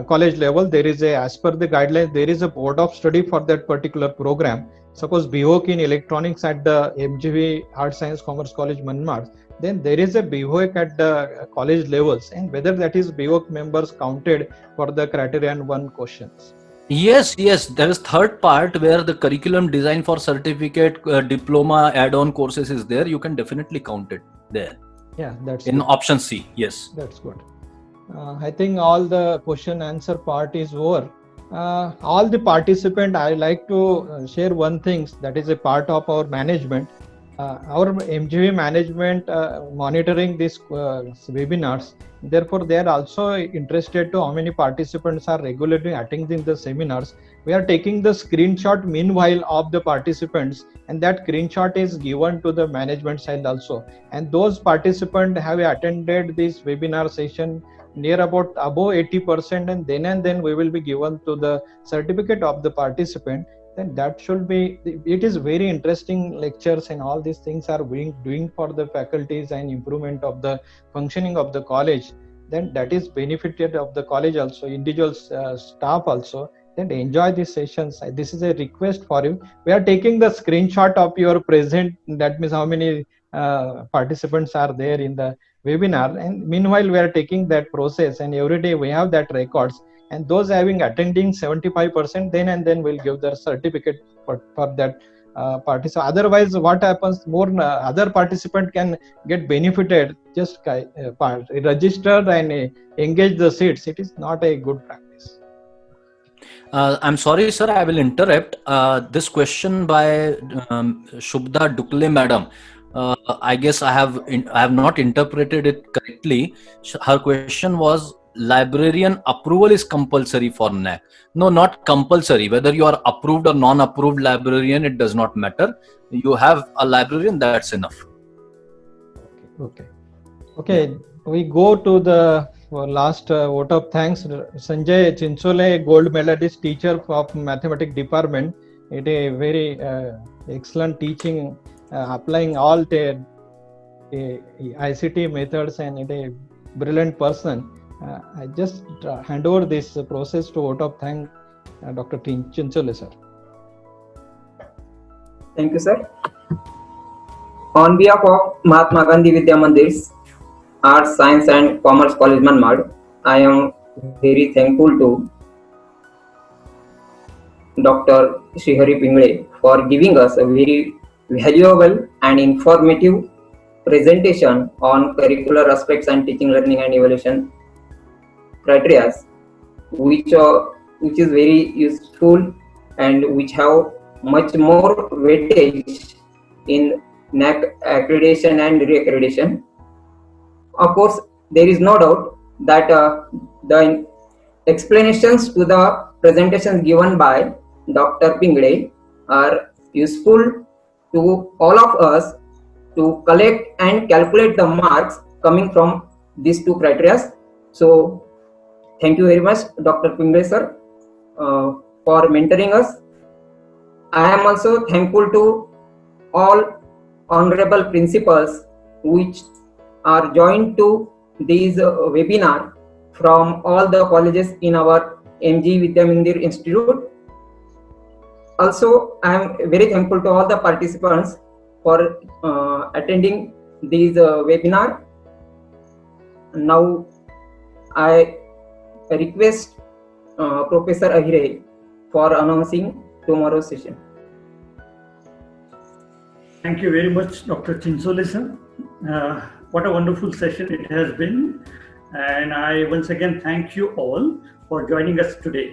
College level, there is as per the guidelines, there is a board of study for that particular program. Suppose BHOK in electronics at the MGV Art Science Commerce College Manmad, then there is a BHOK at the college levels, and whether that is BHOK members counted for the Criterion 1 questions. Yes, there is third part where the curriculum design for certificate, diploma, add-on courses is there. You can definitely count it there. Yeah, that's in good. option C. Yes, that's good. I think all the question answer part is over. All the participant, I like to share one thing that is a part of our management. Our MGV management monitoring these webinars. Therefore, they are also interested to how many participants are regularly attending the seminars. We are taking the screenshot meanwhile of the participants, and that screenshot is given to the management side also. And those participants have attended this webinar session near about above 80%, and then we will be given to the certificate of the participant. Then that should be, it is very interesting lectures, and all these things are doing for the faculties and improvement of the functioning of the college. Then that is benefited of the college also, individual staff also. Then enjoy these sessions. This is a request for you. We are taking the screenshot of your present, that means how many participants are there in the webinar, and meanwhile we are taking that process, and every day we have that records. And those having attending 75%, then we'll give the certificate for that party. So otherwise, what happens? More other participant can get benefited. Just register and engage the seats. It is not a good practice. I'm sorry, sir. I will interrupt. This question by Shubda Dukle, madam. I guess I have not interpreted it correctly. Her question was, librarian approval is compulsory for NAAC. No, not compulsory. Whether you are approved or non-approved librarian, it does not matter. You have a librarian, that's enough. Okay. Yeah. We go to the last vote of thanks. Sanjay Chinchole, gold medalist, teacher of mathematics department. It is a very excellent teaching, applying all the ICT methods, and it is a brilliant person. I just hand over this process to vote of thank Dr. Chinchole sir. Thank you, sir. On behalf of Mahatma Gandhi Vidyamandir, Arts, Science and Commerce College Manmad, I am very thankful to Dr. Srihari Pingle for giving us a very valuable and informative presentation on curricular aspects and teaching, learning and evaluation criteria, which is very useful and which have much more weightage in NAAC accreditation and re-accreditation. Of course, there is no doubt that the explanations to the presentations given by Dr. Pingle are useful to all of us to collect and calculate the marks coming from these two criteria. So, thank you very much, Dr. Pingle sir, for mentoring us. I am also thankful to all honorable principals which are joined to these webinar from all the colleges in our MG Vidyamandir Institute. Also, I am very thankful to all the participants for attending this webinar. Now I request Professor Ahire for announcing tomorrow's session. Thank you very much, Dr. Chinsole sir. What a wonderful session it has been. And I once again thank you all for joining us today.